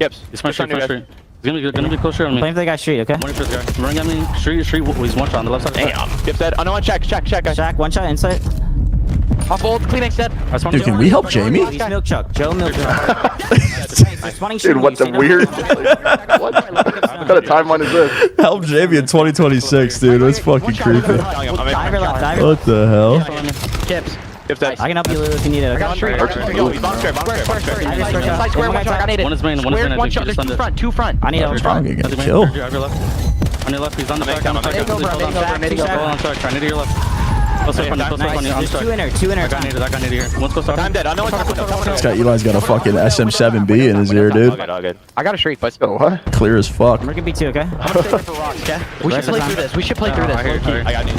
Gibbs. He's front street. He's gonna be closer on me. Playing for the guy street, okay? Money for the guy. Running at me. Street. He's one shot on the left side. Damn. Gibbs dead. Oh no, check. Shack, one shot inside. Off hold. Cleanix dead. Dude, can we help Jamie? He's milk chuck. Joe milk chuck. Dude, what the weird? What kind of timeline is this? Help Jamie in 2026, dude. That's fucking creepy. Diver left. What the hell? Gibbs. Gibbs dead. I can help you, Lou, if you need it. I got street. Bomb square. Inside square. One shot. I need it. One is main. One shot. There's two front. I need help. Trying to get a kill. On your left. He's on the back. I'm sorry. Trying to your left. There's two in there. I got needed here. One's close to I'm dead. I know it's This guy Eli's got a fucking SM7B in his ear, dude. All good. I got a streak, but Oh, what? Clear as fuck. We're gonna be two, okay? I'm saving for rocks, okay? We should play through this. I got you.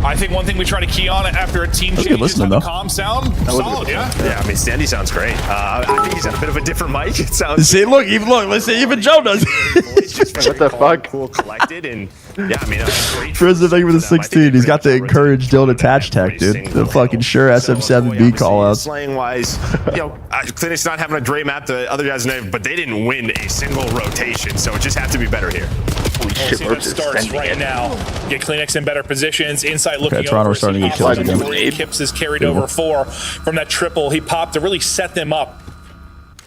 I think one thing we try to key on after a team change is have a calm sound. Solid, yeah? Yeah, I mean, Sandy sounds great. I think he's on a bit of a different mic. It sounds... See, look, even Joe does. What the fuck? Cool, collected, and yeah, I mean, great. President thing with a 16. He's got the encourage don't attach tech, dude. The fucking sure SM7B call outs. Slaying wise, Cleanix not having a great map. The other guys know, but they didn't win a single rotation, so it just have to be better here. Holy shit, It starts right now. Get Cleanix in better positions. Inside looking over. Toronto's starting to get kills again. Kips has carried over 4 from that triple he popped to really set them up.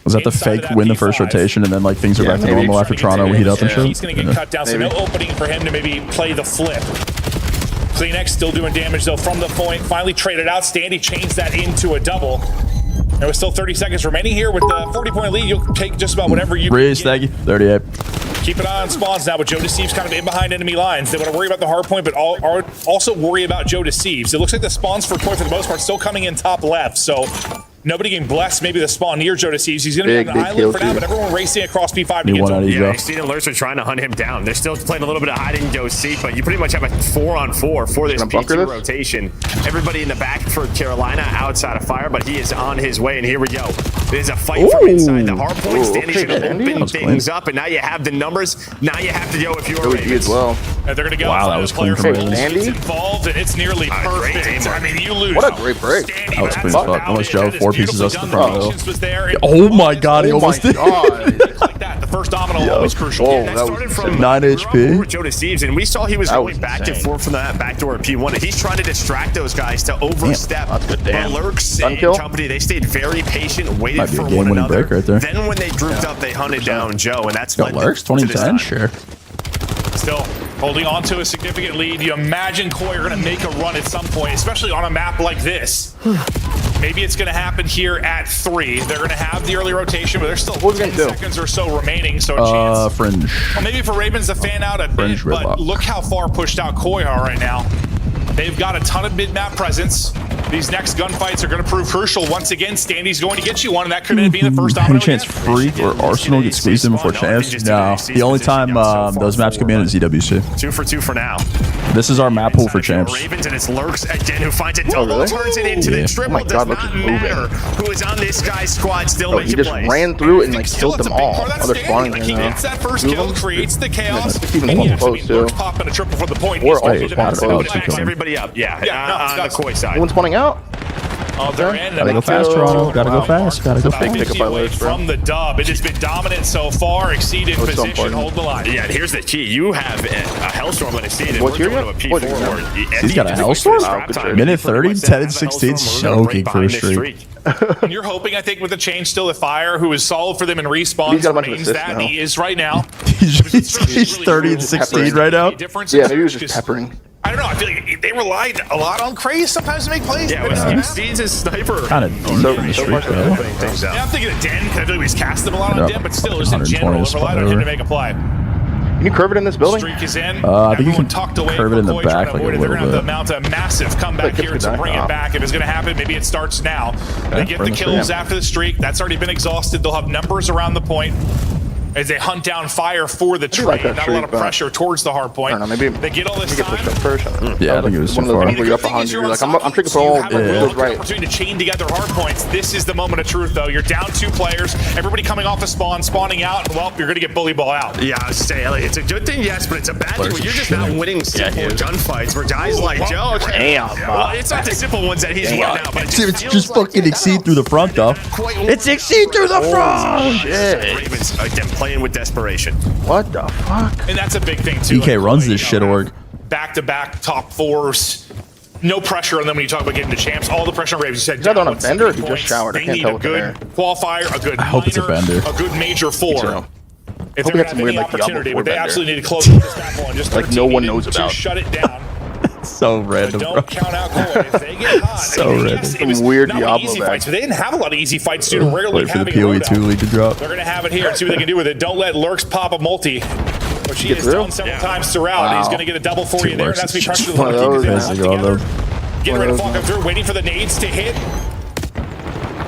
Was that the fake win the first rotation and then like things are back to normal after Toronto we heat up and shit? He's going to get cut down, so no opening for him to maybe play the flip. Cleanix still doing damage though from the point. Finally traded out. Standy changed that into a double. There was still 30 seconds remaining here with the 40-point lead. You'll take just about whatever you Breeze, thank you. 38. Keep an eye on spawns now, but Joe Deceives kind of in behind enemy lines. They want to worry about the hard point, but also worry about Joe Deceives. It looks like the spawns for Koi, for the most part, still coming in top left, so nobody can bless maybe the spawn near Joe Deceives. He's going to be on the island for now, but everyone racing across P5 to get to him. Yeah, you see the alerts are trying to hunt him down. They're still playing a little bit of hide and go seek, but you pretty much have a 4-on-4 for this P2 rotation. Everybody in the back for Carolina outside of fire, but he is on his way, and here we go. There's a fight from inside the hard point. Standy should have opened things up, and now you have the numbers. Now you have to go if you're Ravens. As well. They're going to go. Wow, that was clean from Ravens. Involved, and it's nearly perfect. I mean, you lose. What a great break. That was clean fuck. Almost Joe 4 pieces us to the front row. There. Oh my god, he almost did. Like that. The first domino always crucial. Oh, that started from 9 HP. Joe Deceives, and we saw he was going back and forth from that backdoor at P1, and he's trying to distract those guys to overstep. Lurks and company, they stayed very patient, waited for one another. Right there. Then when they grouped up, they hunted down Joe, and that's what Lurks 2010, sure. Still holding on to a significant lead. You imagine Koi are going to make a run at some point, especially on a map like this. Maybe it's going to happen here at 3. They're going to have the early rotation, but there's still 10 seconds or so remaining, so a chance. Fringe. Well, maybe for Ravens to fan out a bit, but look how far pushed out Koi are right now. They've got a ton of mid-map presence. These next gunfights are going to prove crucial. Once again, Standy's going to get you one, and that could end up being the first domino. Any chance Freak or Arsenal get squeezed in before chance? No. The only time those maps come in is EWC. 2 for 2 for now. This is our map pool for champs. Ravens, and it's Lurks again who finds it double, turns it into the triple. Does not matter who is on this guy's squad, still making plays. He just ran through it and like killed them all. Other spawning he gets that first kill, creates the chaos. It's even close too. Popping a triple from the point. We're also spawning close. Everybody up, on the Koi side. One's spawning out. Oh, they're in. Gotta go fast, Toronto. Gotta go fast. Gotta go fast. Pick up by Lurks, bro. From the dub, it has been dominant so far. Exceeded position, hold the line. Yeah, here's the key. You have a Hellstorm on Exceeded. We're going to a P4. He's got a Hellstorm? Minute 30, 10 and 16, soaking for a streak. And you're hoping, I think, with the change still at Fire, who is solid for them in respawns, remains that he is right now. He's 30 and 16 right now? Yeah, maybe he was just peppering. I don't know. I feel like they relied a lot on Craze sometimes to make plays. Yeah, Exceeds his sniper. Kind of deep in the streak, though. Yeah, I'm thinking of Den, because I feel like he's cast them a lot on Den, but still, just in general, relied on him to make a play. Can you curve it in this building? Streak is in. I think you can curve it in the back like a little bit. They're going to have to mount a massive comeback here to bring it back. If it's going to happen, maybe it starts now. They get the kills after the streak. That's already been exhausted. They'll have numbers around the point. as they hunt down fire for the trade. Not a lot of pressure towards the hard point. I don't know, maybe they get all this get pushed up first. Yeah, I think it was too one of those far. ones where you're up 100. You're like, I'm tricking for all. Feels right. Opportunity to chain together hard points. This is the moment of truth, though. You're down 2 players. Everybody coming off the spawn, spawning out, and well, you're gonna get bully ball out. Yeah, I was saying, like, it's a good thing, yes, but it's a bad thing when you're just not winning simple gunfights where guys like Joe. Damn. Well, it's not the simple ones that he's winning out, but It's just fucking exceed through the front, though. It's exceed through the front! Shit. Ravens again playing with desperation. What the fuck? And that's a big thing, too. DK runs this shit org. Back-to-back top 4s. No pressure on them when you talk about getting to champs. All the pressure on Ravens. You said Is that on a bender or he just showered? I can't tell a good qualifier, a good I hope it's a bender. a good major 4. If Hope they we had have some any weird, like, opportunity, Diablo but they 4 absolutely bender. need to close this map on. Just Like, 13 no one needed knows to about. shut it down. So But random, bro. don't count out Koi. If they get hot, So I mean, random. yes, it was Some weird not Diablo easy back. fights, but they didn't have a lot of easy fights due to rarely Wait for the having PoE a 2 loadout. lead to drop. They're gonna have it here and see what they can do with it. Don't let Lurks pop a multi, which he has done several times throughout. He's gonna get a double for you there, and that's be pressure to the one of those, together. man. Getting ready to Falcon through, waiting for the nades to hit.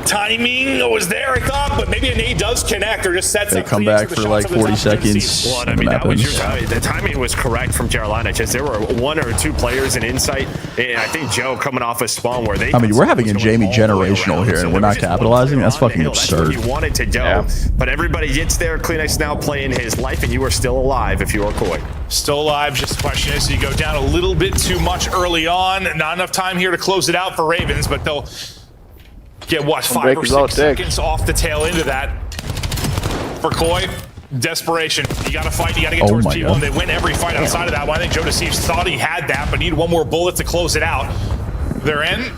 Timing was there, I thought, but maybe a nade does connect or just sets They up. come cleans back with the for like shots of 40 his opportunity. seconds. Well, I and mean, that that was your happens. the timing was correct from Carolina because there were 1 or 2 players in insight, and I think Joe coming off a spawn where they. I mean, we're having a was Jamie going all the way generational around. here, So and we're there not was just one capitalizing? player That's on the fucking hill. That's where absurd. he wanted to go, but everybody gets there. Clown9's now playing his life, and you are still alive if you are Koi. Still alive, just the question is, you go down a little bit too much early on. Not enough time here to close it out for Ravens, but they'll get, what, 5 or 6 seconds off the tail end of that. For Koi, desperation. You gotta fight, you gotta get towards P1. They win every fight outside of that one. I think Joe Deceives thought he had that, but needed one more bullet to close it out. They're in.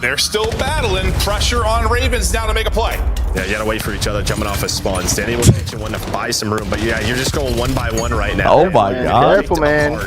They're still battling. Pressure on Ravens now to make a play. Yeah, you gotta wait for each other jumping off a spawn. Standing will get you one to buy some room, but yeah, you're just going 1 by 1 right now. Oh my god. Careful, man.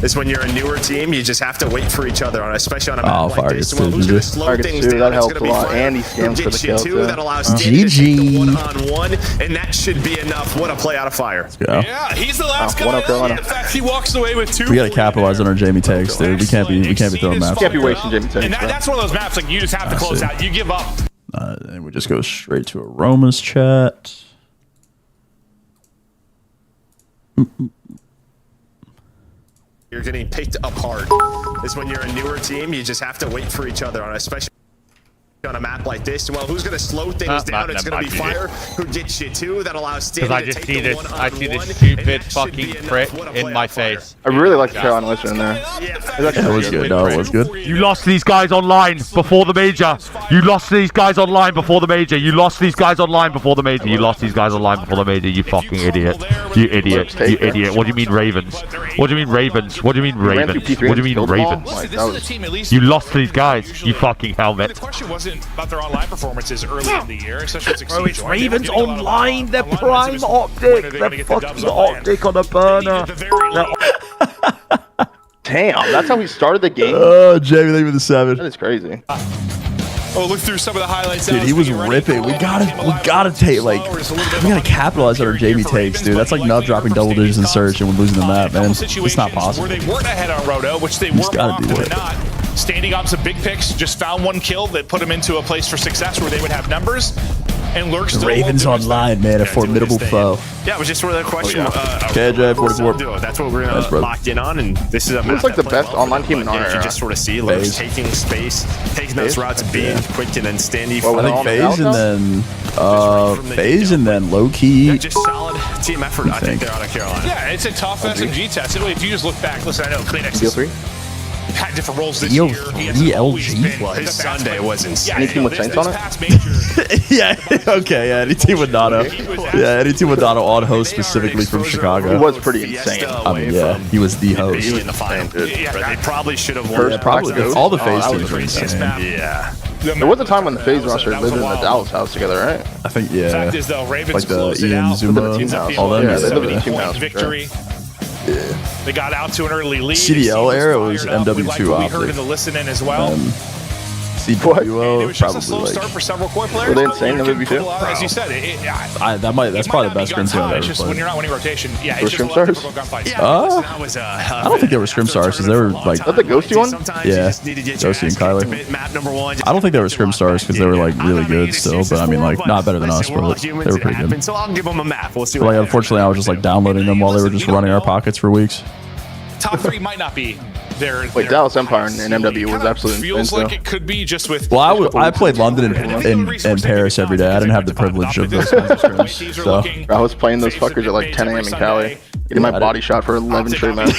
It's when you're a newer team, you just have to wait for each other, especially on a map Fire like this. gets Well, who's gonna GG. slow Fire things gets down? that It's helps gonna be a lot. Fire And he who scams for gets the you kill, too. too. That allows Danny to take GG. the 1-on-1, and that should be enough. What a play out of Fire. Yeah. Yeah, he's the last guy. one up, Carolina. In fact, he walks away with 2. We gotta capitalize on our Jamie tags, dude. We can't be throwing maps. Can't be wasting Jamie tags, And bro. that's one of those maps, like, you just have to close out. You give up. And we just go straight to Aroma's chat. You're getting picked apart. It's when you're a newer team, you just have to wait for each other, especially on a map like this. Well, who's going to slow things down? It's going to be Fire who gets you too. That allows Stanley to take the one-on-one. I see this stupid fucking prick in my face. I really like the Carolina Wizard in there. That was good. No, it was good. You lost these guys online before the major. You lost these guys online before the major. You lost these guys online before the major. You lost these guys online before the major. You fucking idiot. You idiot. You idiot. What do you mean Ravens? What do you mean Ravens? What do you mean Ravens? What do you mean Ravens? You lost these guys. You fucking helmet. The question wasn't about their online performances early in the year, especially with Bro, it's Ravens online. They're prime optic. They're fucking optic on a burner. Damn, that's how we started the game. Oh, Jamie, leave me the 7. That is crazy. Oh, look through some of the highlights. Dude, he was ripping. We gotta take, like, we gotta capitalize on our Jamie takes, dude. That's like not dropping double digits in search and we're losing the map, man. It's not possible. Where they weren't ahead on Roto, which they were more often than not. Standing up some big picks, just found 1 kill that put them into a place for success where they would have numbers. And Lurks still Ravens online, man, a formidable foe. Yeah, it was just one of the question. KJ, 44. That's what we're gonna lock in on, and this is a map It's like the that best online team in our you era. just sort of see Lurks taking space, taking those routes, being quick, and then Standy. Well, I think FAZE and then FAZE and then low key. Just solid team effort. I think they're out of Carolina. Yeah, it's a tough SMG test. If you just look back, listen, I know Kleenex Deal 3? had different roles this Yo, year. He has always LG? been Well, his the Sunday best was insane. Any team with Saints on it? past major, Yeah, okay, yeah, any team with Dono. Yeah, any team with Dono on host specifically from He Chicago. was pretty insane. I mean, yeah, he was the host. In the final. Yeah, They probably should have won. First that. probably All the FAZE that teams was were crazy. insane. Yeah. There was a time when the FaZe roster lived in the Dallas house together, right? I think, Fact yeah. is, though, Ravens Like the closed it Ian out. Zoomaa, all them. Yeah, they lived in Yeah. a team house. for sure. Victory. They got out to an early lead. CDL era was We liked MW2 what we heard in optic. the listening as well. What? It was just a slow probably start like for several core players. Were they insane in the Could be VP2? pulled out. As you said, that's probably the best scrim team I've It's ever just when played. you're not winning rotation. Yeah, Were it's just a scrim lot of stars? difficult gunfights. I don't think they were scrim stars because they were like that the ghosty one? Yeah, Ghosty and Kylie. I don't think they were scrim stars because they were like really good still, but I mean like not better than us, but they were pretty good. So I'll give them a map. We'll see. But like unfortunately, I was just like downloading them while they were just running our pockets for weeks. Top 3 might not be there. Wait, Dallas Empire and MW was absolutely feels insane. like it could be just with. Well, I played London and Paris every day. I didn't have the privilege of those kinds of scrims. So I was playing those fuckers at like 10 a.m. in Cali, getting my body shot for 11 straight minutes.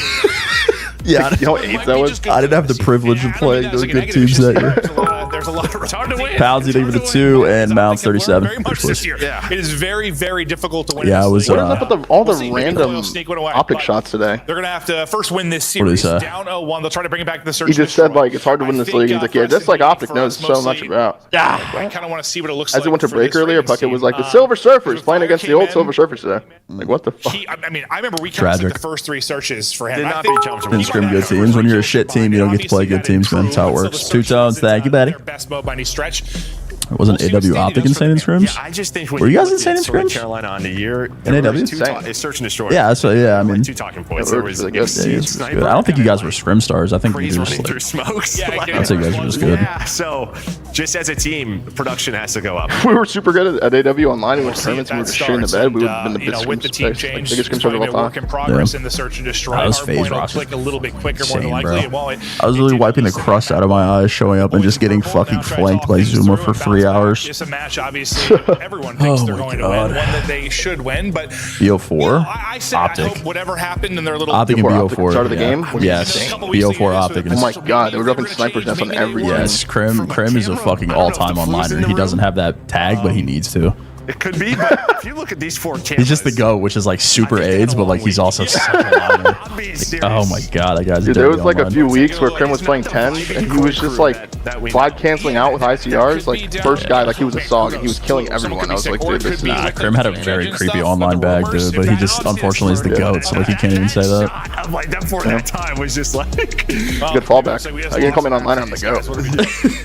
yeah, You know what 8 that was? I didn't have the privilege of playing those good teams that year. There's a lot of it's hard to win. Pounds even a 2 and Mounts 37. Very much this year. Yeah. It is very, very difficult to win. Yeah, I was. What is up with all the random optic but shots today? They're gonna have to first win this What did he series. say? Down 0-1. They'll try to bring it back to the search. He just said like it's hard to win this league. He's like, yeah, just like Optic knows so much about. I kind of want to see what it looks like. As it went to for break this earlier, Ravens Puckett was team. like the Silver Surfers so playing Fire against the came old in. Silver Surfers today. Like what the fuck? I mean, I remember we counted Tragic. like the first 3 searches for him. Did I not think be comfortable. Didn't scrim good teams. When you're a shit team, you don't get to play good teams, man. That's how it works. 2 tones, thank you, buddy. Their best mode by any stretch. Wasn't AW Optic insane in scrims? I just think Were you guys insane in scrims? Carolina on the year. In AW? It's search and destroy. Yeah, that's what, yeah. I mean, 2 talking points. Yeah, There it was really like good. yeah, it's good. I don't think you guys were scrim stars. I think you were just through like. smokes. Yeah, I'd say you guys were just good. Yeah, so just as a team, production has to go up. We were super good at AW online. We went to See if tournaments. We were that just shit in the starts, bed. We would have and, been the biggest with the team change, biggest it's scrim going to of be a all work in time. progress Yeah. in the search and destroy. That was Hard FAZE point will roster. click a little bit quicker, more than Insane, likely. bro. And while it- I was literally wiping the crust out of my eyes showing up and just getting fucking flanked by Zoomaa for 3 hours. It's a match, obviously. Everyone thinks Oh they're my going to God. win, one that they should win. But BO4, I said I Optic. hope whatever happened in their little Optic and Optic BO4. start of the yeah. game? Yes, Couple weeks ago, BO4 yes, Optic. with And Oh the my god, they were dropping snipers nets on every yes, Krim is a fucking all-time onliner. He doesn't have that tag, but he needs to. It could be, but if you look at these 4 cameras, He's just the GOAT, which is like super AIDS, but like he's also such a liner. Oh my god, that guy's Dude, there was like a online. few weeks where Krim was playing 10 and he was just like flag canceling out with ICRs. Like first guy, like he was a SOG and he was killing everyone. I was like, dude, this is Nah, Krim had a very creepy online bag, dude, but he just unfortunately is the GOAT, so like he can't even say that. I'm like that for that time was just like good fallback. You can call me an online, I'm the GOAT.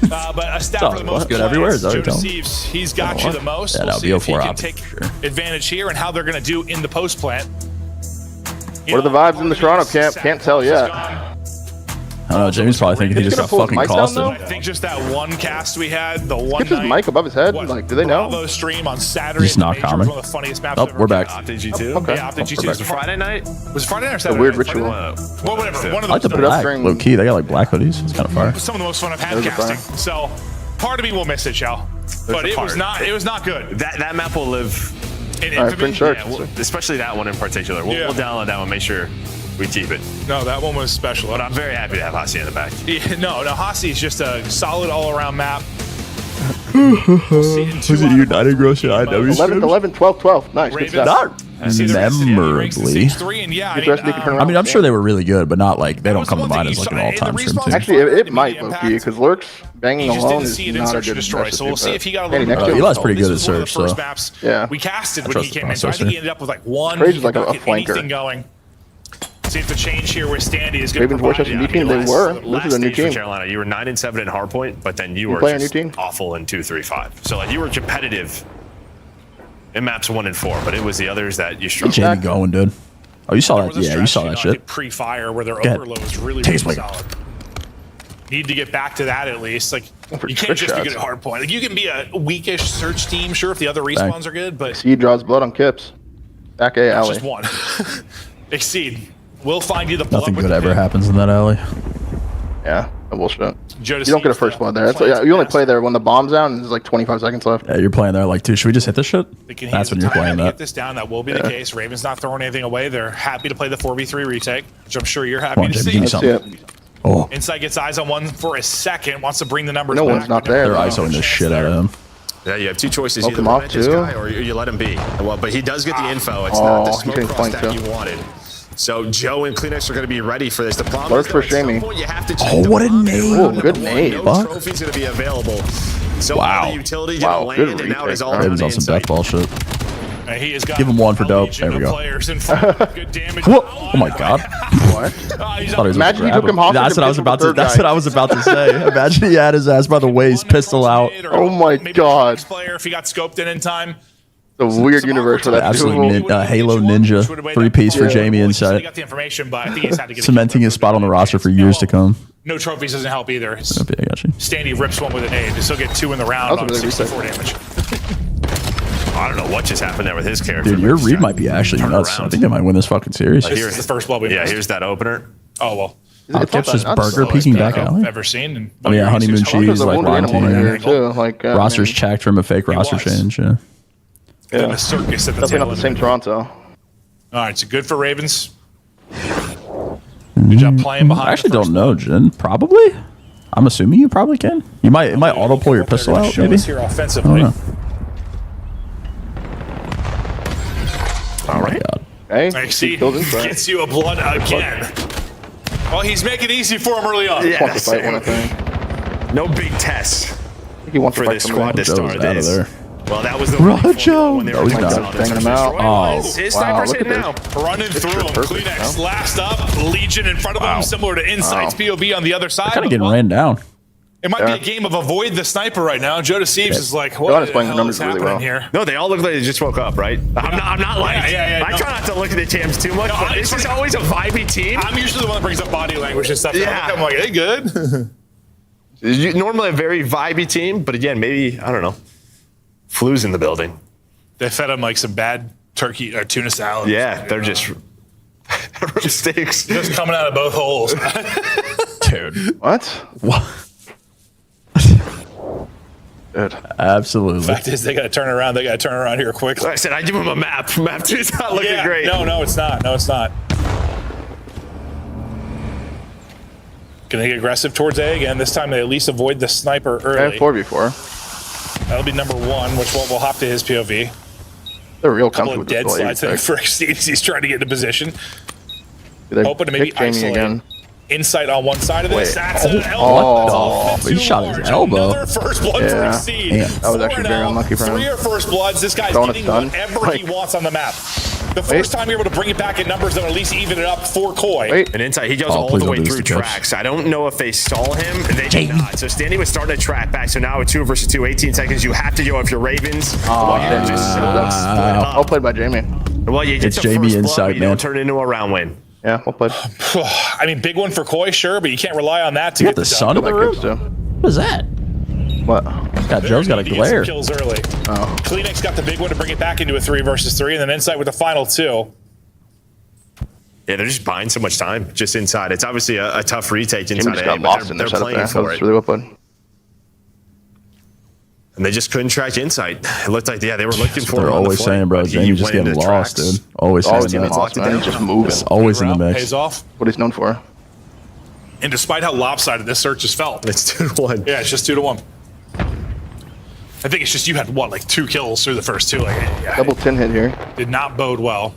But a stat for the most good everywhere, is that what Joe you're telling me? Deceives, he's got you the most. Yeah, We'll no, see if he BO4 can Optic, take for sure. advantage here and how they're going to do in the post plant. What are the vibes in the Toronto camp? Can't tell yet. I don't know, Jamie's probably thinking he just got Gonna pull his fucking mic down, though? I costed. think just that one cast we had, the one Kept his night, mic above his head. what, Like, do they know? Bravo stream on Saturday. Just not common. One of the funniest maps Oh, I've ever we're back. played. Optic G2. Okay. Yeah, Optic G2 we're was back. Friday night. Was it Friday night or A Saturday? weird Friday ritual. night? Well, whatever. One of I like the those. black, during- low key. They got like black hoodies. It's kind of fire. Some of the most fun I've had Those are casting. fine. So part of me will miss it, Shell. But a it was part. not good. That map will live, In All right, infamy. Prince Shark. yeah, especially that one in particular. Yeah. We'll download that one, make sure we keep it. No, that one was special. But I'm very happy to have Hasi in the back. Yeah, no, Hasi is just a solid all-around map. Was it United Gross IW? 11th, 11th, 12th, 12th. Nice, good stuff. Not memorably. I mean, I'm sure they were really good, but not like they don't come to mind as like an all-time scrim team. Actually, it might, low-key, because Lurk's banging He just alone didn't is see it in not a search and good destroy. So we'll see if he got a Hey, little next bit. year. Eli's pretty This good was at one of the search, first so. maps Yeah. we casted I when trust he the came in. So I think processor. he ended up with like one. Crazy, like he a didn't get flanker. anything going. See if the change here with Standy is going to Ravens provide. Worcester new team, they were. This Last is a new stage for team. Carolina, you were 9-7 in hardpoint, but then you were play a new just team? awful in 2-3-5. So like you were competitive in maps 1 and 4, but it was the others that you struggled. Jamie going, dude. Oh, you saw There that? was a Yeah, you saw that strategy, shit. Pre-fire where their ahead. overload was really, Take really his mic. solid. Need to get back to that at least. Like for you can't trick just be good shots. at hard point. Like you can be a weakish search team, sure, if the other respawns are good, but He draws blood on Kips. Back A that's alley. just one. Exceed. We'll find you the Nothing plug with good the ever pin. happens in that alley. Yeah, no bullshit. Joe You don't get a Deceives, first blood there. That's, playing yeah, you only best. play there when the bomb's out and there's like 25 seconds left. Yeah, you're playing there like, dude, should we just hit this shit? They can That's use when the you're time playing to that. Get this down. That will be the case. Ravens not throwing anything away. They're happy to play the 4v3 retake, which I'm sure you're happy Come on, to Jamie, see. give me Let's see something. it. Oh, Inside gets eyes on one for a second. Wants to bring the numbers No back. one's not but there. they're though. ISOing the shit out of him. Yeah, you have 2 choices. Smoke Either him off, revenge this too. guy or you let him be. Well, but he does get the info. It's not the he's smoke getting cross flanked, stack too. you wanted. So Joe and Kleenex are going to be ready for this. The problem Lurk is for that at some Jamie. point you have to check Oh, the what a box. name. Oh, good name. No Fuck. trophy's going to be available. So Wow. the utility Wow, didn't good land, and now it is retake, all bro. down Ravens to on some insight. death ball shit. He has got Give him one for dope. legion There we of go. players in front of him. Good damage. Whoa. Oh my god. What? He's Thought he was Imagine gonna he took grab him hostage That's what I was and about to. pistoled the That's third what I was about to say. Imagine he had his ass by the waist, pistol out. Oh my god. Player if he got scoped in time. The weird universe for that Absolutely dude. Halo Ninja 3-piece for Jamie He Insight. got the information, but I think he's had to get Cementing his spot on the roster for years to come. No trophies doesn't help either. Okay, I got you. Standy rips one with an aid. They still get 2 in the round on That's a really 64 damage. I don't know what just happened there with his character. Dude, your But he's read trying might be to actually turn nuts. around. I think they might win this fucking series. This is the first blood we Yeah, missed. here's that opener. Oh, well. It's just Burger peeking back out. I've ever seen. And Oh yeah, honeymoon cheese, like wounded lime animal here team. too. Like Roster's checked from a fake roster was. change. Yeah. in the circus at the Definitely tail not the end same of it. Toronto. All right, so good for Ravens. Good job playing behind. I actually don't know, Jin. Probably. I'm assuming you probably can. You might. It might auto pull your pistol out. Maybe. Here I offensively. don't know. All right. Hey, I see. he killed inside. Gets you a blood again. Well, he's making it easy for him early on. Yeah, Wants to fight one, I think. No big tests I think he wants to for fight this somebody. squad to Joe's start out of this. there. Well, that was the Rojo! when they No, were he's going not. to Banging him out. Oh, His wow, sniper's look hitting at now. this. Running through him. perfect, Kleenex no? last up. Legion in front of him, similar to Insight's POV on the other side. Kind of But, getting well, ran down. It might be a game of avoid the sniper right now. Joe Deceives is like, They're what just the playing the hell numbers is really happening well. here? No, they all look like they just woke up, right? I'm not like. Yeah, I try not to look at the champs too much, but this is always a vibey team. I'm usually the one that brings up body language and stuff. Yeah. I'm like, hey, good. Normally a very vibey team, but again, maybe I don't know. Flu's in the building. They fed him like some bad turkey or tuna salad. Yeah, they're just steaks. Just coming out of both holes. Dude. What? What? Dude. Absolutely. Fact is, they got to turn around. They got to turn around here quickly. I said I give him a map. Map 2's not looking Yeah, great. no, it's not. No, it's not. Gonna get aggressive towards A again. This time they at least avoid the sniper I had early. 4v4. That'll be number 1, which we'll hop to his POV. They're real Couple comfortable of with this dead play. slides there for Exceed. He's trying to get into position. They Hoping to maybe picked Jamie isolate. again. Insight on one side of this. Wait. That's an elbow. Oh. That's a He bit shot too his large. elbow. Another first blood for Yeah. Exceed. Damn. That was actually very unlucky for him. 3 are first bloods. This guy's Throwing a getting stun. whatever he Like- wants on the map. The first time you're able to bring it back in numbers that will at least even it up for Koi. Wait. And inside, he goes Oh, all please the way don't lose through the catch. tracks. I don't know if they saw him. They did not. So Standy was starting to track back. So now with 2 versus 2, 18 seconds, you have to go if you're Ravens. Well, you damn. just split Well up. played by Jamie. Well, you get It's the Jamie first blood, inside, but you man. don't turn it into a round win. Yeah, well played. I mean, big one for Koi, sure, but you can't rely on that to You get got the dub. sun in the Like room? kids too. What is that? What? God, Joe's got a Need to get some glare. kills early. Oh. Kleenex got the big one to bring it back into a 3 versus 3, and then Insight with the final 2. Yeah, they're just buying so much time just inside. It's obviously a tough retake Jamie inside just A, got but lost in they're their setup playing there. That for was it. really well played. And they just couldn't track Insight. It looked like, yeah, they were looking for They're him on the always flank, saying, bro, but he Jamie's just went getting into lost, tracks. dude. Always saying All teammates that. lost, man. He's just moving. It's always in the Round mix. Pays off. What he's known for. And despite how lopsided this search has felt, It's 2-1. yeah, it's just 2-1. I think it's just you had what, like 2 kills through the first 2. Like, yeah, Double 10 hit here. did not bode well.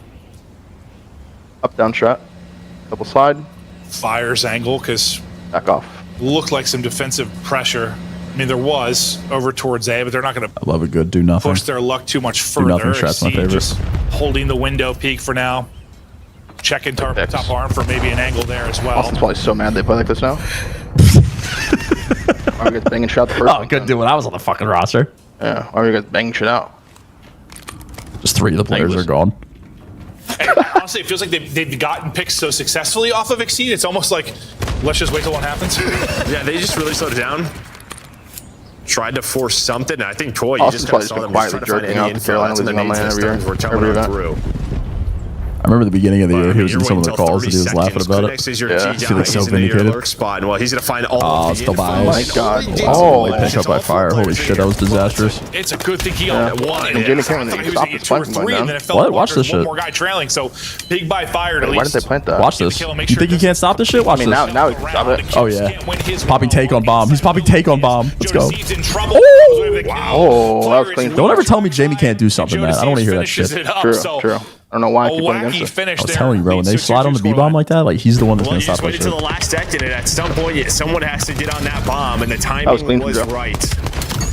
Up down shot. Double slide. Fires angle because Back off. looked like some defensive pressure. I mean, there was over towards A, but they're not going to I love a good do nothing. push their luck too much further. nothing strat's my Exceed favorite. just holding the window peak for now. Checking top arm for maybe an angle there as well. Austin's probably so mad they play like this now. Why are you guys banging shit out the first Oh, one? good dude. When I was on the fucking roster, Yeah, why are you guys banging shit out? just 3 of the players are gone. And honestly, it feels like they've gotten picks so successfully off of Exceed. It's almost like, let's just wait till one happens. Yeah, they just really slowed it down. Tried to force something. And I think Koi, you Austin's just kind of probably saw just them been just trying to quietly find any jerking off info. Carolina That's when the losing nades and online every stuns year. were Every coming on event. through. I remember the beginning of the year, he was You're in some of the waiting till calls and he 30 was laughing seconds. about Kleenex it. is your Yeah. G I guy. feel like so He's in your vindicated. alert spot. Well, he's gonna find all Oh, of the still info. biased. Oh my God. Only Oh. did Picked up by fire. Holy shit, that was disastrous. It's a good thing he got one. And Jamie came and I thought they he was stopped gonna his get 2 or flank going 3, down. and then it fell What? apart. Watch this There's one shit. more guy trailing, so big by fired at Why least. did they plant that? Watch Get the this. kill and make You sure think he this- can't stop this shit? Watch I mean, this. now he can stop it. Oh, yeah. He's popping take on bomb. He's popping take on bomb. Let's go. Oh, that was clean. Don't ever tell me Jamie can't do something, man. I don't want to hear that shit. True, true. I don't know why I keep going against it. I was telling you, bro, when they slide on the B-bomb like that, like, he's the one that's Well, going you to just stop that waited till shit. the last second, and at some point, someone has to get on that bomb, and the was timing clean was from Joe. right.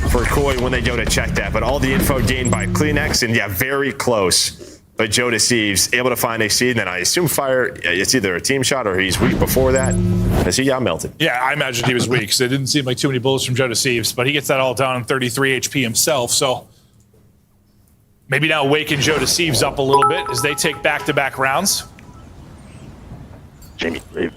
for Koi when they go to check that. But all the info gained by Kleenex, and yeah, very close. But Joe Deceives able to find a seed, and then I assume Fire, it's either a team shot or he's weak before that, as he got melted. Yeah, I imagined he was weak, because it didn't seem like too many bullets from Joe Deceives, but he gets that all down on 33 HP himself, so maybe now waking Joe Deceives up a little bit as they take back-to-back rounds. Jamie, Raven.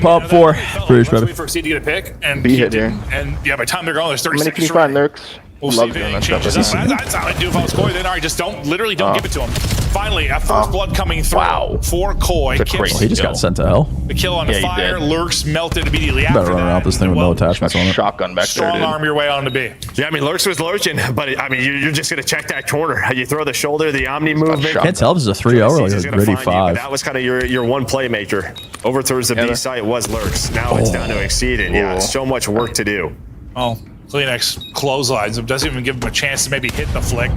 Pop 4. British, Let's baby. wait for Exceed to get a pick, and Be hit here. And yeah, by the time they're going, there's 30 How many can seconds you find, remaining. Nurks? We'll see if anything changes up. That's how I do if I was Koi. Then I just literally don't give it to him. Finally, a first blood coming through for Koi. He just got sent to hell. The kill on the fire. Lurks melted immediately after Better run around this thing with no attachments on it. Shotgun back there, Strong dude. arm your way on to B. Yeah, I mean, Lurks was lurching, but I mean, you're just going to check that corner. You throw the shoulder, the Omni movement. Can't tell if this is a 3-0 or like a gritty 5. That was kind of your one playmaker. Overthrows the B site was Lurks. Now it's down to Exceed, and yeah, so much work to do. Oh, Kleenex clotheslines him, doesn't even give him a chance to maybe hit the flick.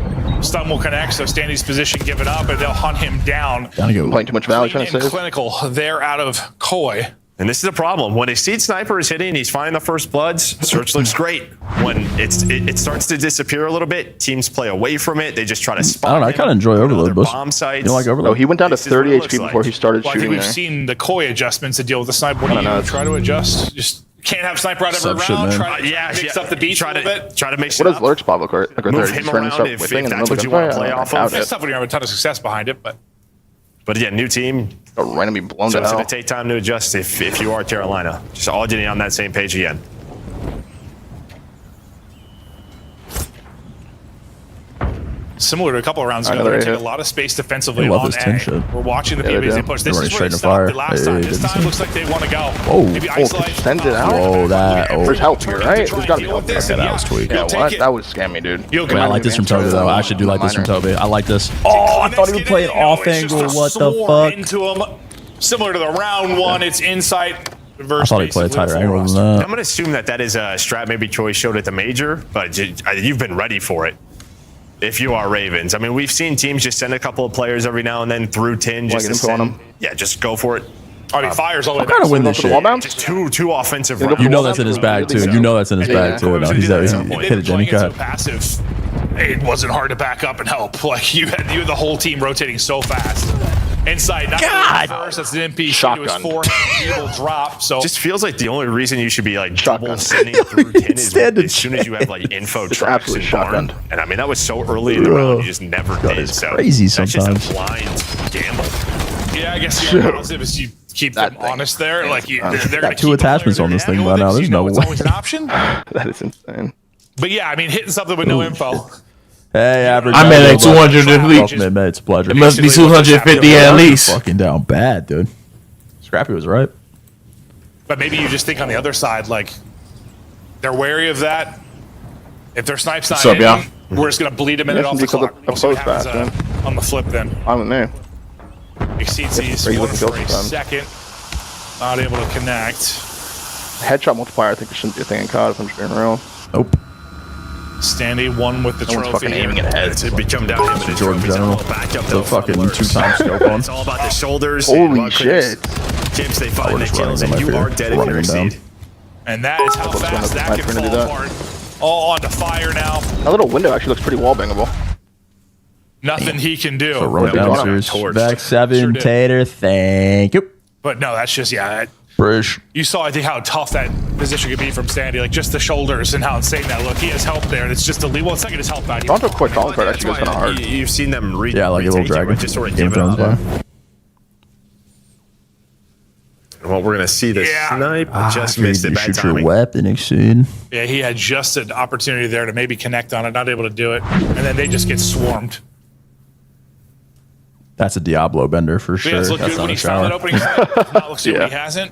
Stun will connect, so Standy's position giving up, and they'll hunt him down. Playing too much value, trying to And save. clinical there out of Koi. And this is a problem. When Exceed Sniper is hitting, he's finding the first bloods. Search looks great. When it starts to disappear a little bit, teams play away from it. They just try to spot. I don't know. I kind of enjoy Overload, Bush. Bomb sites. You don't like Overload? Oh, he went down to 30 This is what it HP looks before he started Well, I think shooting we've there. seen the Koi adjustments to deal with the sniper. What do you try to adjust? Just can't have sniper out every Sub shit, round. man. Try to mix up the beats a little bit. Try to make What does Lurks pop look like? Like right there, Move he's him trying to around start if whipping and that's then what you looking want to for play it. off I of. doubt It's tough when you have a ton of success behind it, but But yeah, new team. Randomly blown So to it's hell. going to take time to adjust if you are Carolina. Just all getting on that same page again. similar to a couple of rounds ago, Another they take hit. a lot of space defensively They love on this tin A. shit. We're watching the Yeah, they PBs they do. push. They're This running is where straight they to stopped fire. it last Hey, time. hey, This didn't time see. looks like they want to go. Oh, Maybe isolate. Extend it out. Oh, that. Oh. There's help here, right? Try There's and got to be deal help with this, there. and that was tweaked. Yeah, you'll what? take it. That was scammy, dude. You'll Wait, I like this from Toby, though. I actually do like this from Toby. I like this. Oh, I thought he would play it off angle. What the fuck? Into him. Similar to the round one, it's insight. I thought he played a tighter angle than that. I'm going to assume that is a strat maybe Troy showed at the major, but you've been ready for it. If you are Ravens, I mean, we've seen teams just send a couple of players every now and then through 10 just to info on send. them. Yeah, just go for it. I mean, fires all the way I'm trying to win this For the wall shit. bounce? Just two offensive You rounds. You know that's in his bag, too. You know that's in his bag, too. No, he's They've hit a been Jenny playing it so cut. passive. It wasn't hard to back up and help. Like you had the whole team rotating so fast. Insight, not God! first. That's an MP. Shotgun. It was 4. He will drop. So Just feels like the only reason you should be like double Shotgun. sending through 10 is Stand as soon as you have like info tracks absolutely and barn. shotgunned. And I mean, that was so early in the round, you just never did. is So crazy that's sometimes. just a blind gamble. yeah, I guess the positive is you keep them That thing. honest there. Like they're going to Got two attachments on this thing by now. There's no it's way. always an option. That is insane. But yeah, I mean, hitting something with no info. Hey, average. I'm at like 200 at least. Welcome, man. It's a pleasure. It must be 250 at least. Fucking down bad, dude. Scrappy was right. But maybe you just think on the other side, like they're wary of that. If their snipe's not What's up, in, y'all? we're just gonna bleed a minute Yeah, off the because clock. of We'll see what fast, happens, on the flip then. I'm in there. Exceeds these Pretty one looking for kills a sometimes. second. Not able to connect. Headshot multiplier, I think it shouldn't be a thing in COD if I'm just being real. Nope. Standy one with the No one's trophy. fucking aiming at heads. It become down him, but it's Jordan General. back up The fucking 2-time scope on. It's all about the shoulders. Holy and shit. James, they find the just kills, running and on you my are fear. dead if Running you him down. exceed. And that is how fast that gonna can do fall that. apart. All onto fire now. That little window actually looks pretty wall bangable. Nothing he can do. So run Yeah, down, we got him serious. torched. Back 7, Sure did. Tater. Thank you. But no, that's just British. You saw, I think, how tough that position could be from Standy. Like just the shoulders and how insane that look. He has help there. It's just a lead. Well, it's not going to help out. Onto a quick calling card actually goes kind of hard. You've seen them Yeah, like a little retake it, dragon. but just sort of Game give it of up. Thrones, And what we're going to see the snipe just missed it. Bad Shoot your timing. weapon, Exceed. Yeah, he had just an opportunity there to maybe connect on it, not able to do it, and then they just get swarmed. That's a Diablo bender for But sure. yeah, it's looked That's good not when a he's found that shower. opening snipe. If not, let's see what he hasn't.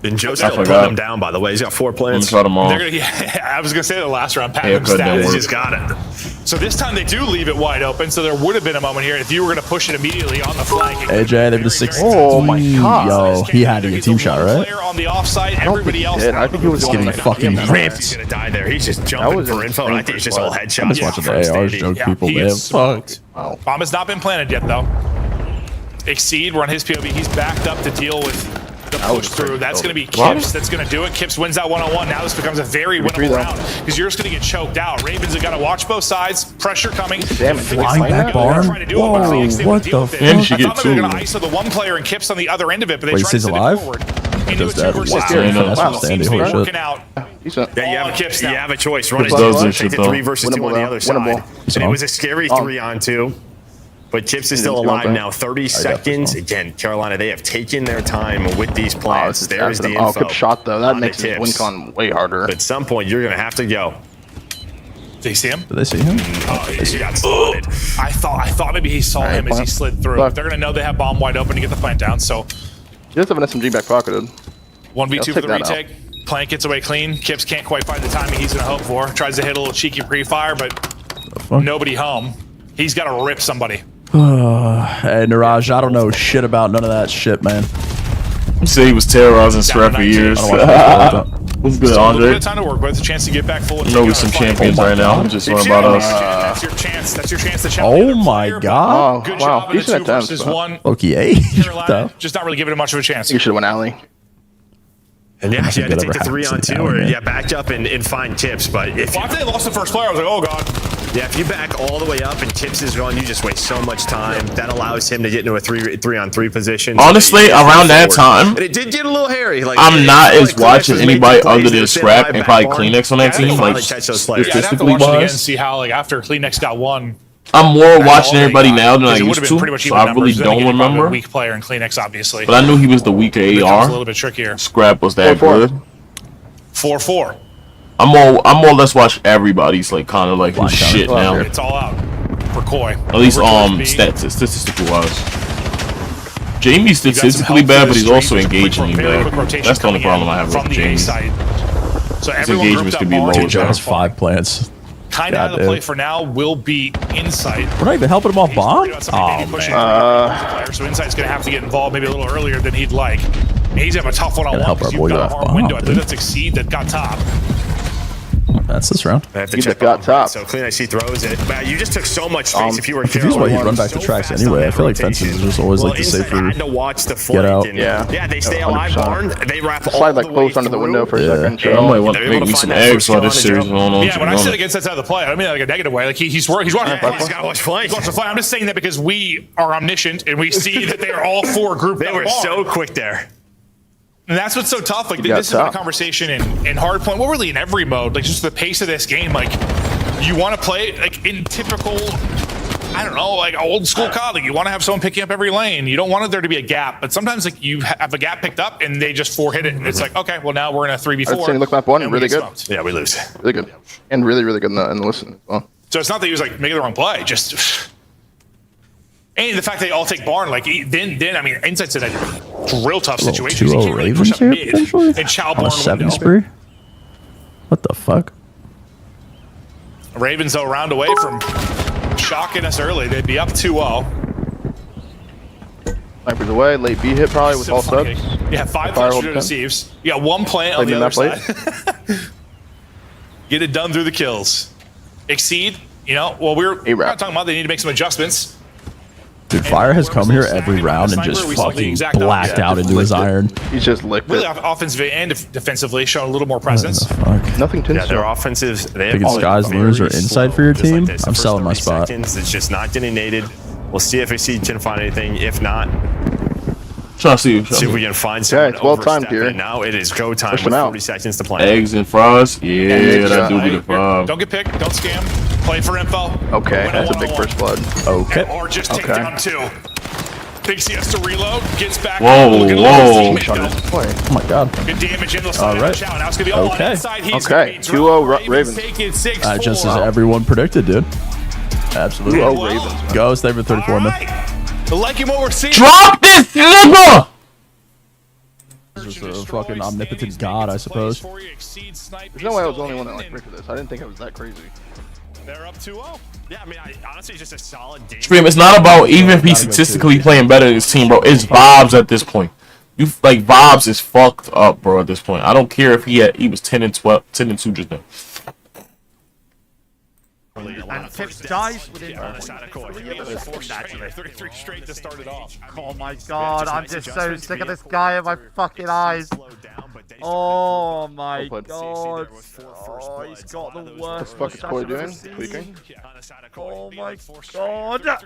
And Joe's I still putting forgot. him down, by the way. He's got 4 plants. Shut them all. They're gonna, I was going to say the last round, Pat Yeah, him good, stats. don't He worry. just got it. So this time they do leave it wide open, so there would have been a moment here if you were going to push it immediately on the flank. AJ, they've been 6. Oh my god. Yo, he had to get team shot, right? Player on the offside, I don't think everybody he else. did. I think he was Just the one getting that fucking got him. ripped. He's going to die there. He's just jumping was for info. And I think it's just all headshots. I'm just watching from the ARs Standy. joke people. he They have gets smoked. fucked. Bomb has not been planted yet, though. Exceed, we're on his POV. He's backed up to deal with The push through. That's going to be Kips. That's going to do it. Kips wins that one-on-one. Now this becomes a very winnable round because you're just going to get choked out. Ravens have got to watch both sides. Pressure coming. Damn it. Flying back barn? Whoa, what the fuck? And she I get thought they were two. going to ISO the one player and Kips on the other end of it, but they tried to he's send alive? it forward. Does that? Wow. Wow. That's Seems to be holy shit. working out. Yeah, you have a choice. Run it does this take shit, the 3 though. versus 2 on the other side. And it was a scary 3-on-2. But Kips is still alive now. 30 seconds. Again, Carolina, they have taken their time with these plans. There's the info. Good shot, though. That makes his win con way harder. But at some point, you're going to have to go. Did they see him? Did they see him? Oh, he got spotted. I thought maybe he saw him as he slid through. They're going to know they have bomb wide open to get the plant down, so... He does have an SMG back pocketed. 1v2 for the retake. Plant gets away clean. Kips can't quite find the timing he's going to hope for. Tries to hit a little cheeky pre-fire, but nobody home. He's got to rip somebody. Hey, Niraj, I don't know shit about none of that shit, man. You say he was terrorizing Scrap for years. What's good, A little Andre? bit of time to work with. A chance to get back full. I know we're some champions right now. Just learn about us. That's your chance. That's your chance to challenge. Oh my god. Good job in a 2 versus 1. Okay. Carolina, just not really giving him much of a chance. You should have went alley. And yeah, you had to take the Whatever 3-on-2 happens, or back up and find Kips. But if Well, after they lost the first player, I was like, oh god. Yeah, if you back all the way up and Kips is gone, you just waste so much time. That allows him to get into a 3-on-3 position. Honestly, around that time, And it did get a little hairy. Like, I'm not as watching anybody other than than Scrap and probably Kleenex on that team. Like, Yeah, I'd have to statistically watch it again and wise, see how, like, after Kleenex got one. I'm more watching everybody now than I It would used have been pretty to. much So even I really numbers. Then don't again, probably a remember. weak player in Kleenex, obviously. But I knew he was the weaker It becomes a AR. little bit trickier. Scrap was that 4-4. good. 4-4. I'm more or less watch everybody's like kind of like who's shit now. It's all out for Koi. At least statistically wise. Jamie's statistically bad, but he's also engagingly bad. That's the only problem I have with Jamie. So His engagements could be low as Joe hell. has 5 plants. Kind of out of the play for now will be Insight. We're not even helping him off bomb? Oh, man. So Insight's going to have to get involved maybe a little earlier than he'd like. And he's going to have a tough one-on-one help our because boy you've got off a hard bomb, window. I dude. believe that's Exceed that got top. That's this round. I have to You check got top. So Clean IC throws it. Man, you just took so much space if you were Confused why Carolina. you run back to tracks anyway. I feel like fences is just always like the safer had to watch the flank. out. And, Yeah. they stay alive, 100%. Barn. They wrap all Slide like the close way under the through. window for a second. I might want to They're make able me to some find that eggs first while this kill series on is the going on. Yeah, when I say against that side of the play, I don't mean that like a negative way. Like he's watching. He's got to watch flank. He's watching the play. I'm just saying that because we are omniscient and we see that they are all 4 grouped They up were bar. so quick there. And that's what's so tough. Like got this is a top. conversation in hardpoint. Well, really in every mode. Like just the pace of this game. Like you want to play like in typical, I don't know, like old school COD. Like you want to have someone picking up every lane. You don't want there to be a gap. But sometimes like you have a gap picked up and they just 4 hit it. And it's like, okay, well now we're in a 3v4. I'd say look map 1, and we really get good. smoked. Yeah, we lose. Really good. And really, really good in the listen as well. So it's not that he was like making the wrong play. Just. And the fact they all take barn, like then I mean, Insight's in a real tough situation. He 2-0 can't really push Ravens up here, mid potentially? and chow On barn a 7 window. spree? What the fuck? Ravens though round away from shocking us early. They'd be up 2-0. Snipers away, late B hit probably with all subs. Yeah, 5 Fire flash hold to 10. deceives. You got 1 plant on Played the in other that side. Get it done through the kills. Exceed. You know, well we're not talking about they need to make some adjustments. Dude, Fire has come here every round and just fucking blacked out into his iron. He's just licked Really it. offensively and defensively showing a little more presence. Fuck. Nothing Yeah, tense. their offensives. They have Thinking all Skyz very lures are slow, inside for your just like team? this. The I'm first selling my 30 spot. seconds, it's just not getting nated. We'll see if Exceed can find anything. If not, Trying to see. see if we can find someone. it's well timed overstepping here. it. Now it is go time Push with them out. 40 seconds to play. Eggs and fries. Yeah, eggs, that do be Hey, the vibe. don't get picked. Don't scam. Play for info. Okay, Win that's a big 1-on-1. first blood. Okay. Or just take Okay. down 2. Thinks he has to reload. Gets back. Whoa, Look at whoa. his teammate go. Oh my god. Good damage in the All side right. of the Now it's going to be all Okay. on inside. He's Okay, gonna be 2-0 dropped. Ravens. Take it 6-4. Just as everyone predicted, dude. Absolutely. 2-0 Ravens. Go, stay for 34 All minutes. right. Liking what we're seeing. Drop this nigga! Just a fucking omnipotent god, I suppose. There's no way I was the only one that predicted this. I didn't think it was that crazy. They're up 2-0. Yeah, I mean, honestly, just a solid game. Stream, it's not about even if he's statistically playing better than his team, bro. It's vibes at this point. You like vibes is fucked up, bro. At this point, I don't care if he was 10 and 12, 10 and 2 just now. And Tips dies within 33 straight to start it off. Oh my god, I'm just so sick of this guy in my fucking eyes. Oh my god. Oh, he's got the worst. What the fuck is Koi doing? Tweaking? Oh my god.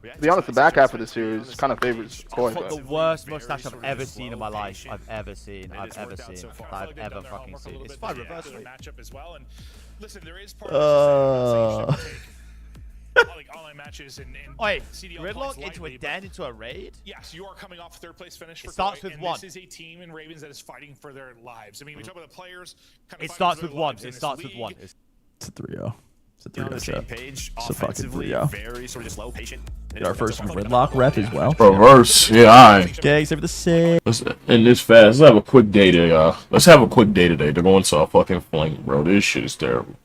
To be honest, the back half of the series kind of favors Koi. Got the worst mustache I've ever seen in my life. I've ever fucking seen. It's fine, reverse matchup as well. And listen, there is part like online matches and CDL Gridlock into a den, into a raid? Yes, you are coming off third place finish for starts Koi, with and one. This is a team in Ravens that is fighting for their lives. I mean, we talk about the players. It starts with one. It starts with one. It's a 3-0. It's a 3-0 set. Page, It's a fucking 3-0. very sort of slow, patient. Get our first Gridlock rep as well. Reverse, yeah, alright. Okay, except for the same. Let's end this fast. Let's have a quick day today, y'all. Let's have a quick day today. They're going to a fucking flank, bro. This shit is terrible.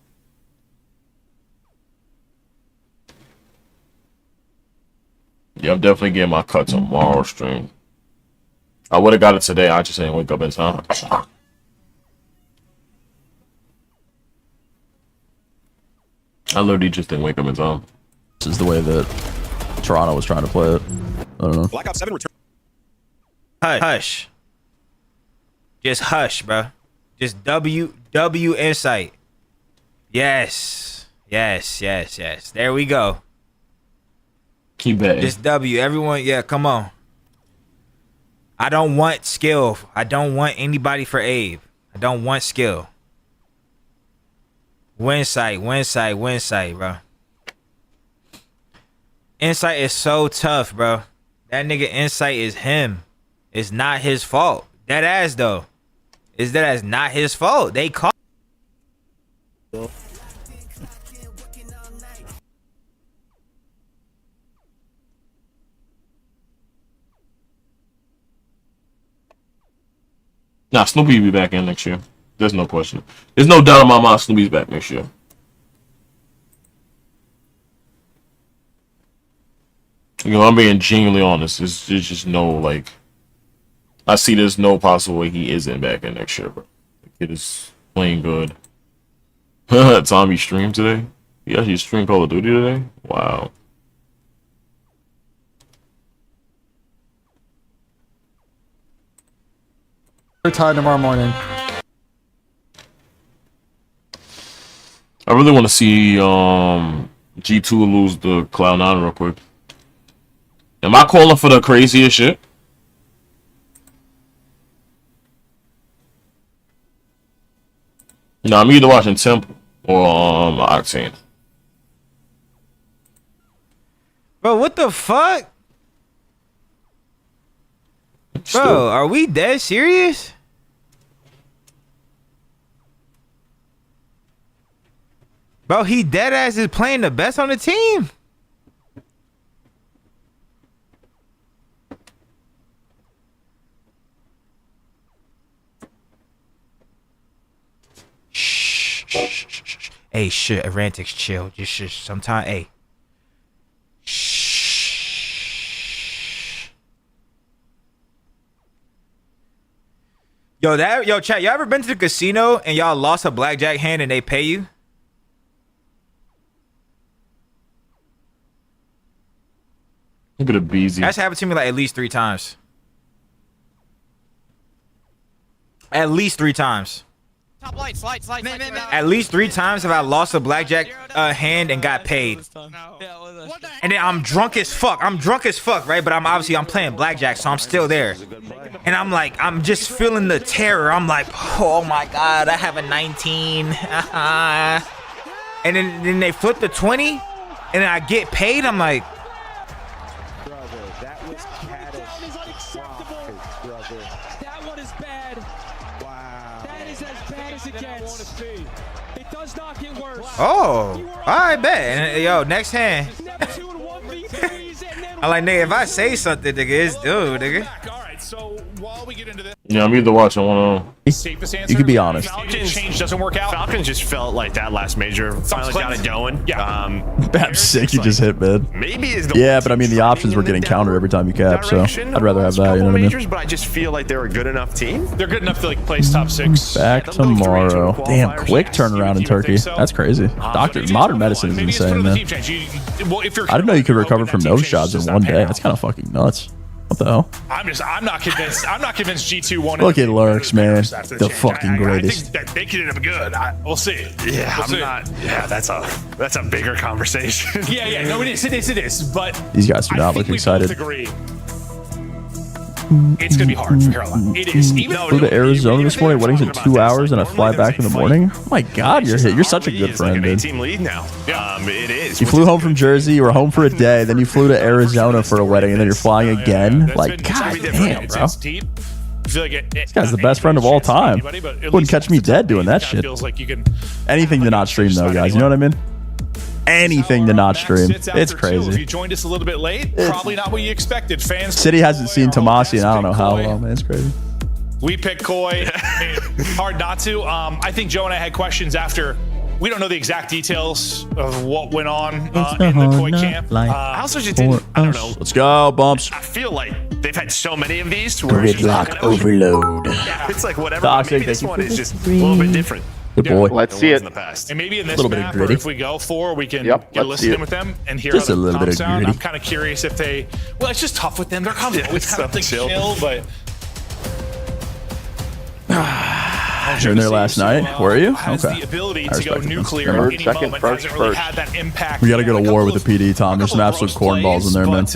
Yeah, I'm definitely getting my cut tomorrow stream. I would have got it today. I just didn't wake up in time. I literally just didn't wake up in time. This is the way that Toronto was trying to play it. I don't know. Black Ops 7 return. Hush. Just hush, bro. Just W insight. Yes. There we go. Keep betting. Just W. Everyone, yeah, come on. I don't want skill. I don't want anybody for Abe. I don't want skill. Win sight, bro. Insight is so tough, bro. That nigga Insight is him. It's not his fault. That ass though. Is that ass not his fault? They call. Nah, Snoopy will be back in next year. There's no question. There's no doubt in my mind Snoopy's back next year. You know, I'm being genuinely honest. There's just no, like... I see there's no possible way he isn't back in next year, bro. The kid is playing good. Tommy streamed today? He actually streamed Call of Duty today? Wow. Time tomorrow morning. I really want to see G2 lose the Clown9 real quick. Am I calling for the craziest shit? No, I'm either watching Temple or Octane. Bro, what the fuck? Bro, are we dead serious? Bro, he dead ass is playing the best on the team. Shh. Hey, shit, Arantics, chill. Just shush. Sometime, hey. Shh. Yo, chat, y'all ever been to the casino and y'all lost a blackjack hand and they pay you? Look at abezy. That's happened to me like at least 3 times. At least 3 times. Top light, slide. At least 3 times have I lost a blackjack hand and got paid. And then I'm drunk as fuck. Right? But I'm playing blackjack, so I'm still there. And I'm like, I'm just feeling the terror. I'm like, oh my god, I have a 19. And then they flip the 20, and then I get paid. I'm like, That was unacceptable. That one is bad. Wow. That is as bad as it gets. It does not get worse. oh, I bet. And, yo, next hand. I'm like, nigga, if I say something, nigga, it's dude, nigga. All right, so while we get into this. Yeah, I'm either watching one of them. Safest answer. You can be honest. Change doesn't work out. Falcons just felt like that last major finally got it going. Yeah. Bap sick, you just hit mid. Maybe is the Yeah, but I mean the options were getting countered every time you cap, so I'd rather have that. You know what I mean? But I just feel like they're a good enough team. They're good enough to like place top 6. Back tomorrow. Damn, quick turnaround in Turkey. That's crazy. Modern medicine is insane, man. I didn't know you could recover from nose jobs in one day. That's kind of fucking nuts. What the hell? I'm not convinced. I'm not convinced G2 won. Look at Lurks, man. The fucking greatest. I think that they could end up good. We'll see. Yeah, We'll see. Yeah, that's a bigger conversation. Yeah. No, it is. But these guys do not look excited. It's gonna be hard for Carolina. It is. Even Flew to Arizona this morning. Wedding's in 2 hours, and I fly back in the morning. Oh my God, you're such a good friend, dude. Team lead now. It is. You flew home from Jersey. You were home for a day. Then you flew to Arizona for a wedding, and then you're flying again. Like, God damn, bro. This guy's the best friend of all time. Wouldn't catch me dead doing that shit. Anything to not stream, though, guys. You know what I mean? Anything to not stream. It's crazy. If you joined us a little bit late, probably not what you expected. Fans. City hasn't seen Tomasi in I don't know how long, man. It's crazy. We picked Koi. Hard not to. I think Joe and I had questions after. We don't know the exact details of what went on in the Koi camp. I also just didn't. I don't know. Let's go, Bumps. I feel like they've had so many of these to where Gridlock overload. It's like whatever. Toxic, Maybe this one is just a little bit different. Good boy. Let's see it. And maybe in this little bit of map, or gritty. if we go for, we can Yep, get a let's see listen it. in with them and hear Just how a little bit of sound. gritty. I'm kind of curious if they. Well, it's just tough with them. They're kind of always kind of so chill. chill, but. You're in there last night. Were you? Has Okay. the ability I to go respect it. nuclear Third, at any second, moment. first, Hasn't really first. had that impact. We got to go yet. to war with the PD, Tom. There's some absolute cornballs in there, man.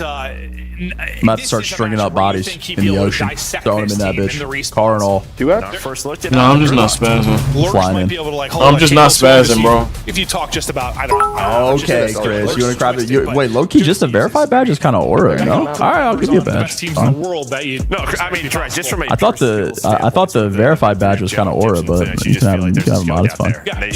I'm about to start stringing up bodies in the ocean, throwing them in that bitch, car and all. Do it. First look at No, I'm just not spazzing. Flying in. I'm just not spazzing, bro. If you talk just about, I don't know. Okay, Chris, you want to grab it? Wait, low key, just a verified badge is kind of aura, no? All right, I'll give you a badge. Best teams in the world that you. No, I mean, try just from a. I thought the verified badge was kind of aura, but you can have them mod. It's fine.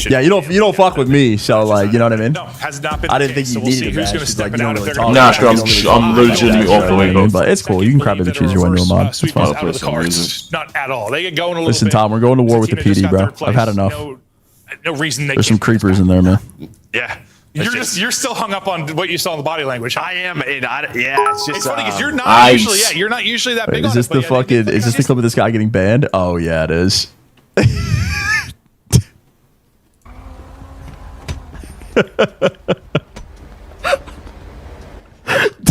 Yeah, you don't fuck with me, so like, you know what I mean? No, has not been. I didn't think you needed a badge. It's like you don't really talk. Nah, sure, I'm legitimately off the way, though. But it's cool. You can crap it and choose your way into a mod. It's fine. Out of the cards. Not at all. They get going a little Listen, bit. Tom, we're going to war with the Team that just PD, got bro. third place. I've had enough. No reason they. There's some can't- creepers in there, man. Yeah. You're still hung up on what you saw in the body language. I am. Yeah, it's just. It's funny because you're not Ice. usually. Yeah, you're not usually that Wait, big. is on this it, but the fucking? Is this the clip of this guy getting banned? Oh yeah, it is.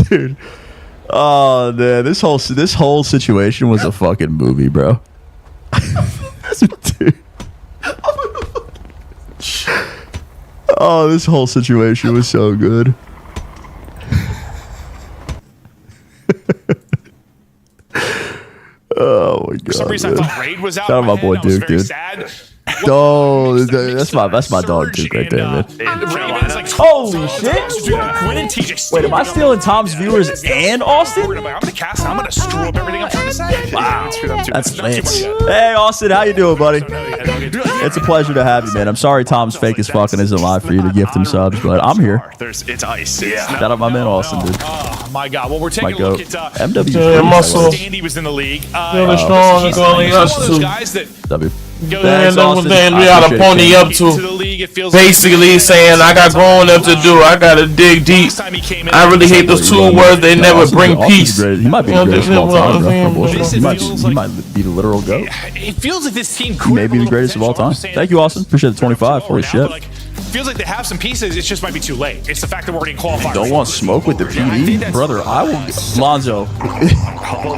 Dude. Oh man, this whole situation was a fucking movie, bro. Dude. Oh, this whole situation was so good. Oh my god. For some reason, man. I thought Raid was out. Shout out my head. boy I was Duke, very dude. sad. Oh, that's my dog Duke right there, man. Holy shit! Wait, am I stealing Tom's viewers and Austin? I'm gonna cast. I'm gonna screw up everything I'm trying to say. Wow, that's lit. Hey, Austin, how you doing, buddy? It's a pleasure to have you, man. I'm sorry Tom's fake as fucking isn't live for you to gift him subs, but I'm here. It's ice. Yeah. Shout out my man Austin, dude. Oh my god. Well, we're taking My a look goat. at MW. muscle. Standy was in the league. Really strong, He's going one of us those to- guys that W. goes Thanks, Austin. Then we I got a appreciate pony it. up to to. the league. It feels Basically saying I got growing up to do. I gotta dig deep. Last time he came in, I really hate those two words. They never bring peace. He might be the greatest of all time, bro. No bullshit. He might be the literal GOAT. It feels like this team He may be the greatest of all time. Thank you, Austin. Appreciate the 25. Holy shit. Feels like they have some pieces. It just might be too late. It's the fact that we're already qualified. Don't want smoke with the PD? Brother, I will... Lonzo.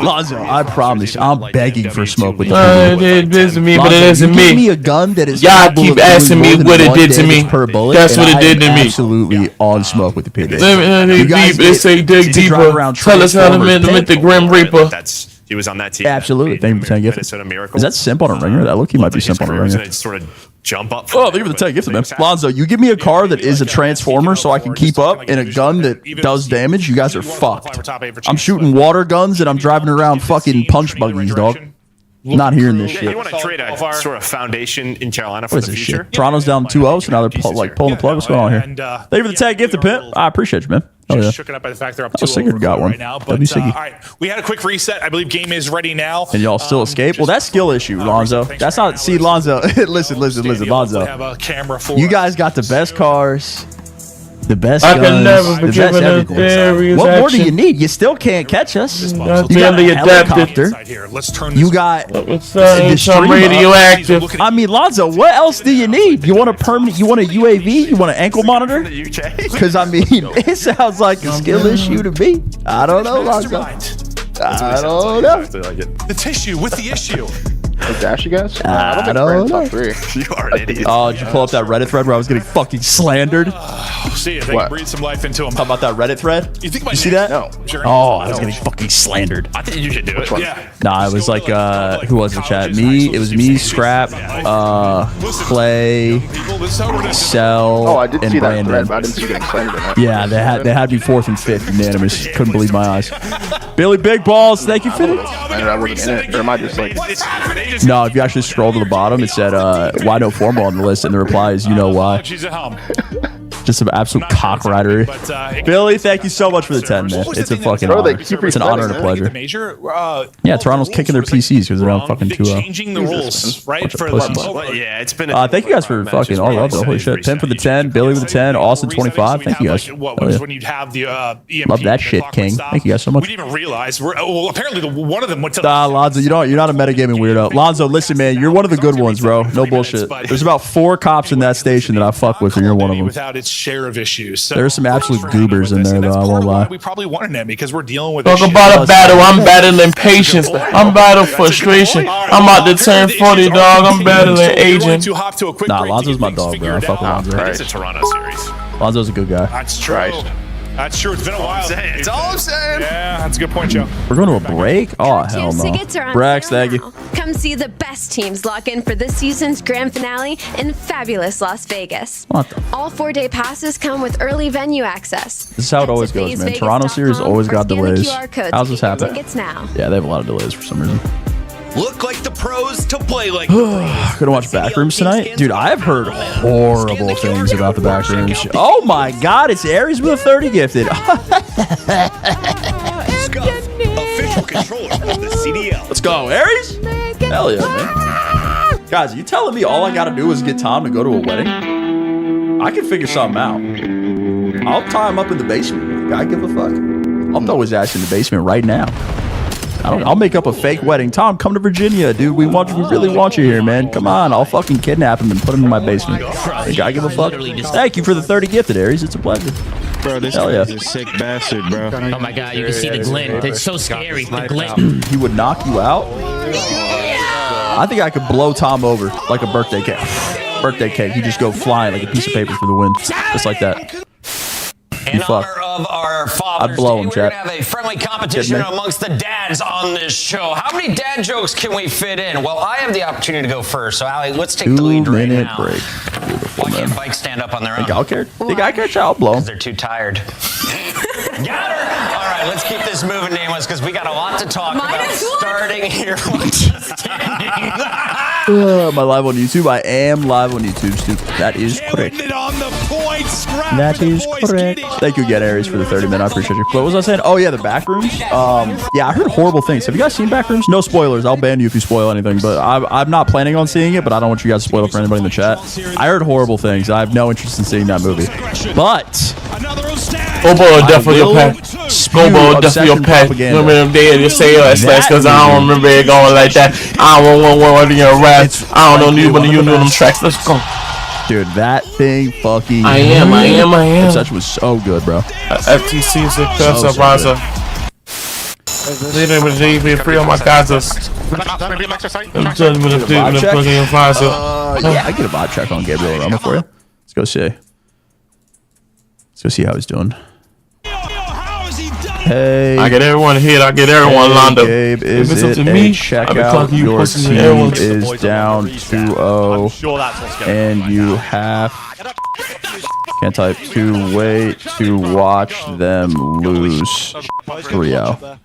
Lonzo, I promise. I'm begging for smoke with the PD. It is me, but it Lonzo, isn't you give me me. a gun that is Y'all capable keep of doing asking me more than what it one did to me. damage per bullet, That's and what it I did am to me. absolutely on smoke with the PD. Let me You dig guys deep. It say dig get to drive deeper. around Tell us how to Transformers. meet the Grim Reaper. He was on that team. Absolutely. Thank you for 10 gifted. Minnesota Miracle. Is that simp on a ringer? That look, he might be simp on a ringer. Sort of jump up. Oh, thank you for the 10 gifted, man. Lonzo, you give me a car that is a transformer so I can keep up and a gun that does damage, you guys are fucked. I'm shooting water guns and I'm driving around fucking punch buggies, dog. Not hearing this You shit. want to trade a sort of foundation in Carolina for What is the this future? shit? Toronto's down 2-0, so now they're like pulling the plug. What's going on here? Thank you for the 10 gifted, pimp. I appreciate you, man. just shooken up by the fact they're up 2-0 got one right now. But all right, we had a quick reset. I believe game is ready now. And y'all still escape? Well, that's skill issue, Lonzo. That's not. See, Lonzo. listen, Lonzo. Have a camera for You guys got the best cars, the best I guns, can never the forgive best an everything. nefarious What more do action. you need? You still can't catch us. You got Barely a helicopter. inside here. Let's turn You this got Some stream radioactive. I mean, Lonzo, what else do you need? You want a permanent? You want a UAV? You want an ankle monitor? Because I mean, it sounds like a skill issue to me. I don't know, Lonzo. I don't know. the tissue with the issue. Dashy guys? I don't know. know. Top 3. You are an idiot. Oh, did you pull up that Reddit thread where I was getting fucking slandered? See if they can breathe some life into him. How about that Reddit thread? You think my You see that? No. Oh, I was getting fucking slandered. I think you should do it. Yeah. Nah, it was like, who was the chat? Me, it was me, Scrap, Clay, Cell, Oh, I did and see that Brandon. thread, but I didn't see you getting slandered in it. Yeah, they had me 4th and 5th unanimous. Couldn't believe my eyes. Billy Big Balls, thank you for the... I wasn't in it. Or am I just like... No, if you actually scroll to the bottom, it said, why no formal on the list? And the reply is, you know why. She's at home. Just some absolute cock rider. Billy, thank you so much for the 10, man. It's a fucking honor. It's an honor and a pleasure. Yeah, Toronto's kicking their PCs because they're on fucking 2-0. Changing the rules, right? For Yeah, it's been. Thank you guys for fucking all love though. Holy shit. 10 for the 10, Billy with the 10, Austin 25. Thank you guys. What was when you'd have the EMP? Love that shit, King. Thank you guys so much. We didn't even realize. Well, apparently one of them went to. Lonzo, you're not a metagaming weirdo. Lonzo, listen, man, you're one of the good ones, bro. No bullshit. There's about 4 cops in that station that I fuck with, and you're one of them. Without its share of issues. So There's some absolute goobers in there, though. I won't lie. We probably wanted them because we're dealing with. Talk about a battle. I'm battling patience. I'm battling frustration. I'm about to turn 40, dog. I'm battling aging. Nah, Lonzo's my dog, bro. I fuck with Lonzo. It's a Toronto series. Lonzo's a good guy. That's true. That's true. It's been a while. That's all I'm saying. Yeah, that's a good point, Joe. We're going to a break? Oh, hell no. Brax, thank you. Come see the best teams lock in for this season's grand finale in fabulous Las Vegas. What the? All 4-day passes come with early venue access. This is how it always goes, man. Toronto series always got delays. How's this happen? Tickets now. Yeah, they have a lot of delays for some reason. Look like the pros to play like Gonna watch Backrooms tonight? Dude, I've heard horrible things about the Backrooms. Oh my god, it's Aries with a 30 gifted. official controller of the CDL. Let's go, Aries. Hell yeah, man. Guys, are you telling me all I gotta do is get Tom to go to a wedding? I can figure something out. I'll tie him up in the basement. I give a fuck. I'll throw his ass in the basement right now. I'll make up a fake wedding. Tom, come to Virginia, dude. We really want you here, man. Come on, I'll fucking kidnap him and put him in my basement. I give a fuck. Thank you for the 30 gifted, Aries. It's a pleasure. Bro, this Hell yeah. is a sick bastard, bro. Oh my god, you can see the glint. It's so scary. The glint. He would knock you out? I think I could blow Tom over like a birthday cake. Birthday cake. He just go flying like a piece of paper through the wind. Just like that. In honor of our fathers, I'd blow him, we're chat. gonna have a friendly competition amongst the dads on this show. How many dad jokes can we fit in? Well, I have the opportunity to go first. So, Ali, let's take the lead right now. 2-minute break. Beautiful, Why man. can't bikes stand up on their own? Think I'll care? Think I care? I'll blow him. They're too tired. Got her! All right, let's keep this moving, Nameless, because we got a lot to talk about. Starting here. Am I live on YouTube? I am live on YouTube, stupid. That is correct. That is correct. Thank you again, Aries, for the 30 minutes. I appreciate you. What was I saying? Oh, yeah, the Backrooms. Yeah, I heard horrible things. Have you guys seen Backrooms? No spoilers. I'll ban you if you spoil anything, but I'm not planning on seeing it, but I don't want you guys to spoil it for anybody in the chat. I heard horrible things. I have no interest in seeing that movie. But Bobo, definitely your pack. Bobo, definitely your pack. Remember them days you say slash because I don't remember it going like that. I don't want your rap. I don't know you, but you know them tracks. Let's go. Dude, that thing fucking... I am. Obsession was so good, bro. FTC is a curse advisor. They free on my guys. Yeah, I get a vibe check on Gabriel Roma for you. Let's go see. Let's go see how he's doing. Hey, I get everyone hit. I get everyone lined up. Gabe, is it a checkout? Your team is down 2-0, and you have can't type to wait to watch them lose 3-0.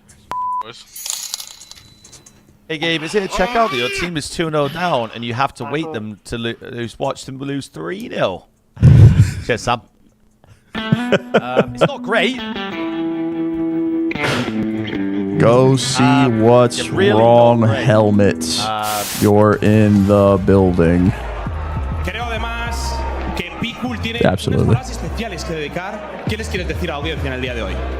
Hey Gabe, is it a checkout that your team is 2-0 down and you have to wait them to watch them lose 3-0? Cheers, Sam. It's not great. Go see what's really wrong, not great. helmet. You're in the building. Absolutely. What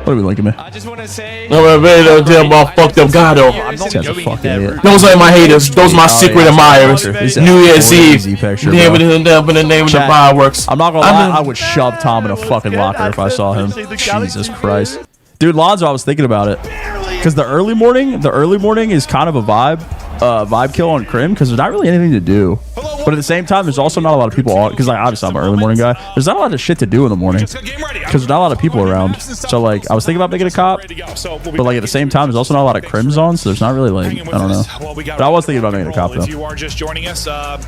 are we linking, man? I just want to say. No, man, damn, fucked up guy though. This guy's a fucking idiot. Those ain't my haters. Those my secret admirers. New Year's Eve. Picture, Name of the name of the fireworks. I'm not gonna lie, I would shove Tom in a fucking locker if I saw him. Jesus Christ. Dude, Lonzo, I was thinking about it. Because the early morning is kind of a vibe kill on Crim, because there's not really anything to do. But at the same time, there's also not a lot of people on, because like, obviously I'm an early morning guy. There's not a lot of shit to do in the morning, because there's not a lot of people around. So like, I was thinking about making a cop, but like at the same time, there's also not a lot of Crims on, so there's not really like, I don't know. But I was thinking about making a cop though. If you are just joining us,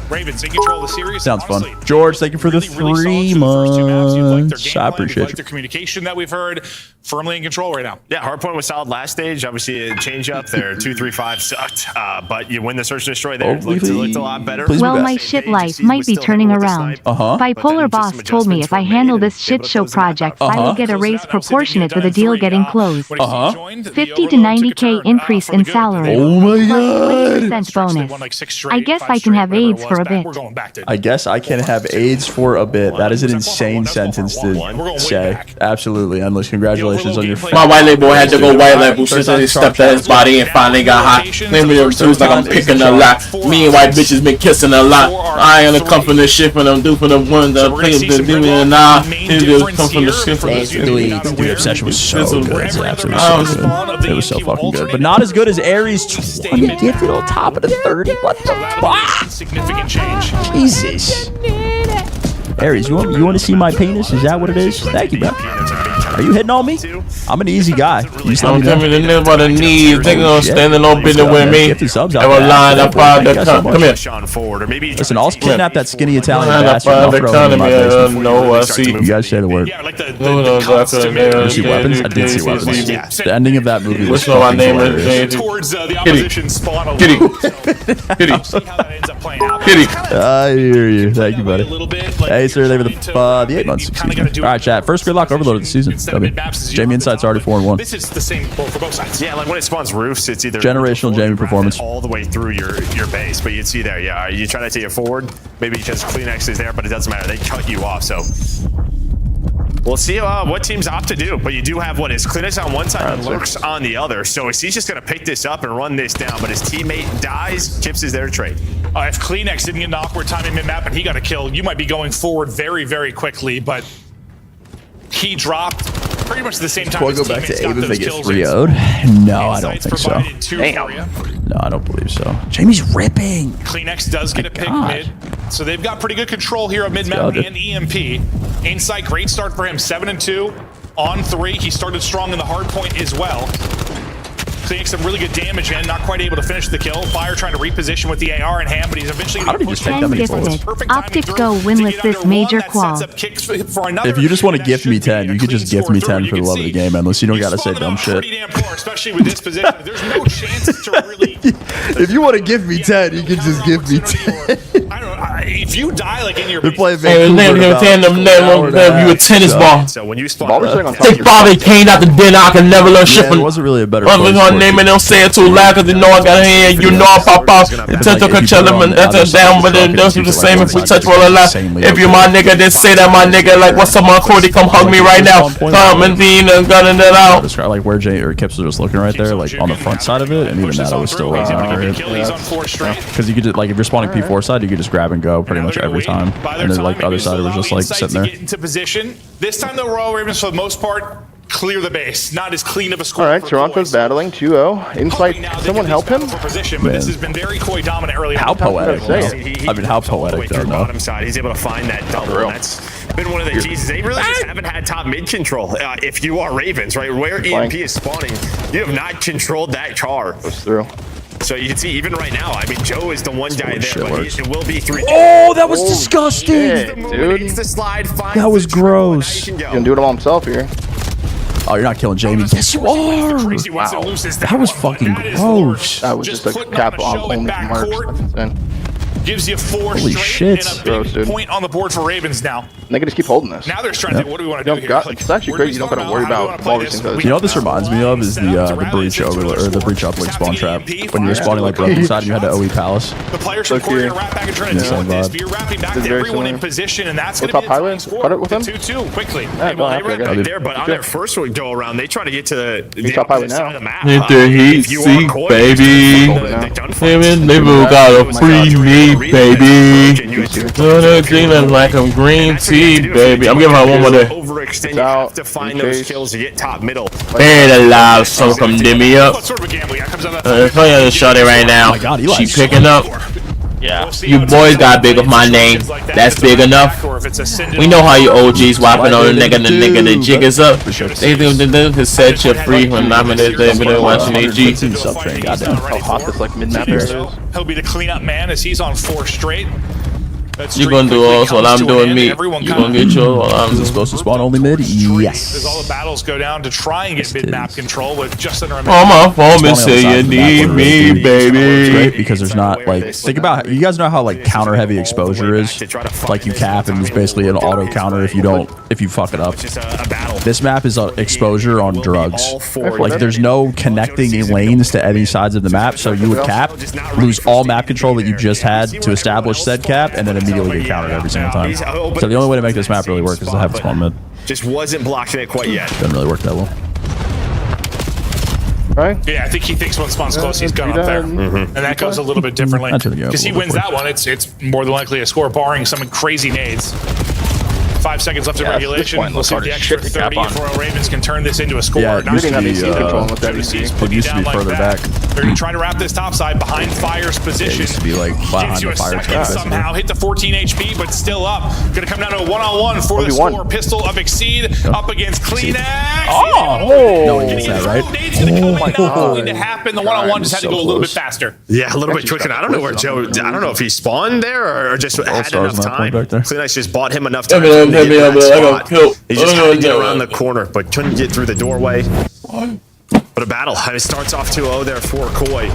Ravens in control of the series. Sounds fun. George, thank you for the 3 months. I appreciate the communication that we've heard. Firmly in control right now. Yeah, hardpoint was solid last stage. Obviously, a change up there. 2-3-5 sucked, but you win the search and destroy there. Looked a lot better. Well, my shit life might be turning around. Bipolar boss told me if I handle this shit show project, I will get a raise proportionate with the deal getting closed. 50 to 90K increase in salary. Oh my god. 20% bonus. I guess I can have AIDS for a bit. I guess I can have AIDS for a bit. That is an insane sentence to say. Absolutely endless. Congratulations on your. My white label had to go white label since he stepped at his body and finally got hot. Name of was like I'm picking a lot. Me and white bitches been kissing a lot. I ain't gonna come from the shit when I'm due for the ones that I'm playing the demon and now. Come from the shit for the Dude, Obsession was so good. It's absolutely so good. It was so fucking good. But not as good as Ares 20 gifted on top of the 30. What the fuck? Significant change. Jesus. Ares, you want to see my penis? Is that what it is? Thank you, bro. Are you hitting on me? I'm an easy guy. You just don't tell me the name of the knees. They gonna standing on business with me. I will line up on the come here. Listen, I'll kidnap that skinny Italian bastard. I'll throw him in my basement. No, I see. You guys say the word. Did you see weapons? I did see weapons. The ending of that movie was fucking hilarious. Towards the opposition spawn. Kitty. I hear you. Thank you, buddy. Hey, sir, they were the 8 months. All right, chat. First gridlock overload of the season. Jamie Insight's already 4-1. This is the same for both sides. Yeah, like when it spawns roofs, it's either generational Jamie performance all the way through your base. But you'd see there, yeah, you try to take it forward, maybe because Kleenex is there, but it doesn't matter. They cut you off, so we'll see what teams opt to do. But you do have what is Kleenex on one side and Lurks on the other. So he's just gonna pick this up and run this down. But his teammate dies, Chips is there to trade. If Kleenex didn't get an awkward time in mid-map and he got a kill, you might be going forward very, very quickly. But he dropped pretty much the same time. Will I go back to Abe if they get 3-0'd? No, I don't think so. Damn. No, I don't believe so. Jamie's ripping. Kleenex does get a pick mid, so they've got pretty good control here of mid-map and EMP. Insight, great start for him. 7-2 on 3. He started strong in the hard point as well. Kleenex some really good damage in, not quite able to finish the kill. Fire trying to reposition with the AR in hand, but he's eventually going to push that many bullets. OPTIC go winless this major qual. If you just want to gift me 10, you could just gift me 10 for the love of the game, unless you don't got to say dumb shit. Especially with this position, there's no chance to really. If you want to give me 10, you can just give me 10. I don't know. If you die like in your we play you a tennis ball. So when you spawn, take Bobby Kane out the dinner. I can never learn shit from. It wasn't really a better. Name and don't say it too loud because you know I got a hand. You know I pop out. Touch the Coachella, man. That's down, but then they'll do the same if we touch roll a lot. If you my nigga, then say that my nigga. Like what's up, my Cody? Come hug me right now. Come and Dean and gunning it out. Describe like where Jay or Kips was just looking right there, like on the front side of it, and even that I was still because you could just, like if you're spawning P4 side, you could just grab and go pretty much every time, and then like the other side it was just like sitting there. Into position. This time the Royal Ravens for the most part clear the base. Not as clean of a score. All right, Toronto's battling 2-0. Insight, someone help him? Position, but this has been very Koi dominant early. How poetic. I mean, how poetic. Through bottom side, he's able to find that double. That's been one of the keys. They really just haven't had top mid control. If you are Ravens, right, where EMP is spawning, you have not controlled that car. Goes through. So you can see even right now, I mean, Joe is the one guy there, but it will be 3. Oh, that was disgusting. Dude. It's the slide. That was gross. He's gonna do it all himself here. Oh, you're not killing Jamie. Yes, you are. Wow. That was fucking gross. That was just a cap on only March. That's insane. gives you 4 Holy straight shit. and a big point on the board for Ravens now. And they can just keep holding this. Now they're trying to think, what do we want to do here? Like, it's actually crazy. You don't got to worry about ball racing. You know what this reminds me of is the breach overlay or the breach uplink spawn trap when you were spawning like right inside and you had to OE palace. The players from Corey are going to wrap back and try to deal with this, but you're wrapping back to everyone in position, and that's going to be the score. Cut it with him. 2-2 quickly. They ran there, but on their first go around, they try to get to the top highway opposite side now. of the map. Hit the heat seek, baby. They got a free meat, baby. Gonna dreaming like I'm green tea, baby. I'm giving her one more day. Overextend, you have to find those kills to get top middle. And alive, so come dim me up. What sort of a gamble? Comes out Tell you to shut it right now. She picking up. Yeah. You boys got big of my name. That's big enough. We know how you OGs whopping on the nigga, the jig is up. They do set you free when I'm in there watching AG. Goddamn. How hot this like mid-map area is. He'll be the cleanup man as he's on 4 straight. You gonna do all while I'm doing me. You gonna get your while I'm supposed to spawn only mid? Yes. As all the battles go down to try and get mid-map control with just under a minute. Oh, my phone and say you need me, baby. It's great because there's not like, think about, you guys know how like counter heavy exposure is? Like you cap and it's basically an auto counter if you fuck it up. This map is exposure on drugs. Like there's no connecting lanes to any sides of the map, so you would cap, lose all map control that you just had to establish said cap, and then immediately get countered every single time. So the only way to make this map really work is to have it spawn mid. Just wasn't blocking it quite yet. Doesn't really work that well. Right? Yeah, I think he thinks when spawn's close, he's gone up there. And that goes a little bit differently. Because he wins that one, it's more than likely a score, barring some crazy nades. 5 seconds left in regulation. We'll see if the extra 30 for Ravens can turn this into a score. Yeah, it used to be further back. They're going to try to wrap this top side behind Fire's position. It used to be like behind the fire trap. Somehow hit the 14 HP, but still up. Going to come down to a one-on-one for the score. Pistol of Exceed up against Kleenex. No one gets that, right? Oh my God. To happen. The one-on-one just had to go a little bit faster. Yeah, a little bit quicker. I don't know where Joe. I don't know if he spawned there or just had enough time. Kleenex just bought him enough time. He's just trying to get around the corner, but couldn't get through the doorway. But a battle. It starts off 2-0 there for Koi.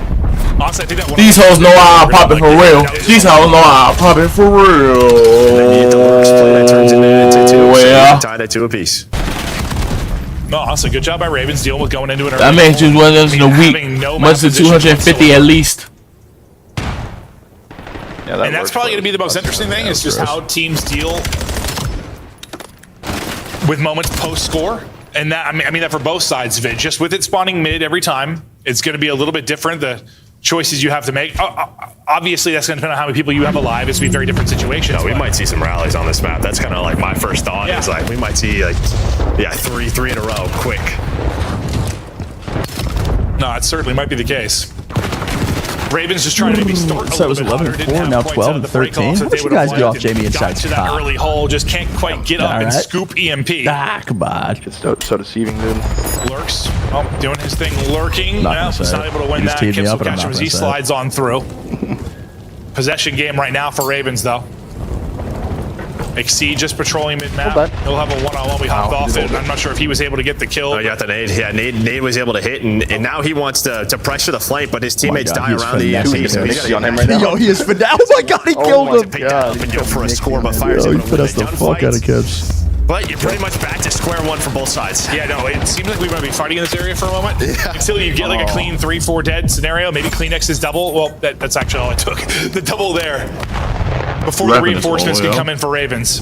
Honestly, I think that these hoes know how I pop it for real. These hoes know how I pop it for real. That turns into 2. Yeah. Tied at 2 apiece. No, honestly, good job by Ravens dealing with going into an early. That man just went into the week. Much to 250 at least. Yeah, and that's probably going to be the most interesting thing is just how teams deal with moments post-score. And that I mean that for both sides of it. Just with it spawning mid every time, it's going to be a little bit different. The choices you have to make. Obviously, that's going to depend on how many people you have alive. It's going to be very different situations. No, we might see some rallies on this map. That's kind of like my first thought. Yeah. Is like we might see like, yeah, three in a row, quick. No, it certainly might be the case. Ravens just trying to maybe start a So it was little bit 11-4, now 12-13. How much you guys get off Jamie Inside's that top? early hole, just can't quite get up and scoop EMP. Come on. It's so deceiving, dude. Lurks. Oh, doing his thing, lurking. Not Yeah, he's not able to win that. Kips will catch him as he slides on through. Possession game right now for Ravens, though. Exceed just patrolling mid-map. He'll have a one-on-one. We hopped off it. I'm not sure if he was able to get the kill. Oh, you got the nade. Yeah, Nade was able to hit, and now he wants to pressure the flank, but his teammates die around the EMP. So he's on him right now. Yo, he is finesse. Oh my God, he killed him. Pick that up and go for a score, but Fire's Yo, able he to win finessed the fuck out of Kips. But you're pretty much back to square one for both sides. Yeah, no, it seems like we might be fighting in this area for a moment. Until you get like a clean 3-4 dead scenario. Maybe Kleenex is double. Well, that's actually all it took. The double there. Before the reinforcements can come in for Ravens.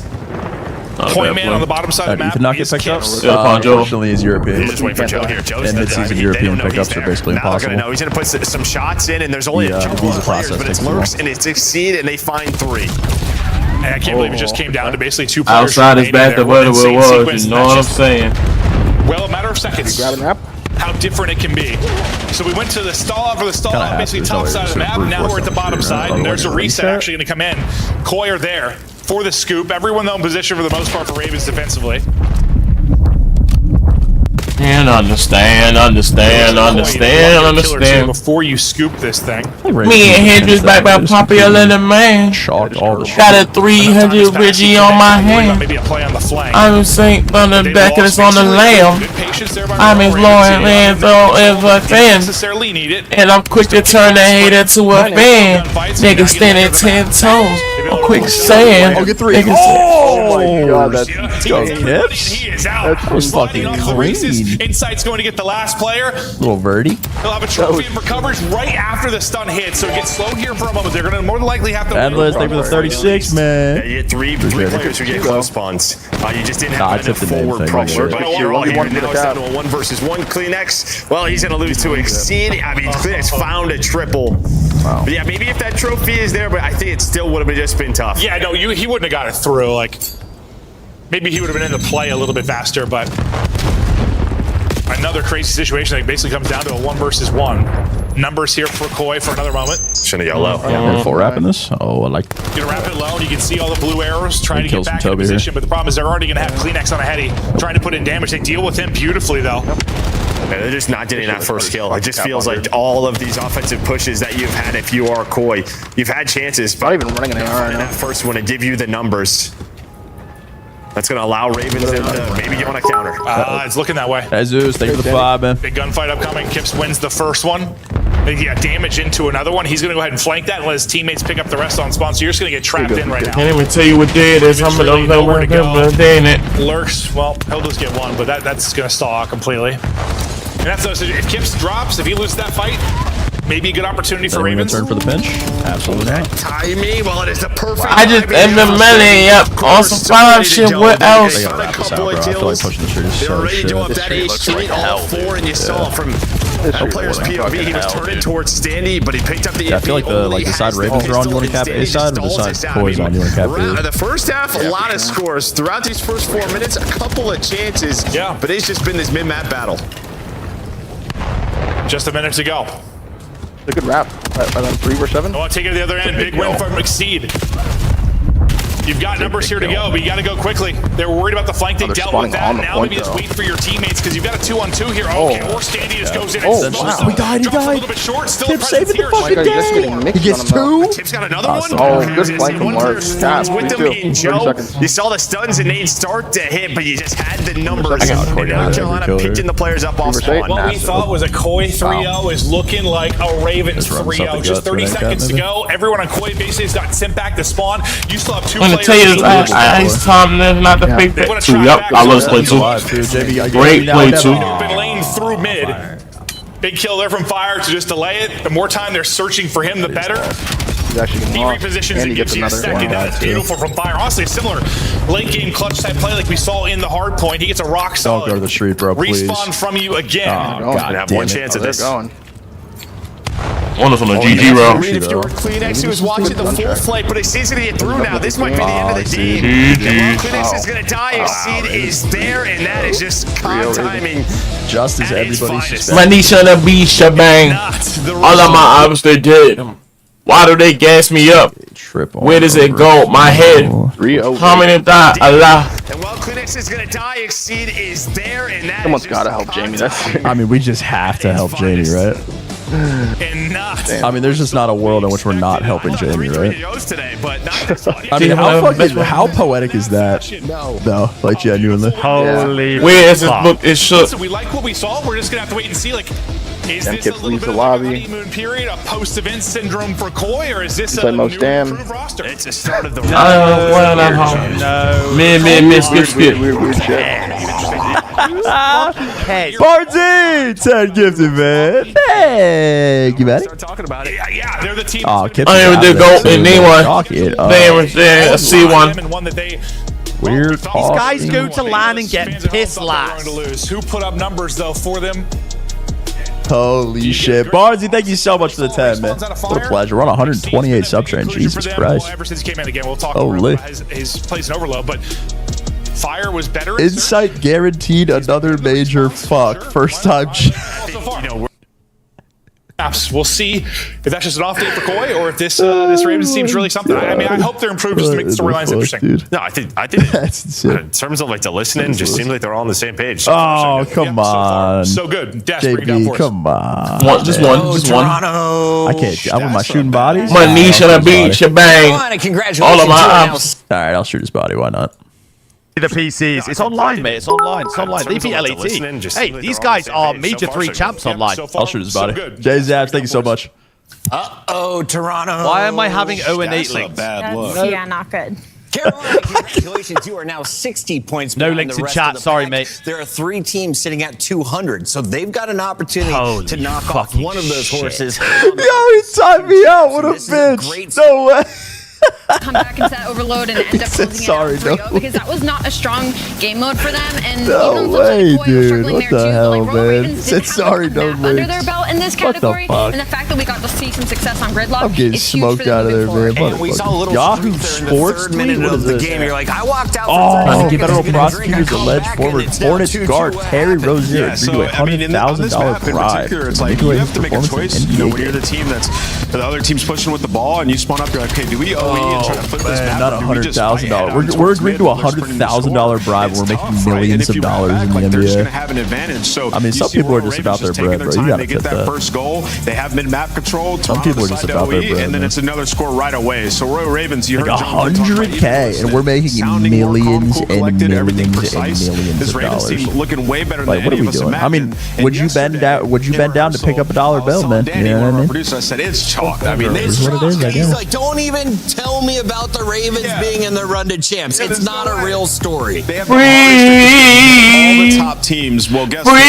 Point man on the bottom side of the map. Did not get picked up? Yeah, Unfortunately, he's European. He's just waiting for Joe here. Joe's and mid-season European pickups are basically impossible. No, he's going to put some shots in, and there's only a couple of players, but it's Lurks and it's Exceed, and they find 3. And I can't believe it just came down to basically 2 players. Outside is back to what it was. You know what I'm saying? Well, a matter of seconds. How different it can be. So we went to the stall out for the stall out, basically top side of the map. Now we're at the bottom side, and there's a reset actually going to come in. Koi are there for the scoop. Everyone though in position for the most part for Ravens defensively. Man, understand. Before you scoop this thing. Me and Hendrix back by popular demand. Chalked all the shit. Got a 300 Reggie on my hand. Maybe a play on the flank. I'm Saint Thunder Beckless on the lamb. I'm his Lauren Lanzo as a fan. And I'm quick to turn the hater to a fan. Niggas standing 10 toes. I'm quick saying. I'll get 3. Oh my god, that's that was fucking clean. Insight's going to get the last player. Little Verdi. He'll have a trophy and recovers right after the stun hit, so it gets slow here for a moment. They're going to more than likely have to. Endless, thank you for the 36, man. Yeah, you get three players who get close spawns. You just didn't have enough forward pressure. But overall here, now it's down to a 1v1. Cleanex, well, he's going to lose to Exceed. I mean, Cleanex found a triple. Wow. But yeah, maybe if that trophy is there, but I think it still would have just been tough. Yeah, no, he wouldn't have got it through. Like, maybe he would have been in the play a little bit faster, but another crazy situation that basically comes down to a 1 versus 1. Numbers here for Koi for another moment. Shouldn't have got low. Yeah, full wrapping this. Oh, I like. Gonna wrap it low, and you can see all the blue arrows trying to get back in position. But the problem is they're already gonna have Cleanex on a heady, trying to put in damage. They deal with him beautifully though. Yeah, they're just not getting that first kill. It just feels like all of these offensive pushes that you've had, if you are Koi, you've had chances. Not even running an AR. That first one to give you the numbers. That's going to allow Ravens to maybe get on a counter. It's looking that way. Jesus, thank you for the 5, man. Big gunfight upcoming. Kips wins the first one. He got damage into another one. He's going to go ahead and flank that and let his teammates pick up the rest on spawn. So you're just going to get trapped in right now. Can't even tell you what day it is. I'm going to know it. Lurks, well, he'll just get one, but that's going to stall out completely. And that's if Kips drops, if he loses that fight, maybe a good opportunity for Ravens. Turn for the pinch? Absolutely not. Timing, well, it is the perfect. I just end the melee up on some 5 shit. What else? They gotta wrap this out, bro. I feel like pushing the shooters so ready to go up that H street, all 4, and you saw from the player's POV, he was turning towards Standy, but he picked up the I feel like the side Ravens are on, you want to cap A side, or the side Koi's on, you want to cap B? The first half, a lot of scores. Throughout these first 4 minutes, a couple of chances, but it's just been this mid-map battle. Just a minute to go. A good wrap. Right on 3 or 7. I want to take it to the other end. Big win from Exceed. You've got numbers here to go, but you got to go quickly. They were worried about the flank. They dealt with that. Now maybe just wait for your teammates because you've got a 2-on-2 here. Okay, or Standy just goes in and smokes. He died. A little bit short. Still Kip saving the fucking day. He gets 2. Tip's got another one. Oh, good flank from Lars. With them being Joe, you saw the stuns and nades start to hit, but you just had the numbers. And now Carolina picking the players up off spawn. What we thought was a Koi 3-0 is looking like a Ravens 3-0. Just 30 seconds to go. Everyone on Koi basically has got sent back to spawn. You still have 2 players. It's time not to fake that. Yep, I love play 2. Great play 2. Been laying through mid. Big kill there from Fire to just delay it. The more time they're searching for him, the better. He repositions and gives you a second. That's beautiful from Fire. Honestly, a similar late game clutch type play like we saw in the hard point. He gets a rock solid. Don't go to the street, bro, please. Respawn from you again. Oh, God, have one chance at this. On us on the GG round. If you were Cleanex, he was watching the full flight, but Exceed's gonna get through now. This might be the end of the game. Cleanex is gonna die. Exceed is there, and that is just calm timing. Just as everybody's just Manisha the B shebang. All of my ops they did. Why do they gas me up? Where does it go? My head. How many die? Allah. And while Cleanex is gonna die, Exceed is there, and that someone's gotta help Jamie. I mean, we just have to help Jamie, right? And not. I mean, there's just not a world in which we're not helping Jamie, right? Today, but not I mean, how poetic is that? No, like genuinely. Holy. Where is this book? It's shook. So we like what we saw. We're just gonna have to wait and see. Like, is this a little bit of a honeymoon period, a post-event syndrome for Koi, or is this a new improved roster? It's the start of the Bardsy! 10 gifted, man. Thank you, buddy. Start talking about it. Yeah, they're the team. Oh, I even did go in anyone. They were there. C1. Weird. These guys go to LAN and get pissed last. Who put up numbers though for them? Holy shit. Bardsy, thank you so much for the 10, man. What a pleasure. We're on 128 sub-train. Jesus Christ. Ever since he came in again, we'll talk Holy. about his place in Overload, but Fire was better. Insight guaranteed another major fuck. First time. We'll see if that's just an off day for Koi or if this this Ravens team's really something. I mean, I hope they're improved just to make the storylines interesting. No, I think in terms of like the listening, just seems like they're all on the same page. Oh, come on. So good. Dash, break it down for us. Come on. Just one. I can't. I'm with my shooting bodies. My niche and a beat, shebang. Congratulations. All of my arms. All right, I'll shoot his body. Why not? The PCs. It's online, mate. It's online. It's online. They beat LAT. Hey, these guys are Major 3 champs online. I'll shoot his body. Jay Zabs, thank you so much. Uh-oh, Toronto. Why am I having 0-8 links? Bad look. Yeah, not good. Carolina, congratulations. You are now 60 points. No links in chat. Sorry, mate. There are 3 teams sitting at 200, so they've got an opportunity to knock off one of those horses. Yo, he timed me out. What a bitch. No way. Come back into that overload and end up closing it out 3-0 because that was not a strong game mode for them. And no way, dude. What the hell, man? Said sorry, no under their belt in this category, and the fact that we got to see some success on Gridlock. I'm getting smoked out of there, man. We saw a little Yahoo Sports minute of the game. You're like, I walked out. Oh, federal prosecutors alleged forward Hornets guard Terry Rozier agreed to $100,000 bribe. It's like you have to make a choice. You know, when you're the team that's the other team's pushing with the ball, and you spawn up, you're like, okay, do we OE and try to flip this map? Not $100,000. We're agreeing to $100,000 bribe. We're making millions of dollars in the NBA. Have an advantage. So I mean, some people are just about their bread, bro. You gotta get that first goal. They have mid-map control. Some people are just about their bread, and then it's another score right away. So Royal Ravens, you heard like $100K, and we're making millions and millions and millions of dollars. Looking way better like, what are we doing? I mean, would you bend down? Would you bend down to pick up $1 bill, man? You know what I mean? Producer said it's chalk. I mean, it's what it is. He's like, don't even tell me about the Ravens being in the run to champs. It's not a real story. They have all the top teams. Well, guess what?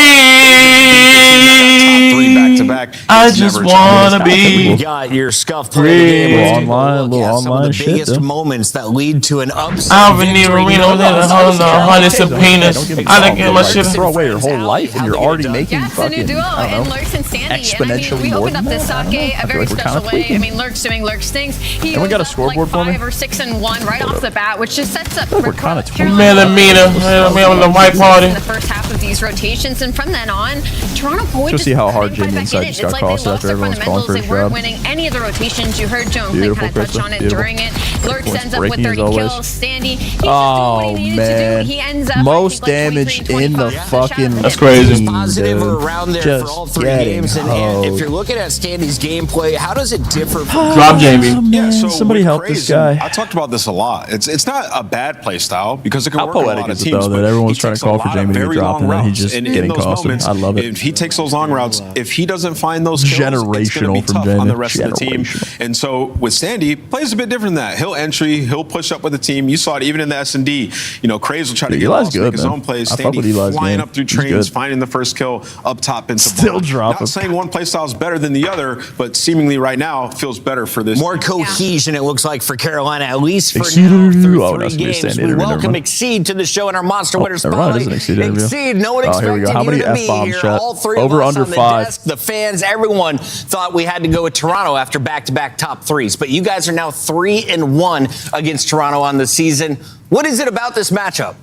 Top 3 back-to-back. I just wanna be. You got your scuff play game. Online some of the shit, biggest moments that lead to an upset. I haven't even read on that 100 subpoenas. I didn't get my shit. Throw away your whole life, and you're already making fucking exponentially we more opened up this sake a very special way. I mean, Lurk's doing Lurk's things. He we got a scoreboard for me? 5 or 6-1 right off the bat, which just sets up. We're kind of millimeter on the white party. In the first half of these rotations, and from then on, Toronto Boyd just see how hard Jamie Inside just got cost after everyone's calling for his They weren't job. winning any of the rotations. You heard Joan Clay kind of touch on it during it. Lurk ends up with 30 kills. Standy, oh man, he ends up most damage in the fucking. That's crazy. Positive or around there for all 3 games. And if you're looking at Standy's gameplay, how does it differ from Drop Jamie? Yeah, so somebody help this guy. I talked about this a lot. It's not a bad play style because it can work on a lot of teams. That everyone's trying to call for Jamie to drop, and then he's just getting costed. I love it. If he takes those long routes, if he doesn't find those kills, it's going to be tough on the rest of the team. And so with Standy, plays a bit different than that. He'll entry, he'll push up with the team. You saw it even in the S&D. You know, Craze will try to get lost, make his own plays. Standy flying up through trains, finding the first kill up top into still drop. Not saying one play style is better than the other, but seemingly right now feels better for this. More cohesion, it looks like, for Carolina, at least for now, through 3 games. We welcome Exceed to the show in our Monster Winner Spotlight. Exceed, no one expected you to be here. All 3 of us on the desk, the fans, everyone thought we had to go with Toronto after back-to-back top 3s. But you guys are now 3-1 against Toronto on the season. What is it about this matchup?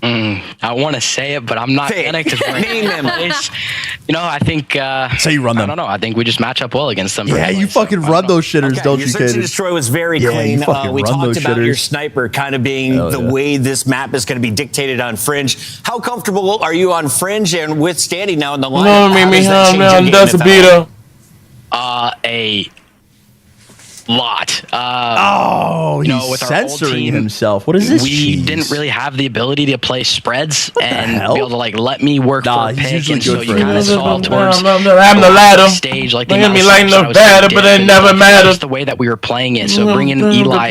I want to say it, but I'm not gonna because we're in place. You know, I think. So you run them. I don't know. I think we just match up well against them. Yeah, you fucking run those shitters, don't you, Your Search and Destroy was very clean. We talked about your sniper kind of being the way this map is going to be dictated on Fringe. How comfortable are you on Fringe and with Standy now in the lineup? A lot. He's censoring himself. What is this? We didn't really have the ability to play spreads and be able to like let me work for a pick, and so you kind of saw towards the stage like they me lighting up better, but it never matters. Just the way that we were playing it. So bringing Eli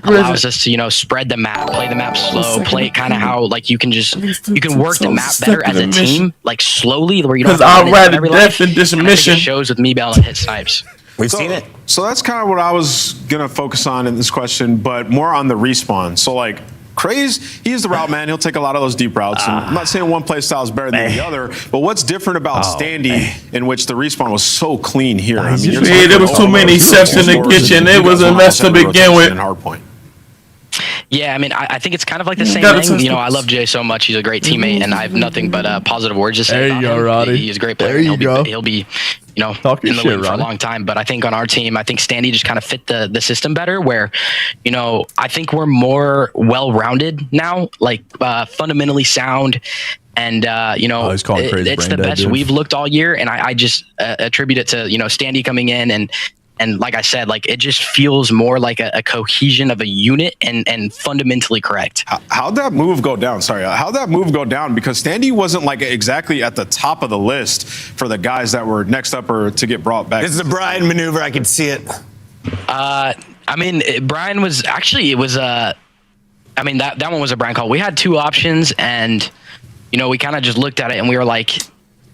allows us to spread the map, play the map slow, play it kind of how like you can work the map better as a team, like slowly, where you don't. Because I'd rather death than this mission. Shows with me being able to hit snipes. We've seen it. So that's kind of what I was going to focus on in this question, but more on the respawn. So like Craze, he's the route man. He'll take a lot of those deep routes. And I'm not saying one play style is better than the other, but what's different about Standy in which the respawn was so clean here? I mean, there was too many chefs in the kitchen. It was a mess to begin with. Hardpoint. Yeah, I mean, I think it's kind of like the same thing. You know, I love Jay so much. He's a great teammate, and I have nothing but positive words to say There about you go, him. Roddy. He's a great player. There you go. He'll be, you know, Talk your in the shit, league for a Roddy. long time. But I think on our team, I think Standy just kind of fit the system better. Where, you know, I think we're more well-rounded now, like fundamentally sound. And you know, it's the best we've looked all year, and I just attribute it to, you know, Standy coming in and like I said, like it just feels more like a cohesion of a unit and fundamentally correct. How'd that move go down? Sorry, how'd that move go down? Because Standy wasn't like exactly at the top of the list for the guys that were next up or to get brought back. This is a Brian maneuver. I can see it. I mean, Brian was actually, it was I mean, that one was a Brian call. We had two options, and you know, we kind of just looked at it and we were like,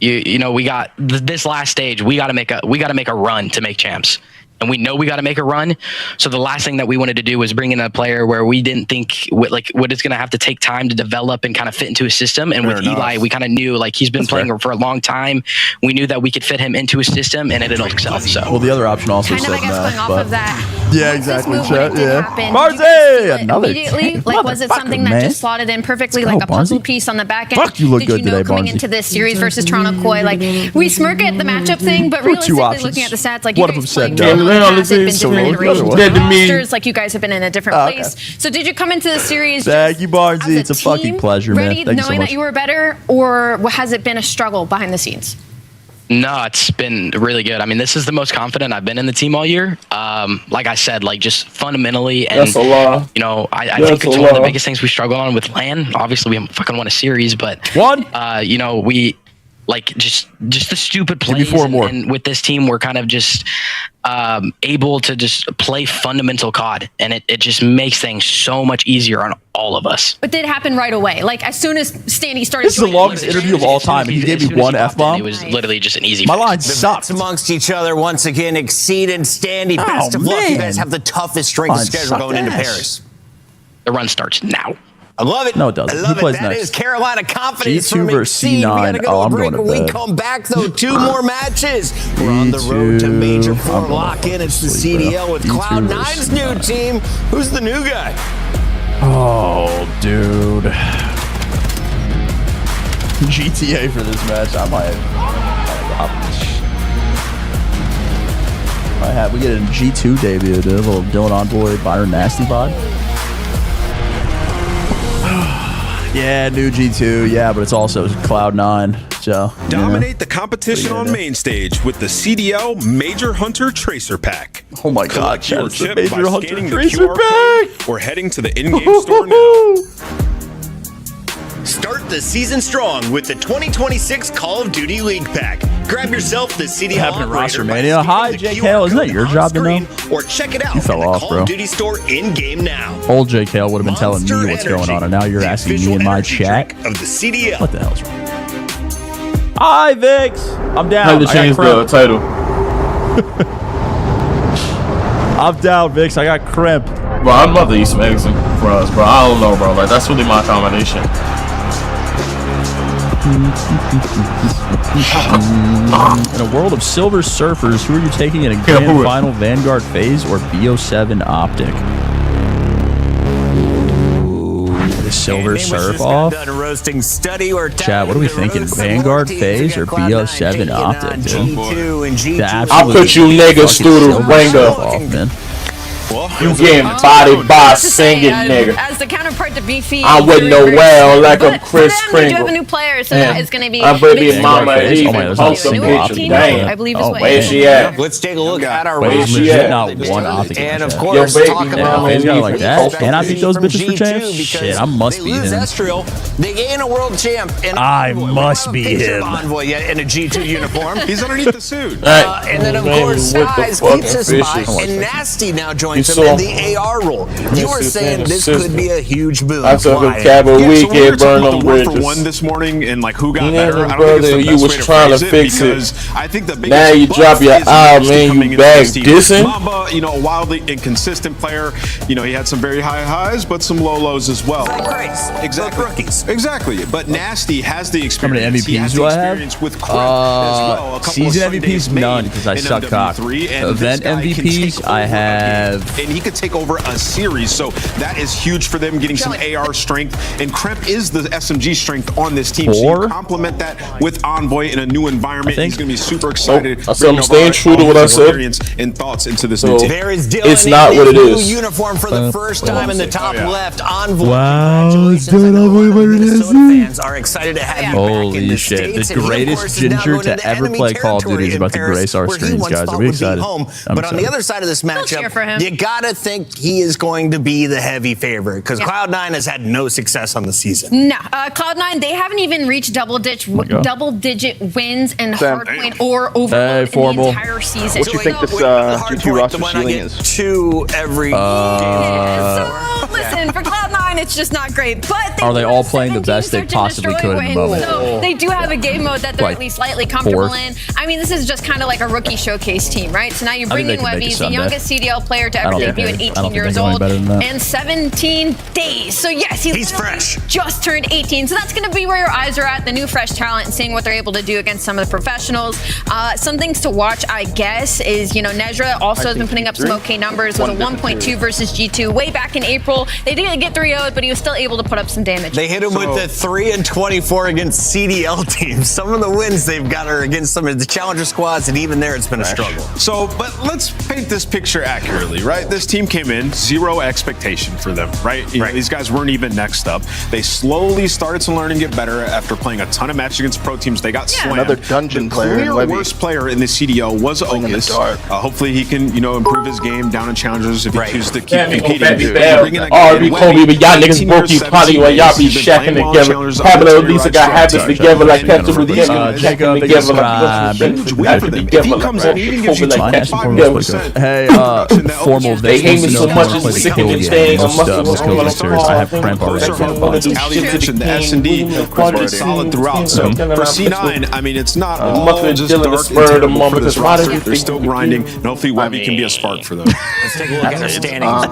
you know, we got this last stage. We got to make a run to make champs. And we know we got to make a run. So the last thing that we wanted to do was bring in a player where we didn't think what it's going to have to take time to develop and kind of fit into a system. And with Eli, we kind of knew, like, he's been playing for a long time. We knew that we could fit him into a system, and it'll excel. So well, the other option also kind of, I guess, going off of that. Yeah, exactly. Yeah. Barzy, another immediately. Like, was it something that just slotted in perfectly, like a puzzle piece on the back end? Fuck, you look Did good you know today, coming Barzy. into this series versus Toronto Koi, like we smirk at the matchup thing, but realistically, looking at the stats, like you guys playing rosters, like you guys have been in a different place. So did you come into the series? Thank you, Barzy. It's a fucking pleasure, man. Ready, Thank you so knowing much. that you were better, or has it been a struggle behind the scenes? No, it's been really good. I mean, this is the most confident I've been in the team all year. Like I said, like just fundamentally, and That's a lot. you know, I think it's one of the biggest things we struggle on with LAN. Obviously, we haven't fucking won a series, but you know, we like just the stupid plays. And with this team, we're kind of just able to just play fundamental COD, and it just makes things so much easier on all of us. But did it happen right away? Like as soon as Standy started. This is the longest interview of all time, and he gave me one F-bomb. It was literally just an easy. My line The sucked. vets amongst each other once again. Exceed and Standy. Best of luck. You guys have the toughest strength of schedule going into Paris. The run starts now. I love it. No, it doesn't. I love He plays it. That next. is Carolina confidence G2 from versus Exceed. We gotta C9. go Oh, to I'm break. going to When we bed. come back though, 2 more matches. We're on the road to Major 4 lock-in. It's the CDL with Cloud9's new team. Who's the new guy? Oh, dude. GTA for this match. I might have. We get a G2 debut, dude. A little Dylan Envoy, Byron Nasty bod. Yeah, new G2. Yeah, but it's also Cloud9. So Dominate the competition on main stage with the CDL Major Hunter Tracer Pack. Oh my God, Collect your that's the chip Major by Hunter scanning the Tracer QR Pack. code or heading to the in-game store now. Start the season strong with the 2026 Call of Duty League Pack. Grab yourself the CDL happened at operator by ROSTERMANIA. Hi, scanning the JKL. QR Isn't that code your on job to know? screen, or check it out You fell in the off, Call bro. of Duty store in-game now. Old JKL would have been telling me what's going on, and now you're asking me in my chat. Of the CDL. What the hell's wrong? Hi, Vix. I'm down. I had to I got change the crimp. title. I'm down, Vix. I got crimp. Bro, I'm about to eat some eggs for us, bro. I don't know, bro. Like, that's really my combination. In a world of silver surfers, who are you taking in a grand final, Vanguard FaZe or BO7 Optic? The silver surf off. Chat, what are we thinking? Vanguard FaZe or BO7 Optic, dude? I'll put you niggas through the ringer. You getting bodied by a singing nigga. As the counterpart to Beefy. I wouldn't know well like I'm Chris We do have a Kringle. new player, so that is going to be. I baby mama FaZe. even Oh my, there's post not some a pictures. single Damn. I believe is what Where she at? Let's take a look at our Where roster. she at? Not one Optic. And of Yo, course, baby talk mama about FaZe got it like that. from Can I beat those bitches for G2 champs? because Shit, I must they beat lose him. Estriel. They gain a world champ. And I must be him. Envoy yet in a G2 uniform. He's underneath the suit. And then of course, What the Skyz fucking keeps us by, fishes? and Nasty now joins You him saw- in the AR role. You were saying this could be a huge boon. I took Why? a cab a Yeah, week so we were and talking burn about them the one for bridges. one this morning and like who got Yeah, better. I don't brother, think it's the you best was way to trying to phrase fix it. because I think the biggest Now you bust drop your is eye, Nasty man, coming you into back this team. dissing? Mamba, you know, a wildly inconsistent player. You know, he had some very high highs, but some low lows as well. Exactly. But Nasty has the experience. How many He has MVPs the do I have? experience with Crit as well. A couple Season of Sundays MVPs, made none, because I in suck cock. MW3, and Event this guy can MVPs, take I over a game. have and he could take over a series. So that is huge for them, getting some AR strength. And Kremp is the SMG strength on this team. So you complement that with Envoy in a new environment. He's going to be super excited. I said I'm staying true to what I said. And thoughts into this new team. There is Dylan it's not what it is. Uniform for the first time in the top left. Envoy. Wow, it's doing fans are excited to have you Holy back in the shit. States. The greatest ginger to ever play Call of Duty is about to grace our screens, guys. Are we excited? But on the other side of this matchup, you gotta think he is going to be the heavy favorite because Cloud9 has had no success on the season. No, Cloud9, they haven't even reached double-digit wins in Hardpoint or Overload in the entire season. What do you think this G2 roster ceiling is? 2 every So, listen, for Cloud9, it's just not great. But are they all playing the best they possibly could in the moment? So they do have a game mode that they're at least slightly comfortable in. I mean, this is just kind of like a rookie showcase team, right? So now you're bringing Webby, the youngest CDL player to ever debut at 18 years old and 17 days. So yes, he's fresh. Just turned 18. So that's going to be where your eyes are at, the new fresh talent, and seeing what they're able to do against some of the professionals. Some things to watch, I guess, is, you know, Nezra also has been putting up some okay numbers with a 1.2 versus G2 way back in April. They didn't get 3-0'd, but he was still able to put up some damage. They hit him with the 3-24 against CDL teams. Some of the wins they've got are against some of the challenger squads, and even there it's been a struggle. So, but let's paint this picture accurately, right? This team came in, 0 expectation for them, right? You know, these guys weren't even next up. They slowly started to learn and get better after playing a ton of matches against pro teams. They got slammed. Another dungeon player. The worst player in the CDL was Okus. Hopefully he can, you know, improve his game down in challengers if he chooses to keep competing. Kobe, but y'all niggas broke you potty while y'all be shacking together. Having at least got habits together like Captain with these shacking together like Hey, formal. They hate me so much as sick of the thing. I have cramp already. Ali mentioned the S&D was solid throughout. So for C9, I mean, it's not all just dark and terrible for this roster. They're still grinding, and hopefully Webby can be a spark for them. Let's take a look at their standings.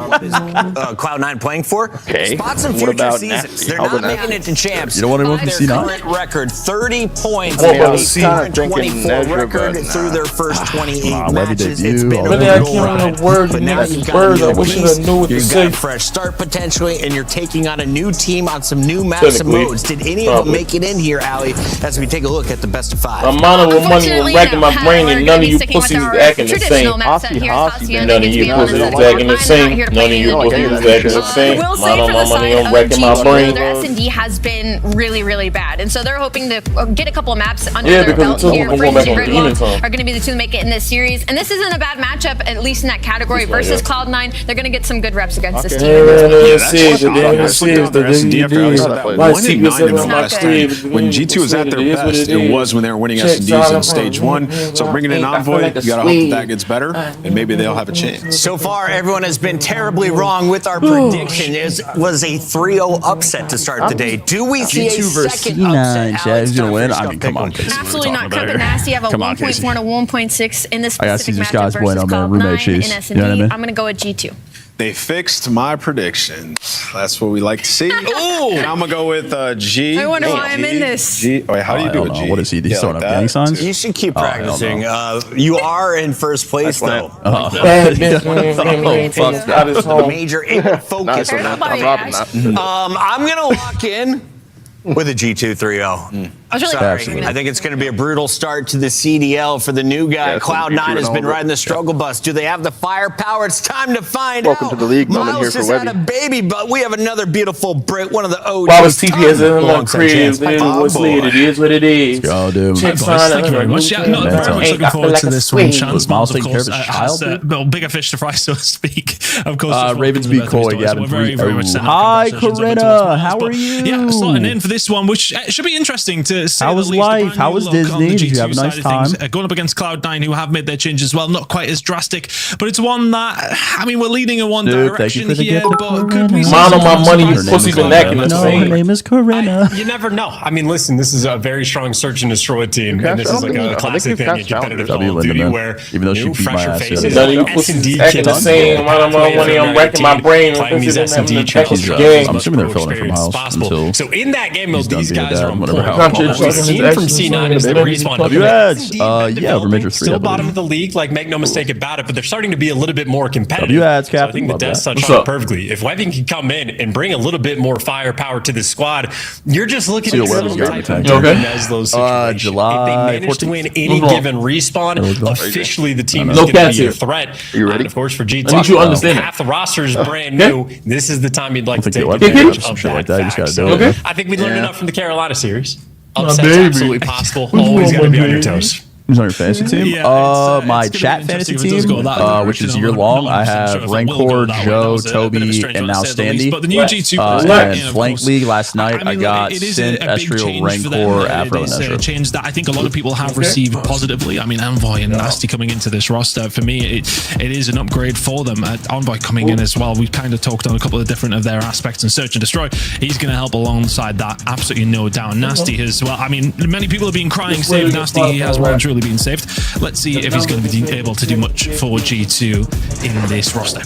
Cloud9 playing for spots in future seasons. They're not making it to champs. You don't want anyone from C9? Current record 30 points. Current 24 record through their first 28 matches. It's been a good ride. But now you've got a new release, you've got a fresh start potentially, and you're taking on a new team on some new maps and modes. Did any of them make it in here, Ali, as we take a look at the best of 5? I'm mono with money was racking my brain, and none of you pussies is acting the same. None of you pussies is acting the same. None of you pussies is acting the same. Mono my money, I'm racking my brain. Their S&D has been really, really bad, and so they're hoping to get a couple of maps under their belt here. Frenzy and Ridwell are going to be the 2 to make it in this series, and this isn't a bad matchup, at least in that category versus Cloud9. They're going to get some good reps against this team. When G2 was at their best, it was when they were winning S&Ds in stage 1. So bringing in Envoy, you gotta hope that gets better, and maybe they'll have a chance. So far, everyone has been terribly wrong with our prediction. It was a 3-0 upset to start the day. Do we see a second upset? Who's gonna win? I mean, come on, Casey. Absolutely not. Kremp and Nasty have a 1.4 and a 1.6 in this specific matchup versus Cloud9 and S&D. I'm going to go with G2. They fixed my predictions. That's what we like to see. And I'm gonna go with G. I wonder why I'm in this. G. Wait, how do you do a G? What is he? He's throwing up gang signs? You should keep practicing. You are in first place, though. Major focus on that. I'm gonna lock in with a G2 3-0. Sorry. I think it's going to be a brutal start to the CDL for the new guy. Cloud9 has been riding the struggle bus. Do they have the firepower? It's time to find out. Welcome to the league moment here for Miles Webby. has had a baby, but we have another beautiful Brit, one of the OGs. Why was TPS in my crib? It is what it is. Go, dude. Thank you very much. Yeah, no, very much looking forward to this one. Chance, Miles of taking care of course, his child? bigger fish to fry, so to speak. Of course, Ravens beat Coy. We're very much set up. Hi, Corinna. How are you? Yeah, slotting in for this one, which should be interesting to see. How was life? How was Disney? Did you have a nice time? Going up against Cloud9, who have made their changes as well. Not quite as drastic, but it's one that, I mean, we're leading in one direction here, but could we see my money, you pussy been acting the same. Her name is Corinna. You never know. I mean, listen, this is a very strong search and destroy team, and this is like a classic thing in competitive Call of Duty where new, fresher faces, none of you pussies acting the same. My money, I'm wrecking my brain. Playing these S&D I'm assuming they're filling it from Miles until so in that game mode, these guys are on point. what we've seen from C9 is the respawn. W ads, yeah, over major 3. Still bottom of the league, like make no mistake about it, but they're starting to be a little bit more competitive. W ads, Captain. So I think the Death touched on it perfectly. If Webby can come in and bring a little bit more firepower to the squad, you're just looking at some type of Neslo's situation. July if they manage to win any given respawn, officially the team is No going to be a threat. Are you ready? And of course, for G2, I need you to understand half the roster is brand new. This is the time you'd like to take advantage of shit like that. that. You just gotta do it. I think we learned enough from the Carolina series. Upset's absolutely possible. Always got to be on your toes. Who's on your fantasy team? My chat fantasy team, which is year long. I have Rancor, Joe, Toby, and now Standy. But the new G2 and Flank League last night, I got Synth, Estriel, Rancor, Afro, and Ezra. Change that I think a lot of people have received positively. I mean, Envoy and Nasty coming into this roster, for me, it is an upgrade for them. Envoy coming in as well. We've kind of talked on a couple of different of their aspects in Search and Destroy. He's going to help alongside that, absolutely no doubt. Nasty as well. I mean, many people have been crying, save Nasty. He has well and truly been saved. Let's see if he's going to be able to do much for G2 in this roster.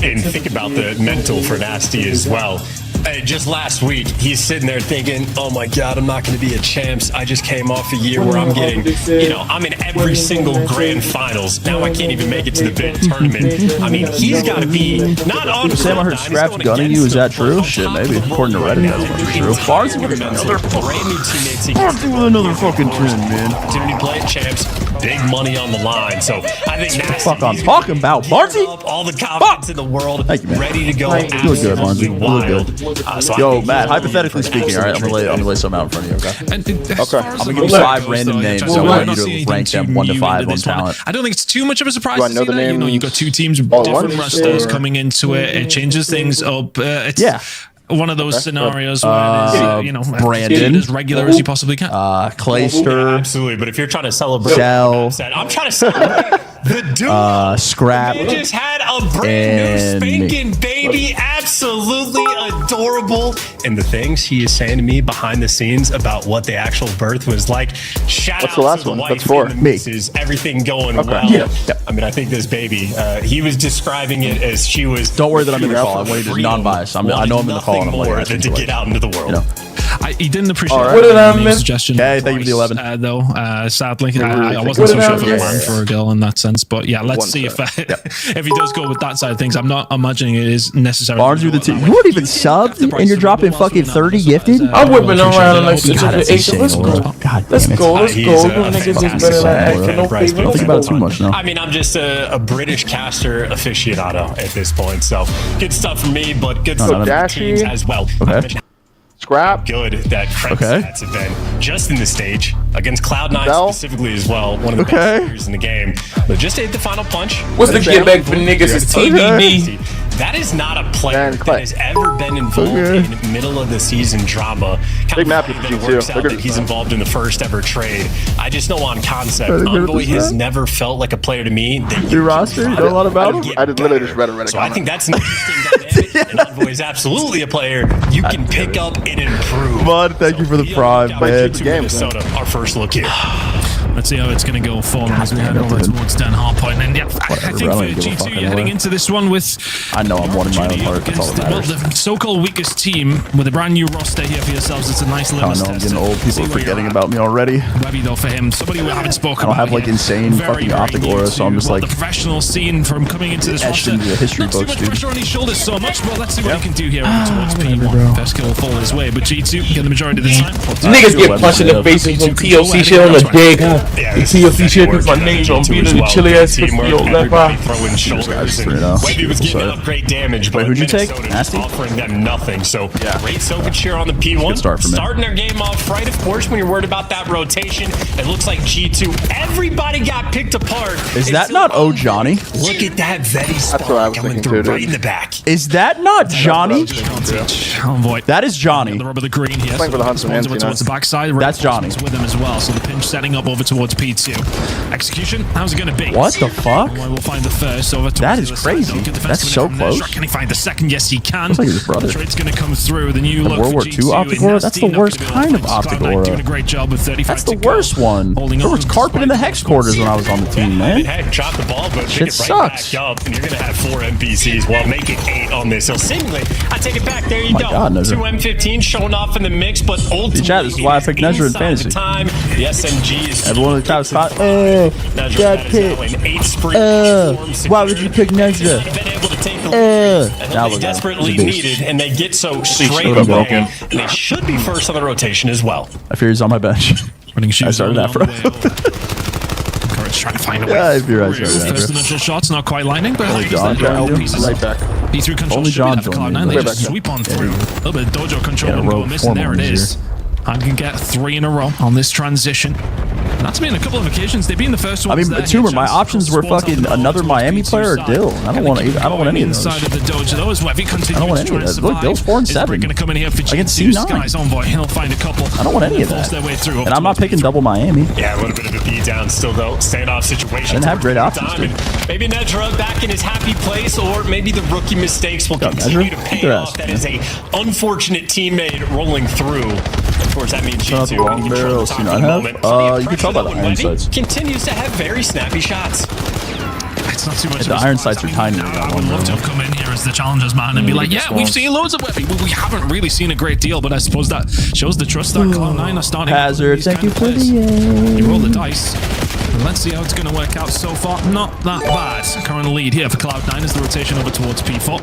And think about the mental for Nasty as well. Just last week, he's sitting there thinking, oh my God, I'm not going to be a champs. I just came off a year where I'm getting, I'm in every single grand finals. Now I can't even make it to the big tournament. I mean, he's got to be not on. Sam, I heard Scraps gunning you. Is that true? Shit, maybe. According to Reddit, that's true. Barnes with another fucking trend, man. Opportunity to play at champs. Big money on the line. So I think that's what I'm talking about, Barnesy. All the confidence in the world. Thank you, man. Ready to go. Doing good, Barnesy. Good. Yo, Matt, hypothetically speaking, all right, I'm gonna lay some out in front of you, okay? I'm gonna give you 5 random names. I want you to rank them 1 to 5 on talent. I don't think it's too much of a surprise to know see the that. name? You've got 2 teams with different rosters coming into it. It changes things up. It's one of those scenarios where it is, Brandon, as regular as you possibly can. Clayster, absolutely. But if you're trying to celebrate, Shell, I'm trying to celebrate the dude. Scrap. They just had a brand new spanking baby, absolutely adorable. And the things he is saying to me behind the scenes about what the actual birth was like. Shout out the last to the one? wife That's 4. and the missus, everything going well. Yeah. I mean, I think this baby, he was describing it as she was. Don't worry that I'm in the call. I want you to non-biased. I know I'm in the call. And I'm more than to get out into the world. He didn't appreciate the suggestion. Okay, thank you for the 11. Though, sadly, I wasn't so sure if it was wrong for a girl in that sense. But yeah, let's see if he does go with that side of things. I'm not imagining it is necessarily. Barnes with the team. You weren't even subbed, and you're dropping fucking 30 gifted. I'm whipping around like such a Let's go. God, let's go. Niggas is better than acting. Don't think about it too much now. I mean, I'm just a British caster aficionado at this point, so good stuff for me, but good stuff for the teams as well. Okay. Scrap. Good that Trent stats have been just in the stage against Cloud9 specifically as well. One of the best players in the game. But just ate the final punch. What's the get back for niggas? It's TVD. That is not a player that has ever been involved in middle of the season drama. Big map for works out that he's involved in the first ever trade. I just know on concept, Envoy has never felt like a player to me that you roster. You know a lot about him. I literally just read a Reddit. So I think that's an interesting dynamic. And Envoy is absolutely a player you can pick up and improve. Bud, thank you for the pride, man. Minnesota, our first look here. Let's see how it's going to go for them as we head over towards Den Hardpoint. And I think for G2 heading into this one with... I know I'm one in my own heart. That's all that matters. The so-called weakest team with a brand new roster here for yourselves. It's a nice little test. I know I'm getting old. People are forgetting about me already. Webby, though, for him, somebody we haven't spoken about. I don't have like insane fucking optic aura, so I'm just like... The professional scene from coming into this roster. Into the history not books, too much pressure on his shoulders so much. Well, let's see what he can do here towards P1. First kill fall his way, but G2 get the majority of the time. Niggas get punched in the face with some TOC shit on the dick. TOC shit because my name's on beat the chilly ass 50 left eye. Throwing shoulders and Webby was getting up great damage, but who'd you take? Nasty? Offering them nothing. So great soak cheer on the P1. Starting their game off right, of course, when you're worried about that rotation. It looks like G2, everybody got picked apart. Is that not Johnny? Look at that Vetty spot coming through right in the back. Is that not Johnny? That is Johnny. The rubber, the green here. Playing for the Huntsman. Towards the backside. That's Johnny. With him as well. So the pinch setting up over towards towards P2. Execution, how's it going to be? What the fuck? We'll find the first over. That is crazy. That's so close. Can he find the second? Yes, he can. Looks like his brother. Trade's going to come through. The new look World War II optic aura? That's the worst kind of optic aura. Doing a great job with 35. That's the worst one. There was carpet in the hex quarters when I was on the team, man. Drop the ball, but shit pick it right sucks. back up, and you're going to have 4 NPCs while making 8 on this. So seemingly, I take it back. There you go. God, 2 M15 showing off in the mix, but ultimately, chat, this is why I picked Nezra in fantasy. The SMG is everyone in the chat was hot. Why would you pick Nezra? Now they desperately needed, and they get so straight away. And they should be first on the rotation as well. I fear he's on my bench. I started that for trying to find a way. Yeah, if you're right. First initial shots not quite lining, but only John right back. P3 control Only John for Cloud9. They just sweep on through. A little bit of dojo control and go missing. There it is. I can get 3 in a row on this transition. Not to be in a couple of occasions. They've been the first ones. I mean, Tumor, my options were fucking another Miami player or Dill. I don't want any of those. I don't want any of those. I Look, Dill's 4 and 7. Going to come in here for against C9. Skyz envoy. He'll find a couple. I don't want any of that. And I'm not picking double Miami. Yeah, a little bit of a beat down still though. Standoff situation. I didn't have great options, dude. Maybe Nedra back in his happy place, or maybe the rookie mistakes will continue to pay off. That is a unfortunate teammate rolling through. Of course, that means G2 going to control the top for the moment. You can tell by the iron sights. Continues to have very snappy shots. It's not too much. The iron sights are tiny. I would love to have come in here as the challengers man and be like, yeah, we've seen loads of Webby. We haven't really seen a great deal, but I suppose that shows the trust that Cloud9 are starting. Hazard, thank you for the You roll the dice. Let's see how it's going to work out so far. Not that bad. Current lead here for Cloud9 is the rotation over towards P4.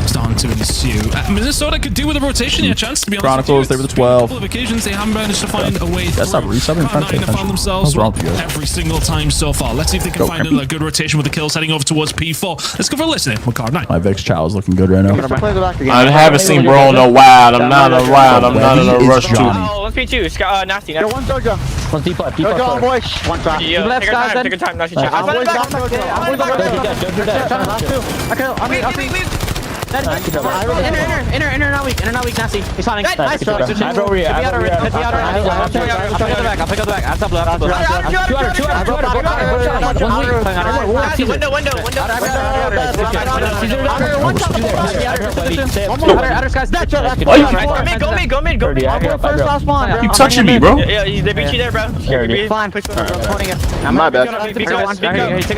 Starting to ensue. Minnesota could do with a rotation here, chance to be honest. Chronicles, they were the 12. A couple of occasions they haven't managed to find a way That's not resubbing. Cloud9 have found themselves every single time so far. Let's see if they can find a good rotation with the kills heading over towards P4. Let's go for listening with Cloud9. My Vex Chow is looking good right now. I haven't seen bro in a while. I'm not in a while. I'm not in a rush to. Oh, 1v2. Nasty. One dojo. One deep left. Dojo, boy. One shot. Take your time. Nasty. I'm Inner, not weak, nasty. He's fine. Nice. I'll pick up the back. Window. Go mid. First last one. You touching me, bro? Yeah, they beat you there, bro. Fine. My bad. Take your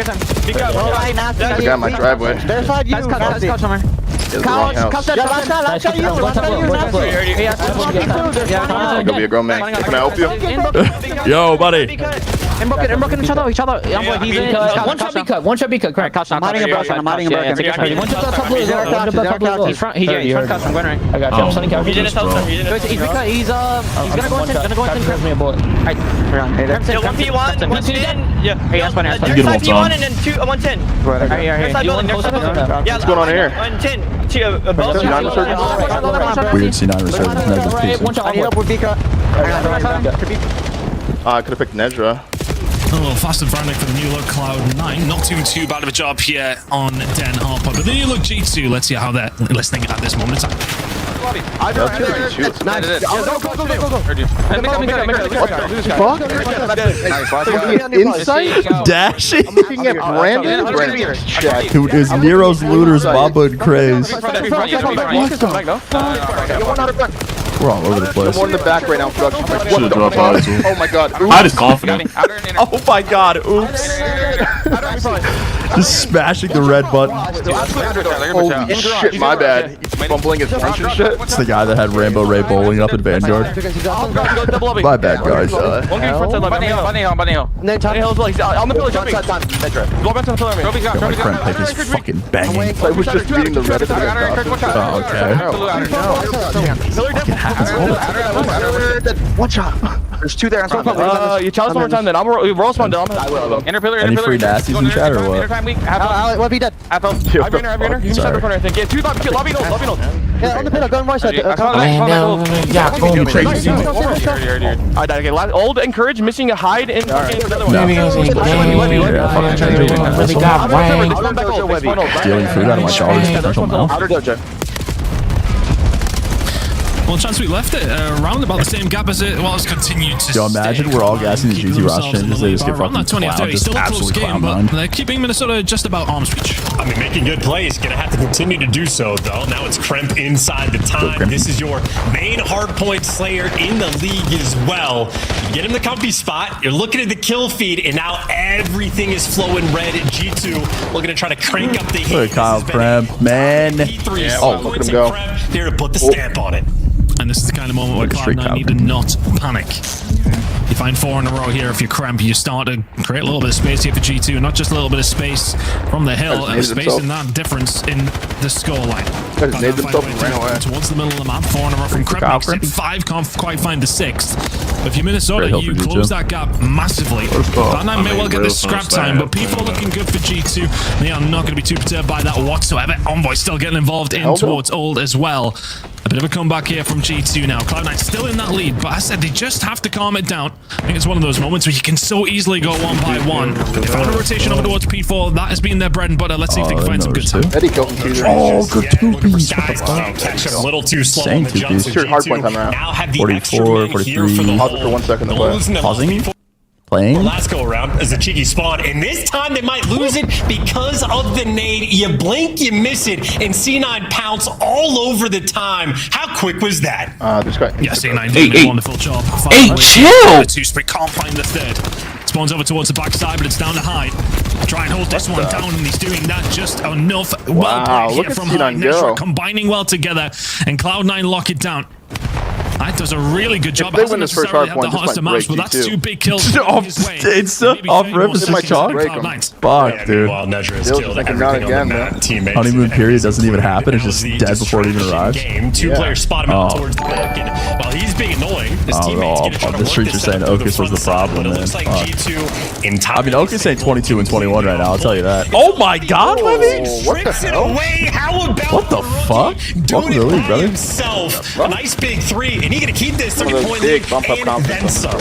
time. I got my driveway. There's side you. It's the wrong house. Go be a grown man. Can I help you? Yo, buddy. Invoking each other. One shot B cut. Correct. I'm hiding a broken. One shot top blue. He's front. He's cut. I'm going right. I got you. I'm sending couch. He's gonna go in. Grab me a bullet. Alright. 1v1. 110. Yeah. Hey, that's fine. There's 5v1 and then 110. Yeah. What's going on here? 110. C9 resurgence? Weird C9 resurgence. One shot. I need help with B-cut. I could have picked Nedra. A little fast and frantic for the new look Cloud9. Not too bad of a job here on Den Harper. But the new look G2, let's see how they're listening at this moment in time. Insight? Dashy? I'm looking at Brandon. Dude, is Nero's Looters Baba and Craze. We're all over the place. One in the back right now, production. Should have dropped out too. Oh my god. I just confident. Oh my god, oops. Just smashing the red button. Holy shit, my bad. He's fumbling his punch and shit. It's the guy that had Rainbow Ray bowling up in Vanguard. My bad, guys. On the pillar, jumping. Go back to the pillar. My friend pick is fucking banging. I was just beating the red. Oh, okay. One shot. There's 2 there. You challenge one more time then. I'll roll spawn down. Inner pillar. Any free nasties in chat or what? What be dead? I've been inner. You can start the corner, I think. Yeah, 2 lobby node. Yeah, on the pillar, go and voice that. Yeah, go crazy. Okay, old encourage, missing a hide and another one. Stealing food out of my daughter's potential mouth. Well, chance we left it around about the same gap as it was continued to Yo, imagine we're all gassing the GT Ross changes. They just get fucking clowned. Just absolutely Clown9. They're keeping Minnesota just about arm's reach. I mean, making good plays. Gonna have to continue to do so, though. Now it's Kremp inside the time. This is your main hardpoint slayer in the league as well. You get him the comfy spot. You're looking at the kill feed, and now everything is flowing red at G2. Looking to try to crank up the hit. Look at Kyle Kremp, man. Yeah, oh, look at him go. There to put the stamp on it. And this is the kind of moment where Cloud9 need to not panic. You find 4 in a row here. If you cramp, you start to create a little bit of space here for G2. Not just a little bit of space from the hill, and space in that difference in the scoreline. Towards the middle of the map, 4 in a row from Kremp. 5 can't quite find the 6th. But if you're Minnesota, you close that gap massively. Cloud9 may well get this scrap time, but people are looking good for G2. They are not going to be too perturbed by that whatsoever. Envoy still getting involved in towards Old as well. A bit of a comeback here from G2 now. Cloud9 still in that lead, but I said they just have to calm it down. I think it's one of those moments where you can so easily go 1 by 1. They found a rotation over towards P4. That has been their bread and butter. Let's see if they can find some good time. Oh, good 2-piece. Catch a little too slow on the jump. Now have the 44, 43. Pause it for 1 second. Pausing? Playing? Last go around as a cheeky spawn, and this time they might lose it because of the nade. You blink, you miss it, and C9 pounce all over the time. How quick was that? Yeah, C9 doing a wonderful job. Hey, chill! 2 spray can't find the 3rd. Spawns over towards the backside, but it's down to Hyde. Try and hold this one down, and he's doing that just enough. Wow, look at C9 go. Combining well together, and Cloud9 lock it down. That does a really good job. If they win this first hard point, this might break but that's 2 big kills. Off rip is just chalk. Fuck, dude. Honeymoon period doesn't even happen. It's just dead before it even arrives. 2-player spot him out towards the back, and while he's being annoying, his teammates get to try to the streets are saying Okus was the problem, man. I mean, Okus saying 22 and 21 right now, I'll tell you that. Oh my god, Levy! What the hell? What the fuck? Welcome to the league, brother. A nice big 3. And he gonna keep this 30-point lead and then some.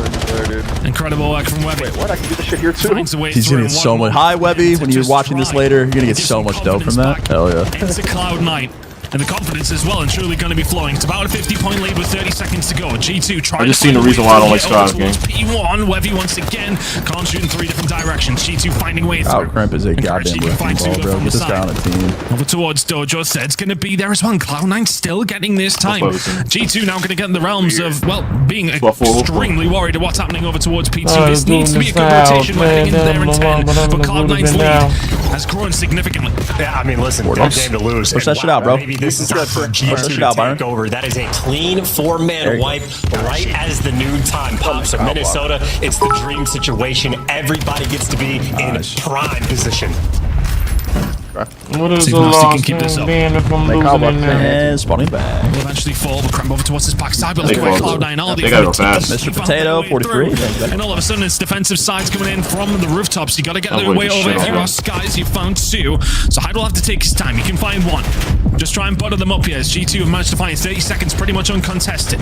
Incredible work from Webby. Wait, what? I can do this shit here too. He's gonna get so much. Hi, Webby. When you're watching this later, you're gonna get so much dough from that. Hell yeah. It's a Cloud9. And the confidence as well, and truly going to be flowing. It's about a 50-point lead with 30 seconds to go. G2 trying to. I just seen the reason why I don't like Skyz game. P1, Webby once again can't shoot in 3 different directions. G2 finding ways through. Kremp is a goddamn whipping ball, bro. Get this guy on a team. Over towards Dojo, said it's going to be there as well. Cloud9 still getting this time. G2 now going to get in the realms of, well, being extremely worried of what's happening over towards P2. This needs to be a good rotation. We're heading into there in 10, but Cloud9's lead has grown significantly. Yeah, I mean, listen, no game to lose. Push that shit out, bro. Maybe this is for G2 to take over. That is a clean 4-man wipe right as the noon time pops. So Minnesota, it's the dream situation. Everybody gets to be in prime position. What is the loss keep this up. Spawning back. Will eventually fall, but Kremp over towards his backside, but look at Cloud9. All they gotta go fast. Mr. Potato, 43. And all of a sudden, it's defensive sides coming in from the rooftops. You gotta get their way over. If you are Skyz, you found 2. So Hyde will have to take his time. You can find 1. Just try and butter them up here as G2 have managed to find 30 seconds pretty much uncontested.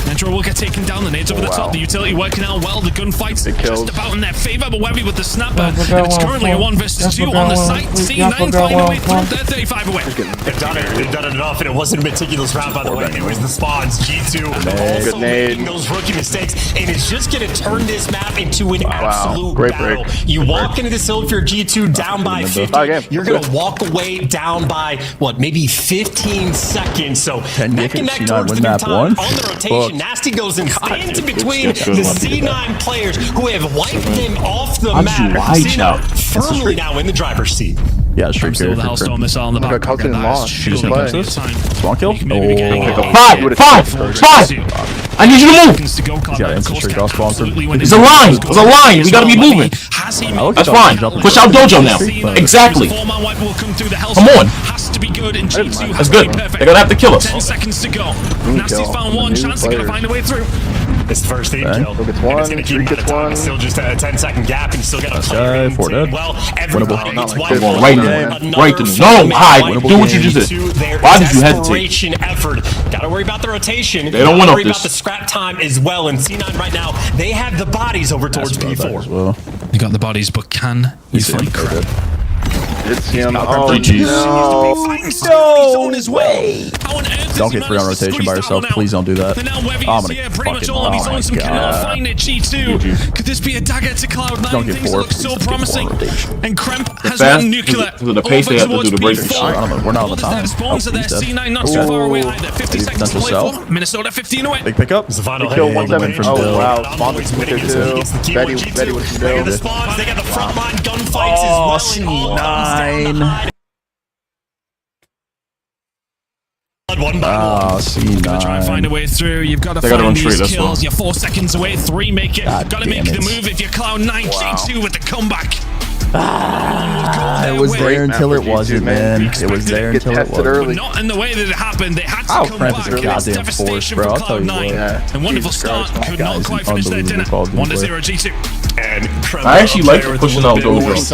Nitro will get taken down. The nades over the top. The utility working out well. The gunfight's just about in their favor, but Webby with the snapper. And it's currently a 1 versus 2 on the site. C9 flying away through. They're 35 away. They've done it enough, and it wasn't a meticulous round, by the way. It was the spawns. G2 also making those rookie mistakes, and it's just going to turn this map into an absolute battle. You walk into this hill if you're G2 down by 50. You're going to walk away down by, what, maybe 15 seconds. So neck and neck towards the new time on the rotation. Nasty goes and stands in between the C9 players who have wiped them off the map. C9 firmly now in the driver's seat. Yeah, straight the Hellstorm missile on the back. Spawn kill? Five! I need you to move! It's a line! It's a line! We gotta be moving! That's fine. Push out Dojo now. Exactly. Come on. That's good. They're gonna have to kill us. 10 seconds to go. Nasty's found 1 chance. They're gonna find a way through. It's the first team kill. It's gonna keep him at a time. Still just a 10-second gap, and still got a player in the team. Well, everybody gets wiped. Right no, Hyde. Do what you just did. Why did you hesitate? Effort. Gotta worry about the rotation. They don't want worry about the scrap time as well. And C9 right now, they have the bodies over towards P4. They got the bodies, but can you find Kremp? did see him. Oh, GG's. No way. Don't get 3 on rotation by yourself. Please don't do that. I'm gonna fucking. Oh my god. Could this be a dagger to Cloud9? Don't get Things 4. look so promising. And Kremp has fast, one nuclear. the pace they have to do the break. We're not on the time. Spawns are there. C9 not too far away either. 50 seconds to play for. Minnesota 15 away. Big pickup. It's the final Kill hit. 170. Oh wow. Spawn was Winning there is too. the key Betty one, G2. with some They got the dough. spawns, they got the frontline gunfights as well. And all comes down to hide. One by one. C9. Try and find a way through. You've got to find these kills. You're 4 seconds away. 3 make it. Got to make the move if you're Cloud9. G2 with the comeback. It was there until it wasn't, man. It was there until it wasn't. Not in the way that it happened. They had to come Kremp back. is a goddamn force, bro. I'll tell you what. And wonderful start. Could not quite finish their dinner. 1-0 G2. And I actually like pushing out those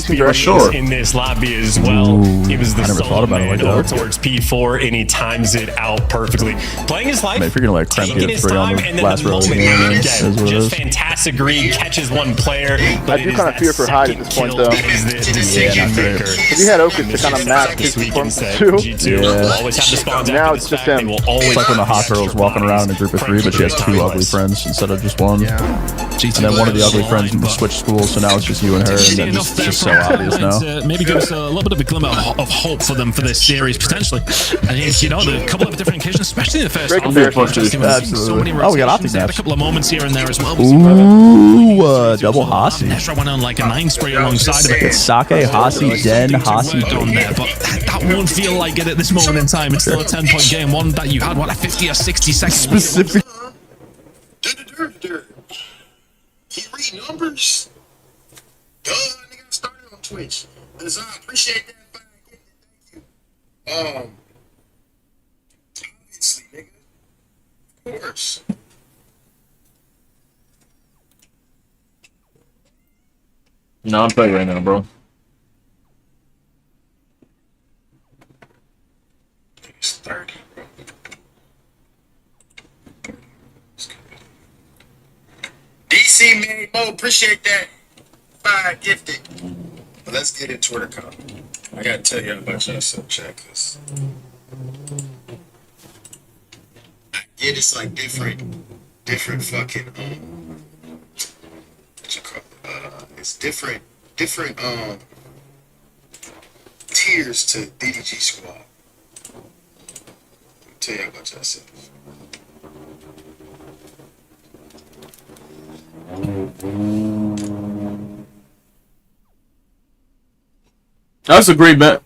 for sure in this lobby as well. He was the I never thought about it like that. towards P4 and he times it out perfectly. Playing his life, if you're gonna let Kremp get 3 on the last row, just fantastic read, catches one player. I do kind of fear for Hyde at this point though. If you had Okus to kind of mask his performance too. Now it's just him. It's like when the hot girl's walking around in a group of 3, but she has 2 ugly friends instead of just 1. And then one of the ugly friends switched schools, so now it's just you and her, and then it's just so obvious now. Maybe give us a little bit of a glimmer of hope for them for this series potentially. I think a couple of different occasions, especially in the first half. Absolutely. Oh, we got OPTIC Had a match. couple of moments here and there as well. Ooh, double Hasi. Ezra went on like a 9 spray alongside of it. It's Sake, Hasi, Den, Hasi. On there, but that won't feel like it at this moment in time. It's still a 10-point game. One that you had, what, a 50 or 60 seconds. Specific. He read numbers. Duh, nigga started on Twitch. I appreciate that. Thank you. Obviously, nigga. Of course. No, I'm playing right now, bro. It's 30, bro. DC made Mo, appreciate that. 5 gifted. But let's get into Twitter comment. I gotta tell you about your sub chat, cause I get it's like different fucking what you call it? It's different tiers to DDG squad. I'll tell you about yourself. That's a great bet.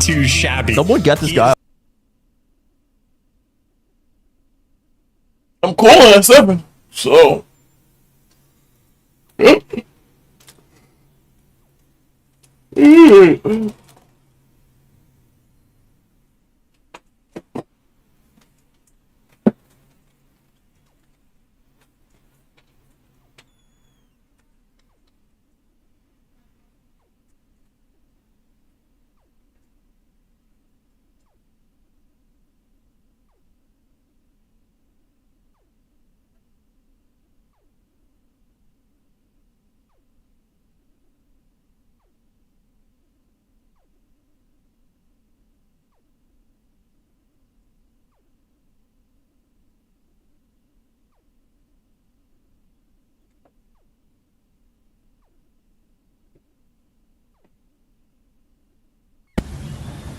too shabby. Someone get this guy. I'm calling at 7, so.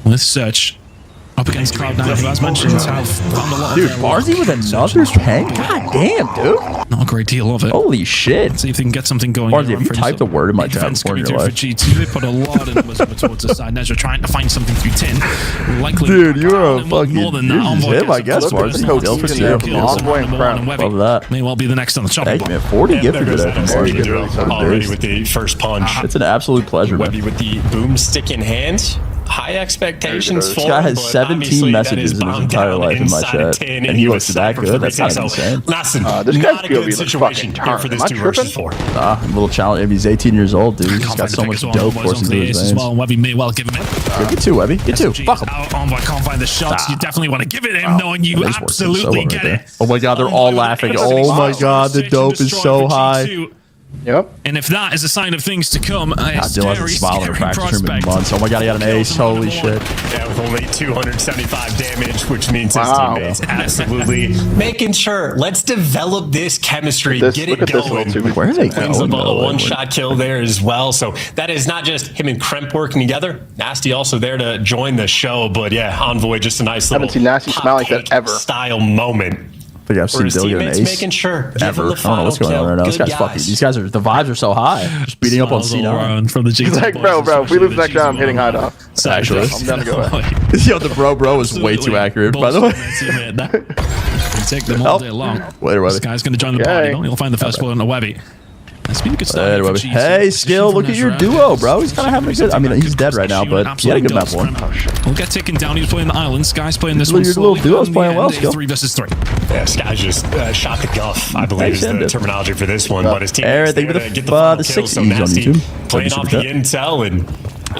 With search up against Cloud9, who as mentioned have found a lot dude, of Barzy with another tank? God damn, dude. Not a great deal of it. Holy shit. Let's see if they can get something going. Barzy, if you typed a word in my chat before in your life. For G2, they put a lot of numbers over towards the side. Nezra trying to find something through tin. Likely dude, you are a fucking more than that. Envoy him, I guess, Barzy. Still for you. Envoy and Crown. Love that. May well be the next on the chopping block. Hey, man, 40 gifted today from Barzy. Already with the first punch. It's an absolute pleasure, man. Webby with the boomstick in hand. High expectations for this guy has 17 messages in his entire life in my chat, and he looks that good. That's kind of insane. Listen, this guy's a good situation here for this 2 versus 4. A little challenge. If he's 18 years old, dude, he's got so much dope coursing through his veins. Webby may well give him it. Get 2, Webby. Get 2. Fuck him. Envoy can't find the shots. You definitely want to give it him, knowing you absolutely get it. Oh my god, they're all laughing. Oh my god, the dope is so high. Yep. And if that is a sign of things to come, it's Dylan hasn't smiled in practice room in months. Oh my god, he got an ace. Holy shit. Yeah, with only 275 damage, which means his teammates absolutely making sure. Let's develop this chemistry. Get it going. Where are they Wins going? a one-shot kill there as well. So that is not just him and Kremp working together. Nasty also there to join the show. But yeah, Envoy just a nice little haven't seen Nasty smile like that ever. Style moment. I think I've seen Dylan get an ace making sure ever. I don't know what's going on right now. This guy's fucking. These guys are. The vibes are so high. Just beating up on C9. From the He's like, bro. If we lose next round, I'm hitting high off. Actually, I'm down to go. Yo, the bro is way too accurate. By the way, take them all day long. Later, Webby. This guy's going to join the party. He'll find the first one on the Webby. That's been a good start. Hey, Skill, look at your duo, bro. He's kind of having a good. I mean, he's dead right now, but he had a good map one. We'll get taken down. He's playing the island. Skyz playing this one. Your little duo's playing well, Skill. 3 versus 3. Yeah, Skyz just shot the guff, I believe is the terminology for this one. But his team Eric, thank you for the 6 E's on YouTube. Playing off the intel and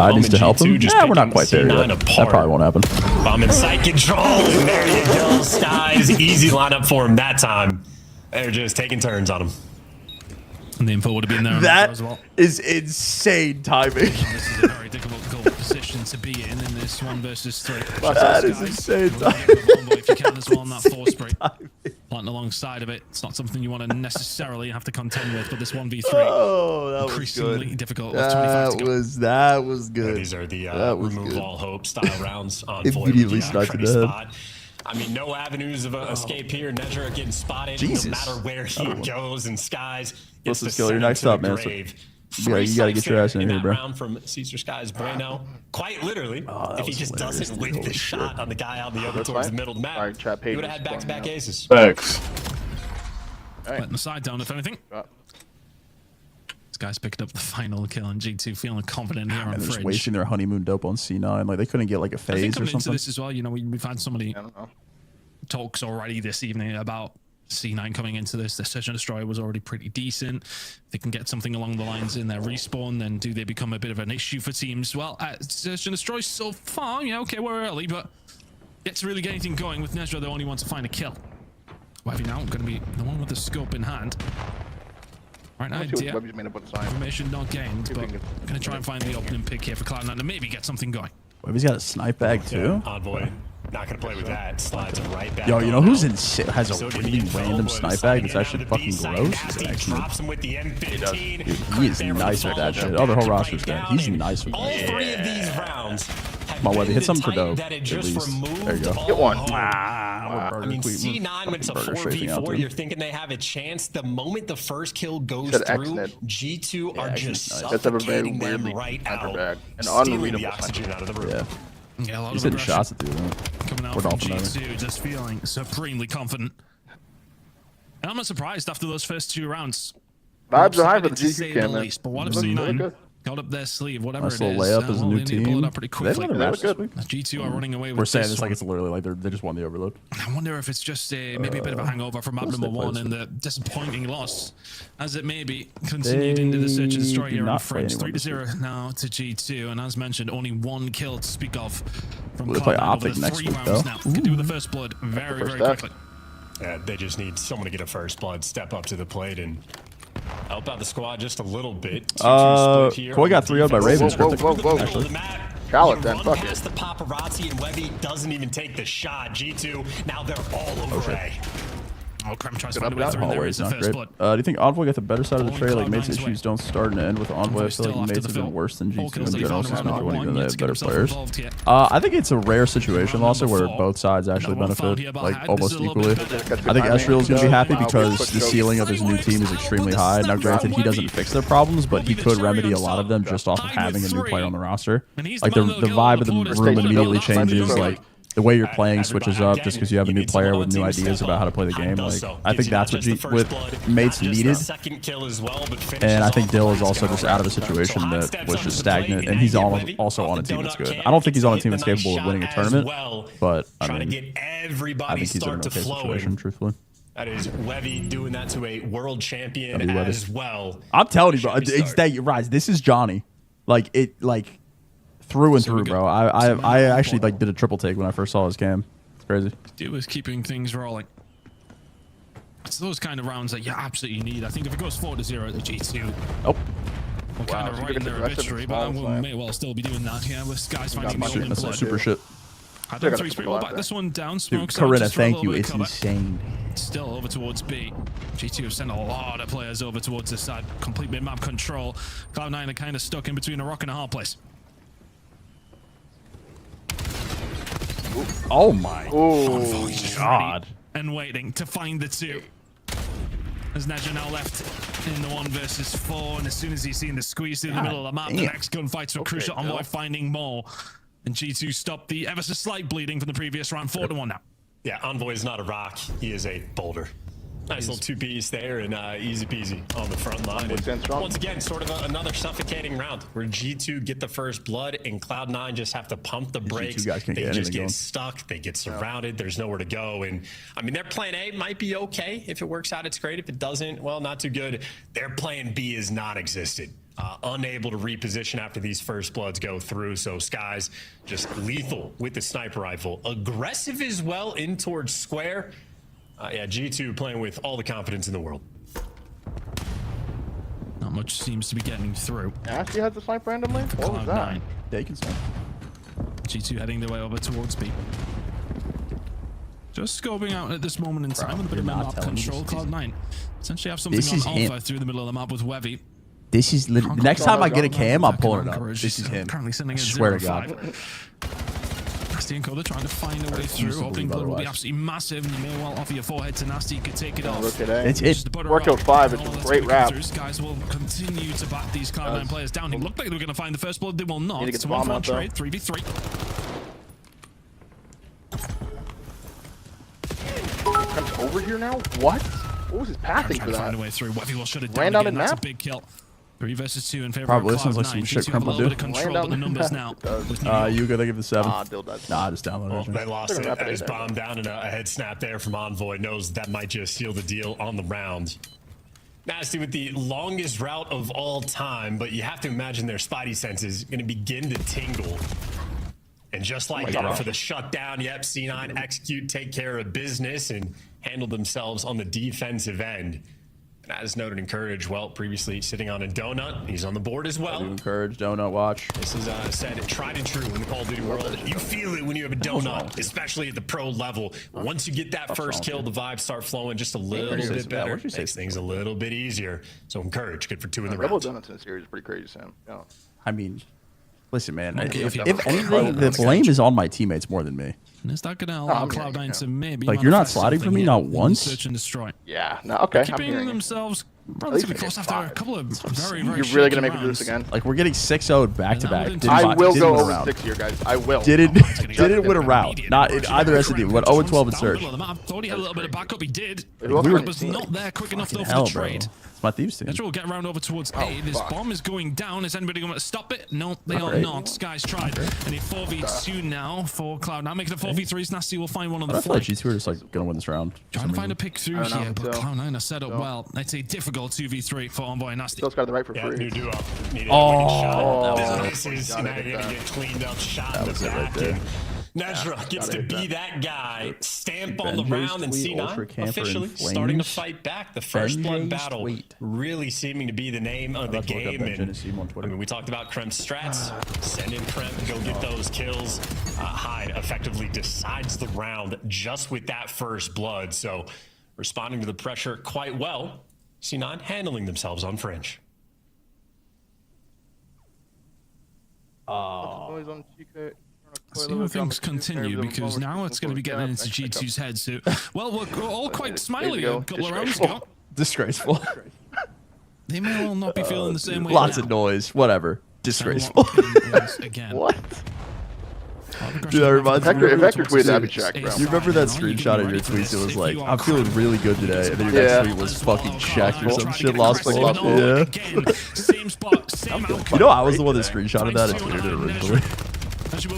I needs to help him. Yeah, we're not quite there yet. That probably won't happen. Bomb in sight control. And there you go, Skyz. Easy lineup for him that time. They're just taking turns on him. And the info would have been there that as well. Is insane timing. This is a very difficult position to be in this 1 versus 3. That is insane timing. If you can as well on that 4 spray. Planting alongside of it. It's not something you want to necessarily have to contend with, but this 1v3 that increasingly was good. difficult. That was good. These are the remove all hope style rounds on immediately sniped to death. I mean, no avenues of escape here. Nezra getting spotted no matter where he goes, and Skyz. Listen, Skill, you're next up, man. So, yeah, you gotta get your ass in here, bro. Round from Caesar Skyz Bueno, quite literally, if he just doesn't win the shot on the guy out the other towards the middle of the map, he would have had back-to-back aces. Thanks. Letting the side down, if anything. This guy's picked up the final kill, and G2 feeling confident here on Fridge. Fridge. Wasting their honeymoon dope on C9. Like, they couldn't get like a phase or something. Into this as well, you know, we've had so many talks already this evening about C9 coming into this. Their Search and Destroy was already pretty decent. If they can get something along the lines in their respawn, then do they become a bit of an issue for teams? Well, Search and Destroy so far, yeah, okay, we're early, but yet to really get anything going with Nezra, they only want to find a kill. Webby now going to be the one with the scope in hand. Right now, information not gained, but going to try and find the opening pick here for Cloud9 to maybe get something going. Webby's got a snipe bag too. Envoy. Not gonna play with that. Slides right back. Yo, you know who's has a really random snipe bag that's actually fucking gross? He is nice with that shit. Oh, the whole roster's good. He's nice with that. All 3 of these rounds. Come on, Webby, hit something for dope. At least. There you go. Get one. I mean, C9 when it's a 4v4, you're thinking they have a chance. The moment the first kill goes through, G2 are just suffocating them right out, and stealing the oxygen out of the room. Yeah, a lot He's of hitting shots at the coming out from G2, just feeling supremely confident. And I'm not surprised after those first 2 rounds. Vibes are high for the GQ cam, man. But what if C9 got up their sleeve, whatever Nice it little is. layup as a new team. Pretty They have quickly. another match this week. G2 are running away with We're saying this this like one. it's literally like they just won the overload. I wonder if it's just maybe a bit of a hangover from map number 1 and the disappointing loss, as it may be, continued into the search and destroy here on French. 3-0 now to G2, and as mentioned, only 1 kill to speak of from We'll play Cloud9 over OPTIC the next 3 week, rounds though. now. Could do with the first blood very quickly. Yeah, they just need someone to get a first blood, step up to the plate, and help out the squad just a little bit. Koi got 3-0'd by Ravens. Actually. Call it then, fuck Past the paparazzi and Webby doesn't even take the shot. G2, now they're all over A. Oh, Krem tries to find a way through, and there is the first blood. Do you think Envoy got the better side of the trade? Like, Mates' issues don't start and end with Envoy. I feel like Mates have been worse than G2 in general since Major 1, even though they have better players. I think it's a rare situation also where both sides actually benefit, like, almost equally. I think Ezreal is going to be happy because the ceiling of his new team is extremely high. Now, granted, he doesn't fix their problems, but he could remedy a lot of them just off of having a new player on the roster. Like, the vibe of the room immediately changes, like, the way you're playing switches up just because you have a new player with new ideas about how to play the game. Like, I think that's what Mates needed. And I think Dill is also just out of a situation that was just stagnant, and he's also on a team that's good. I don't think he's on a team that's capable of winning a tournament, but I mean, I think he's in an okay situation, truthfully. That is Webby doing that to a world champion as well. I'm telling you, bro, it's that you rise. This is Johnny, through and through, bro. I actually like did a triple take when I first saw his cam. It's crazy. It was keeping things rolling. It's those kind of rounds that you absolutely need. I think if it goes 4-0 at the G2, we're kind of right in their obituary, but we may well still be doing that. Yeah, with skyz finding the open blood. Super shit. I don't think we'll back this one down. Smokes Corinna, thank you. It's insane. Still over towards B. G2 have sent a lot of players over towards this side. Complete mid-map control. Cloud9 are kind of stuck in between a rock and a hard place. Oh my god. And waiting to find the 2. As Neja now left in the 1 versus 4, and as soon as he's seen the squeeze through the middle of the map, the next gunfights were crucial. Envoy finding more. And G2 stopped the ever so slight bleeding from the previous round. 4-1 now. Yeah, Envoy is not a rock. He is a boulder. Nice little 2-piece there, and easy peasy on the front line. And once again, sort of another suffocating round where G2 get the first blood and Cloud9 just have to pump the brakes. They just get stuck. They get surrounded. There's nowhere to go. And I mean, their plan A might be okay. If it works out, it's great. If it doesn't, well, not too good. Their plan B is non-existent. Unable to reposition after these first bloods go through. So skyz just lethal with the sniper rifle. Aggressive as well in towards square. Yeah, G2 playing with all the confidence in the world. Not much seems to be getting through. Nasty has the snipe randomly? What was that? Yeah, you can snipe. G2 heading their way over towards B. Just scoping out at this moment in time with a bit of map control. Cloud9 essentially have something on Alpha through the middle of the map with Webby. This is the next time I get a cam, I'm pulling it up. This is him. Currently sending I swear to God. Nasty and Coda trying to find a way through. Opening blood will be absolutely massive, and you may well offer your forehead to Nasty. You could take it off. It's hit. 4-5. It's a great wrap. Guys will continue to back these Cloud9 players down. It looked like they were going to find the first blood. They will not. It's a 1-1 trade. 3v3. Comes over here now? What? What was his passing for that? Find a way through. Webby will shut it down again. That's a big kill. 3 versus 2 in favor Probably of Cloud9. sounds like some shit Crumple do. Control, but the numbers now. You gotta give the 7. Nah, I just downloaded it. They lost it as bomb down and a head snap there from Envoy. Knows that might just seal the deal on the round. Nasty with the longest route of all time, but you have to imagine their spidey senses going to begin to tingle. And just like that, for the shutdown, yep, C9 execute, take care of business, and handle themselves on the defensive end. And as noted, Encourage, well, previously sitting on a donut. He's on the board as well. Encourage, donut watch. This is said tried and true in the Call of Duty world. You feel it when you have a donut, especially at the pro level. Once you get that first kill, the vibes start flowing just a little bit better. Makes things a little bit easier. So Encourage, good for 2 in the round. Double donuts in the series is pretty crazy, Sam. Yeah. I mean, listen, man. If anything, the blame is on my teammates more than me. And is that going to allow Cloud9 to maybe like, you're not sliding for me, not once? Search and destroy. Yeah, no, okay. Keeping themselves relatively close after a couple of very You're really gonna make me do this again? Like, we're getting 6-0'd back to back. I will go 0-6 here, guys. I will. Didn't win a round. Not in either S&D. We went 0-12 in Surge. Thought he had a little bit of backup. He did. We were was not there quick enough though for hell, the trade. It's my Thieves team. Metro will get around over towards A. This bomb is going down. Is anybody going to stop it? No, they are not. Sky's tried. And a 4v2 now for Cloud9. Making a 4v3s. Nasty will find one on the flank. I flank. thought G2 were just like going to win this round. Trying to find a pick through here, but Cloud9 are set up well. It's a difficult 2v3 for Envoy and Nasty. Still got the right for free. New duo. This is now you're gonna get cleaned up, shot in the back. And Nezra gets to be that guy. Stamp on the round, and C9 officially starting to fight back. The first blood battle really seeming to be the name of the game. And I mean, we talked about Krem's strats. Send in Krem, go get those kills. Hyde effectively decides the round just with that first blood. So responding to the pressure quite well. C9 handling themselves on Fringe. See how things continue, because now it's going to be getting into G2's head. So, well, we're all quite smiley a couple of rounds ago. Disgraceful. They may all not be feeling the same way. Lots of noise. Whatever. Disgraceful. Again. What? Dude, that reminds me. If Hector tweeted, that'd be checked, bro. You remember that screenshot of your tweets? It was like, I'm feeling really good today. And then your next tweet was fucking checked or some shit. Lost full. Yeah. You know, I was the one that screenshotted that and tweeted it originally.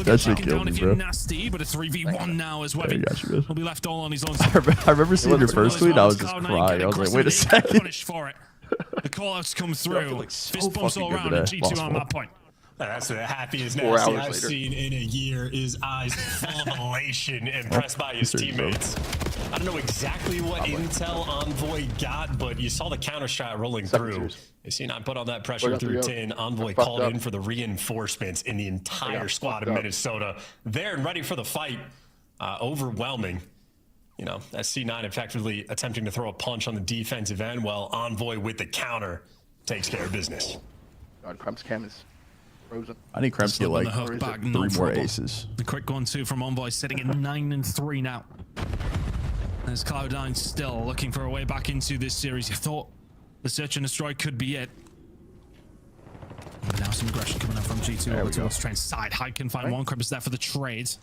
That shit killed me, bro. Nasty, but a 3v1 now as well. He'll be left all on his own. I remember seeing your first tweet. I was just crying. I was like, wait a second. The callouts come through. Fist bumps all around, and G2 on that point. That's the happiest Nasty I've seen in a year. His eyes full of elation, impressed by his teammates. I don't know exactly what intel Envoy got, but you saw the counter shot rolling through. You see, I put on that pressure through 10. Envoy called in for the reinforcements in the entire squad of Minnesota. There and ready for the fight. Overwhelming. You know, as C9 effectively attempting to throw a punch on the defensive end, while Envoy with the counter takes care of business. God, Krem's cam is frozen. I need Krem to get like 3 more aces. The quick 1-2 from Envoy, sitting at 9-3 now. There's Cloud9 still looking for a way back into this series. You thought the search and destroy could be it. But now some aggression coming up from G2 over towards train side. Hyde can find one. Krem is there for the trades.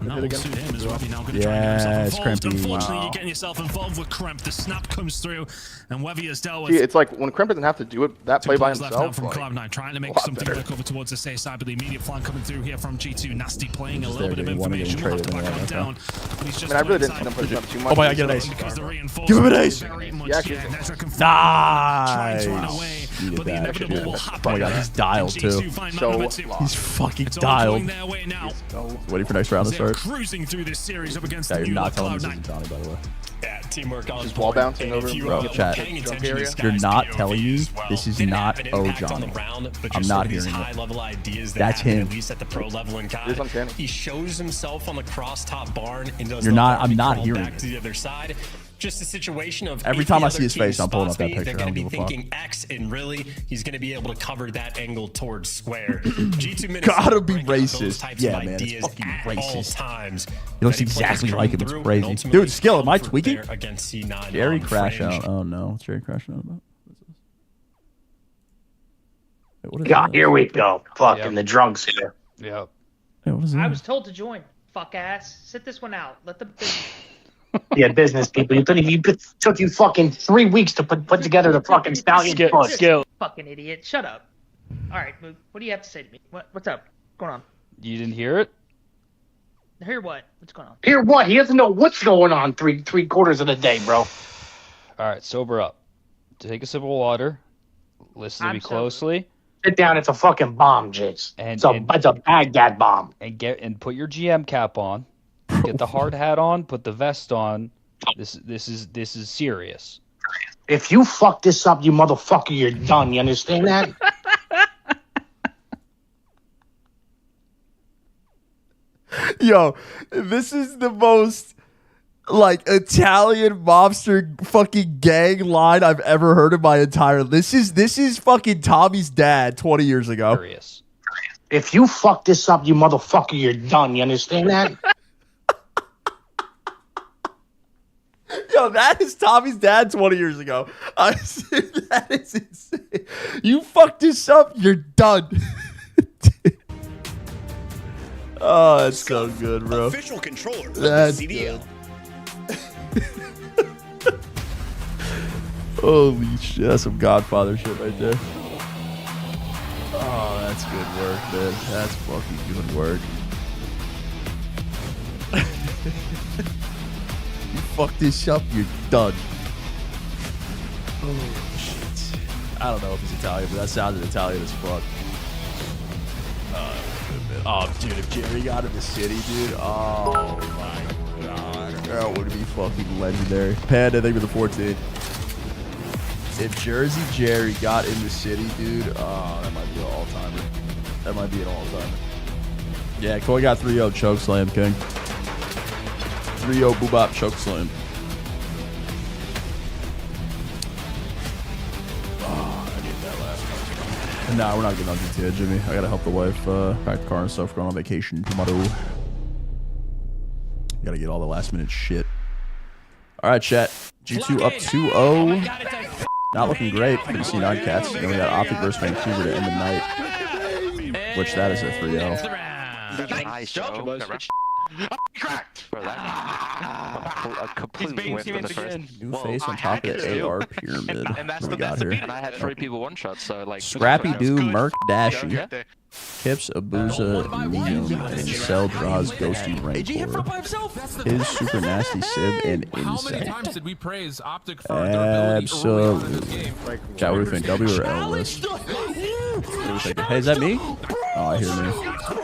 No, we'll suit him as well. You're now going to try and get himself involved. Unfortunately, you're getting yourself involved with Kremp. The snap comes through, and Webby has dealt with. See, it's like when Kremp doesn't have to do it, that play by himself. Left now from Cloud9, trying to make something look over towards the safe side, but the immediate flank coming through here from G2. Nasty playing a little bit of information. We'll have to back him down. But he's just I really didn't see them push up too much. Oh my God, get an ace. Give him an ace. Nice. But the inevitable will happen. Oh my God, he's dialed too. He's fucking dialed. Waiting for next round to start. Cruising through this series up against you're not telling me this isn't Johnny, by the way. Yeah, teamwork on just wall bouncing over. Bro, chat. You're not telling me this is not Johnny. I'm not hearing it. That's him. At least at the pro level in CAD. He shows himself on the cross top barn and does. You're not. I'm not hearing it. To the other side. Just a situation of every time I see his face, I'm pulling up that picture. They're going to be thinking X, and really, he's going to be able to cover that angle towards square. G2 Minnesota gotta be racist. Yeah, man, it's fucking racist. He looks exactly like him. It's crazy. Dude, skill, am I tweaking? Against C9 Jerry crash out. Oh no, what's Jerry crashing out about? Wait, God, here we go. Fucking the drunks here. Yep. Hey, what is that? I was told to join. Fuck ass. Sit this one out. Let the. Yeah, business people. It took you fucking 3 weeks to put together the fucking stallion skill. Fucking idiot. Shut up. All right, Mook. What do you have to say to me? What's up? What's going on? You didn't hear it? Hear what? What's going on? Hear what? He doesn't know what's going on three quarters of the day, bro. All right, sober up. Take a sip of water. Listen to me closely. Sit down. It's a fucking bomb, Jace. It's a Baghdad bomb. And put your GM cap on. Get the hard hat on, put the vest on. This is serious. If you fuck this up, you motherfucker, you're done. You understand that? Yo, this is the most like Italian mobster fucking gang line I've ever heard in my entire. This is fucking Tommy's dad 20 years ago. Serious. If you fuck this up, you motherfucker, you're done. You understand that? Yo, Yo, that is Tommy's dad 20 years ago. I said, that is insane. You fucked this up, you're done. Oh, that's so good, bro. Official controller of That's the CDL. Holy shit, that's some Godfather shit right there. Oh, that's good work, man. That's fucking good work. You fuck this up, you're done. Oh shit. I don't know if he's Italian, but that sounded Italian as fuck. Oh, dude, if Jerry got in the city, dude. Oh my god. That would be fucking legendary. Panda, thank you for the 14. If Jersey Jerry got in the city, dude, that might be an all-timer. That might be an all-timer. Yeah, Koi got 3-0 choke slam, King. 3-0 boobop choke slam. Oh, I need that last one. Nah, we're not getting on GTA, Jimmy. I gotta help the wife pack the car and stuff, going on vacation tomorrow. Gotta get all the last-minute shit. All right, chat. G2 up 2-0. Not looking great for the C9 Cats. And then we got Optic versus Vancouver to end the night. Which that is a 3-0. Nice joke. Completely whiffed in the first. New face on top of the AR pyramid. And that's What we got here? And I had 3 people one shot, so like. Scrappy Doo, Merc, Dashy, Kips, Abuza, Neum, and Cell draws Ghosty Rancor. His super nasty Sib and Insect. Absolutely. Chat, what do you think? W or L list? What do we think? Hey, is that me? Oh, I hear me.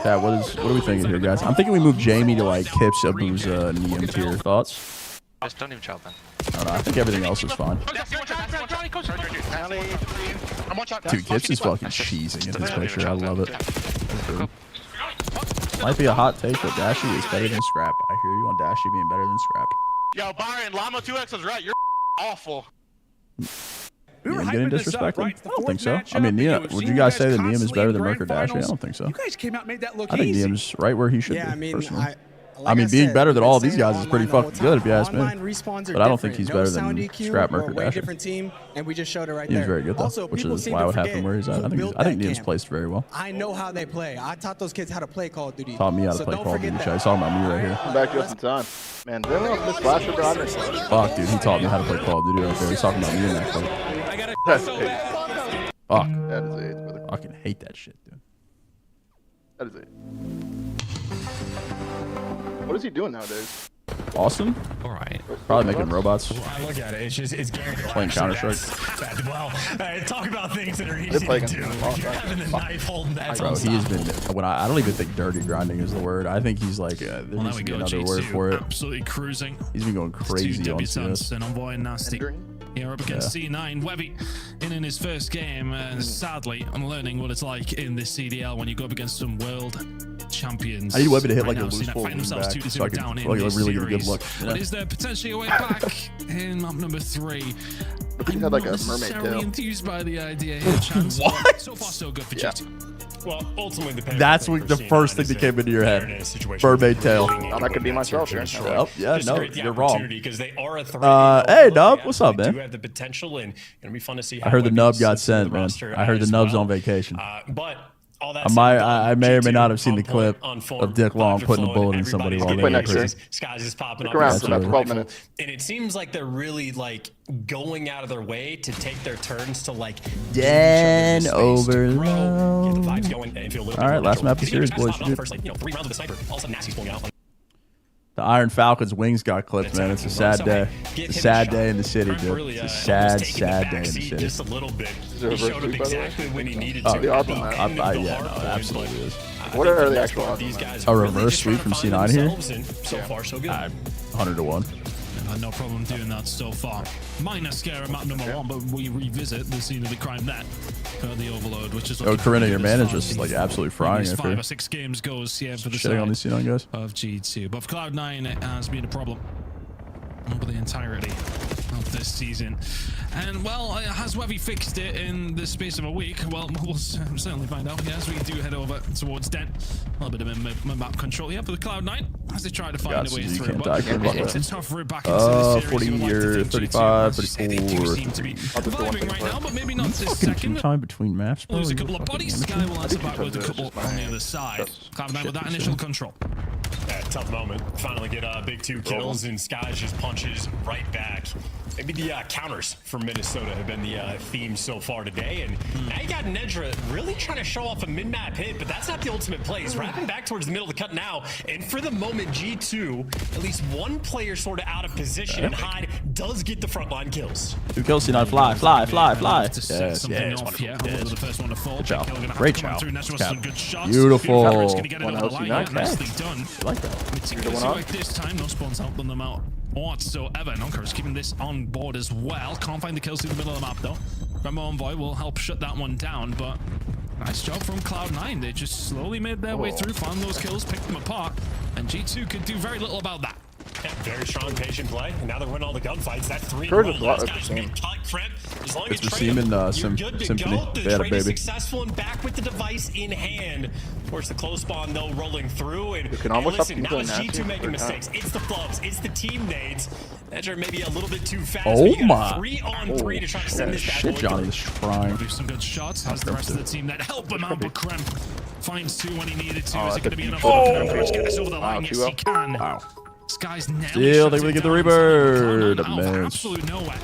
Chat, what are we thinking here, guys? I'm thinking we move Jamie to like Kips, Abuza, Neum tier. Thoughts? Just don't even chop, man. I don't know. I think everything else is fine. Dude, Kips is fucking cheesing in his picture. I love it. Might be a hot take, but Dashy is better than Scrap. I hear you on Dashy being better than Scrap. Yo, Byron, Llama 2X was right. You're awful. Neum getting disrespected? I don't think so. I mean, Neum, would you guys say that Neum is better than Merc or Dashy? I don't think so. You guys came out and made that look I think easy. Neum's right where he should be, personally. Like I being said, better than all of these saying guys is pretty fucking good if you ask me. Respawns are But I don't think different. he's No better sound than EQ, Scrap, we're Merc, a or way Dashy. different team, and we just showed it right Neum's there. very good though, Also, which people is seem why I to would have him forget where he's at. who I built think that Neum's camp. placed very well. I know how they play. I taught those kids how to play Call of Duty. Taught me how to So play don't Call of Duty. forget that. He's talking about me right here. Come back just in time. Man, did anyone else miss Flasher, bro? I missed it. Fuck, dude, he taught me how to play Call of Duty right there. He's talking about me in that clip. That's it. Fuck. That is AIDS, brother. I fucking hate that shit, dude. That is it. What is he doing nowadays? Austin? Alright. Probably making robots. I look at it, it's just, it's getting Playing Counter-Strike. Well, talk about things that are easy to do. You're having the knife holding that. Bro, he has been, I don't even think dirty grinding is the word. I think he's like, there needs to be another word for it. Absolutely cruising. He's been going crazy on CS. And Envoy and Nasty. Here up against C9. Webby in his first game. Sadly, I'm learning what it's like in this CDL when you go up against some world champions. I need Webby to hit right like a now. loose C9 full find themselves back 2-0 so I can down in like, this really get a good series. look. But is there potentially a way back in map number 3? He had like a mermaid necessarily tail. enthused by the idea here, Chance. What? So far, so good for Yeah. GT. Well, ultimately, depending That's on what the what first thing that came into your head. Mermaid tail. That could be myself, yeah. Yep, yeah, no, you're wrong. Because they are a threat. Hey, Nub, what's up, They man? do have the potential, and it'll be fun to see. I heard the Webby Nub got sits into sent, man. roster I heard the as Nub's well. on vacation. But all that I may or may not have seen the clip of Dick Long putting a bullet in somebody while they were in prison. Skyz is popping Stick up. around with for about his 12 rifle. minutes. And it seems like they're really like going out of their way to take their turns to like Dan get the Overload. vibes going and feel a little All bit right, more last map of the natural. series, Because boys. even first, like, 3 rounds of the sniper, all of a sudden Nasty's pulling out. The Iron Falcon's wings got clipped, man. It's a sad day. It's a sad day in the city, dude. It's a sad, sad day in the city. Just a little bit. Is there a He showed verse up tweet, by the way? exactly when he needed Oh, to. The ARPA map. Yeah, no, absolutely is. What are the actual These ARPA guys A are really reverse just trying sweep to from find C9 here? themselves, and so far, so good. 100 to 1. No problem doing that so far. Minor scare at map number 1, but we revisit the scene of the crime net. The Overload, which is... Oh, Corinna, your man is just like absolutely frying it 5 for or 6 games goes here for the shitting on these side C9 guys. of G2. But for Cloud9, it has been a problem over the entirety of this season. And, well, has Webby fixed it in the space of a week? Well, we'll certainly find out. Yes, we do head over towards Den. A little bit of map control here for the Cloud9 as they try to find a way through. But it's a tough route back into the series. 40 or 35, 34. They do seem to be vibing right now, but maybe not this second. Time between maps. Lose a couple of bodies. Sky will answer back with a couple on the other side. Cloud9 with that initial control. Yeah, tough moment. Finally get big 2 kills, and skyz just punches right back. Maybe the counters from Minnesota have been the theme so far today, and now you got Nedra really trying to show off a mid-map hit, but that's not the ultimate play. He's wrapping back towards the middle of the cut now, and for the moment, G2, at least one player sort of out of position, and Hyde does get the frontline kills. 2 kills, C9, fly. Yes, Yes. The first one to fall. Good job. Great job. Beautiful. I like that. Like this time, no spawns helping them out whatsoever. Nonker is keeping this on board as well. Can't find the kills through the middle of the map though. Grandma Envoy will help shut that one down, but nice job from Cloud9. They just slowly made their way through, found those kills, picked them apart, and G2 could do very little about that. Yeah, very strong patient play, and now they're winning all the gunfights. That 3 Heard in a a row, lot those of guys the being cut, Crimp. As long as It's you the trade Seaman, them, Symphony. you're good to They go. The had a trade is baby. successful and back with the device in hand. Of course, the close spawn, though, rolling through. And can almost listen, up now it's nasty G2 making or mistakes. It's the flubs. It's the team nades. Edger maybe a little bit too fast. Oh but you my. got 3-on-3 to try to send this bad Shit, boy Johnny through. is trying. Do some good shots. Has the rest of the team that help him out, but Kremp finds 2 when he needed to. Is it going to be enough for Kremp to get this over the line? Yes, he can. Wow. Skyz now. Still, they really get the rebird. Absolute nowhere.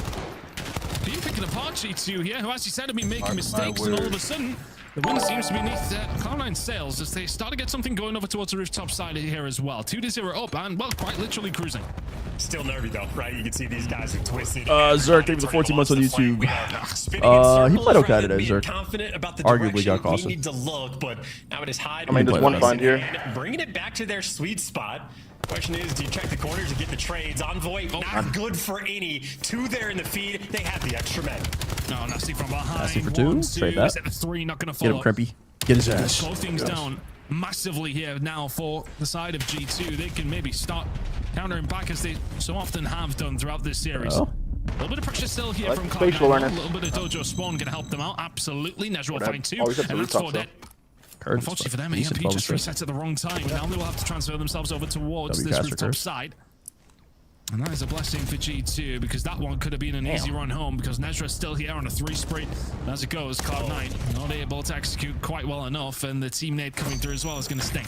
Being picking apart G2 here, who as you said have been making mistakes, and all of a sudden the wind seems to be beneath Cloud9's sails as they start to get something going over towards the rooftop side here as well. 2-0 up and, well, quite literally cruising. Still nervy though, right? You can see these guys are twisted. Zerk, thank you for the 14 months on YouTube. He played okay today, Zerk. Arguably got costed. We need to look, but now it is Hyde. I mean, there's one find here. Bringing it back to their sweet spot. Question is, do you check the corners to get the trades? Envoy, not good for any. 2 there in the feed. They have the extra men. No, nasty from behind. Nasty for 2. Trade that. 3 not going to Get follow. him, Crimpy. Get his ass. Slow things down massively here now for the side of G2. They can maybe start countering back as they so often have done throughout this series. A little bit of pressure still here from Cloud9. A little bit of dojo spawn can help them out. Absolutely. Nezra will find 2. And that's 4 dead. Unfortunately for them, EMP just resets at the wrong time. Now they will have to transfer themselves over towards this rooftop side. And that is a blessing for G2 because that one could have been an easy run home because Nezra is still here on a 3 spree. And as it goes, Cloud9 not able to execute quite well enough, and the team nade coming through as well is going to stink.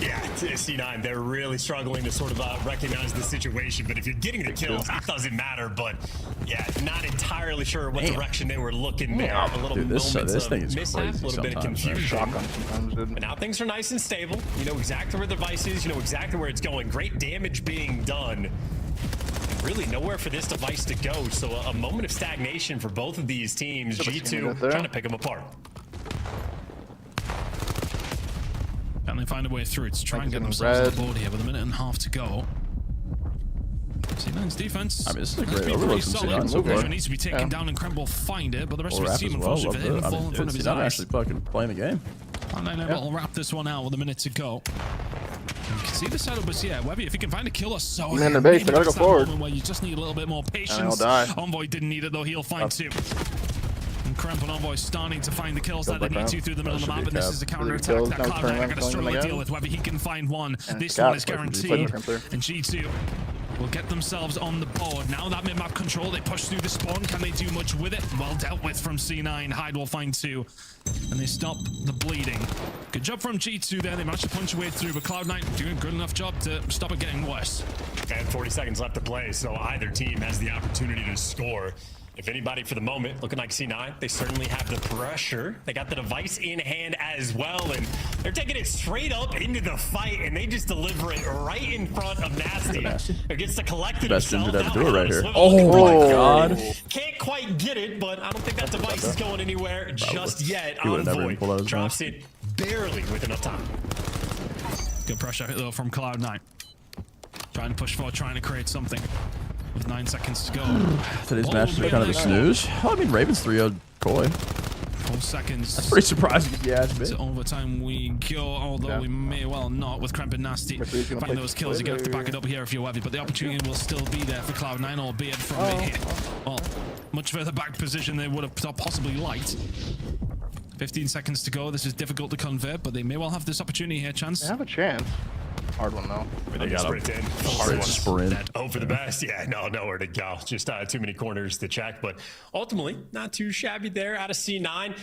Yeah, C9, they're really struggling to sort of recognize the situation, but if you're getting the kills, it doesn't matter. But yeah, not entirely sure what direction they were looking there. A little moments of mishap, a little bit of confusion. But now things are nice and stable. You know exactly where the device is, you know exactly where it's going. Great damage being done. Really nowhere for this device to go, so a moment of stagnation for both of these teams. G2 trying to pick them apart. Can they find a way through to try and get themselves on the board here with a minute and a half to go? C9's defense. I mean, this is a great overload from C9 so far. Needs to be taken down, and Kremp will find it, but the rest of his team, unfortunately for him, fall in front of his eyes. Actually fucking playing the game. Cloud9 will wrap this one out with a minute to go. You can see the setup, but yeah, Webby, if you can find a kill or so, in the base, they gotta go forward. Where you just need a little bit more patience. Envoy didn't need it though; he'll find 2. And Kremp and Envoy starting to find the kills that they need to through the middle of the map, and this is a counter attack that Cloud9 are going to struggle to deal with. Webby, he can find 1. This one is guaranteed, and G2 will get themselves on the board. Now that mid-map control, they push through the spawn. Can they do much with it? Well dealt with from C9. Hyde will find 2. And they stop the bleeding. Good job from G2 there. They managed to punch a way through, but Cloud9 doing a good enough job to stop it getting worse. And 40 seconds left to play, so either team has the opportunity to score. If anybody for the moment, looking like C9, they certainly have the pressure. They got the device in hand as well, and they're taking it straight up into the fight, and they just deliver it right in front of Nasty. It gets to collect it himself. Best to do it right here. Oh my god. Can't quite get it, but I don't think that device is going anywhere just yet. Envoy drops it barely with enough time. Good pressure though from Cloud9. Trying to push forward, trying to create something. With 9 seconds to go. Today's match is kind of a snooze. Oh, I mean, Ravens 3-0 Koi. more seconds. That's pretty surprising if you ask me. To overtime we go, although we may well not with Cramp and Nasty. Find those kills, you're going to have to back it up here if you're heavy, but the opportunity will still be there for Cloud9, albeit from well, much further back position they would have possibly liked. 15 seconds to go. This is difficult to convert, but they may well have this opportunity here, Chance. They have a chance. Hard one, though. They got a hard sprint. Hope for the best. Yeah, nowhere to go. Just too many corners to check, but ultimately not too shabby there out of C9.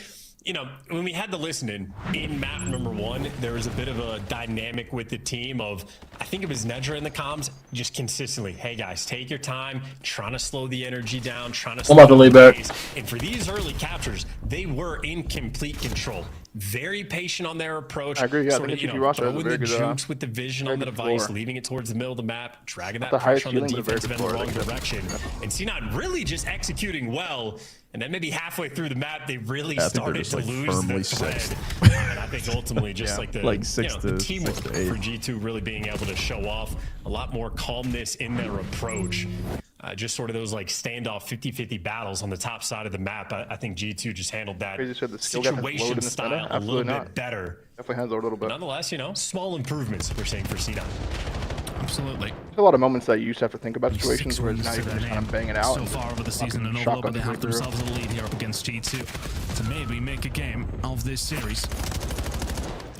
You know, when we had the listening in map number 1, there was a bit of a dynamic with the team of, I think it was Nedra in the comms, just consistently, hey guys, take your time, trying to slow the energy down, trying to slow the pace. And for these early captures, they were in complete control. Very patient on their approach. I agree, yeah. Sort of, you know, throwing the jukes with the vision on the device, leaving it towards the middle of the map, dragging that pressure on the defensive end in the wrong direction. And C9 really just executing well. And then maybe halfway through the map, they really started to lose the thread. And I think ultimately just like the, the teamwork for G2 really being able to show off a lot more calmness in their approach. Just sort of those like standoff 50-50 battles on the top side of the map. I think G2 just handled that situation style a little bit better. Definitely has a little bit. Nonetheless, you know, small improvements we're seeing for C9. Absolutely. There's a lot of moments that you used to have to think about situations where it's not even just kind of banging out. So far over the season and overall, but they have themselves a lead here up against G2 to maybe make a game of this series.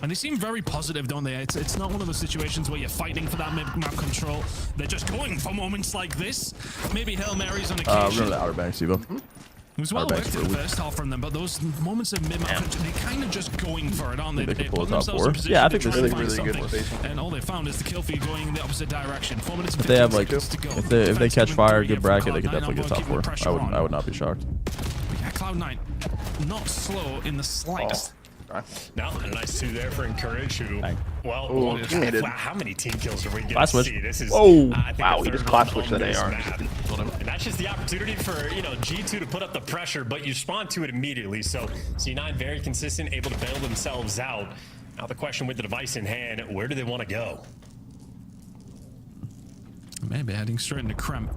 And they seem very positive, don't they? It's not one of those situations where you're fighting for that map control. They're just going for moments like this. Maybe Hail Marys on occasion. We're going to the Outer Banks, Evo. It was well worked in the first half from them, but those moments of mid-map, they kind of just going for it, aren't they? They put themselves in position. Yeah, I think they're really good. And all they found is the kill feed going in the opposite direction. 4 minutes and 15 if they have like, seconds to go. if they catch fire, good bracket, they could definitely get top 4. I would not be shocked. Yeah, Cloud9, not slow in the slightest. No, a nice 2 there for Encourage, who, well, wow, how many team kills are we going to see? This is, wow, he just class switched that AR. And that's just the opportunity for, you know, G2 to put up the pressure, but you respond to it immediately. So C9 very consistent, able to bail themselves out. Now the question with the device in hand, where do they want to go? Maybe heading straight into Cramp.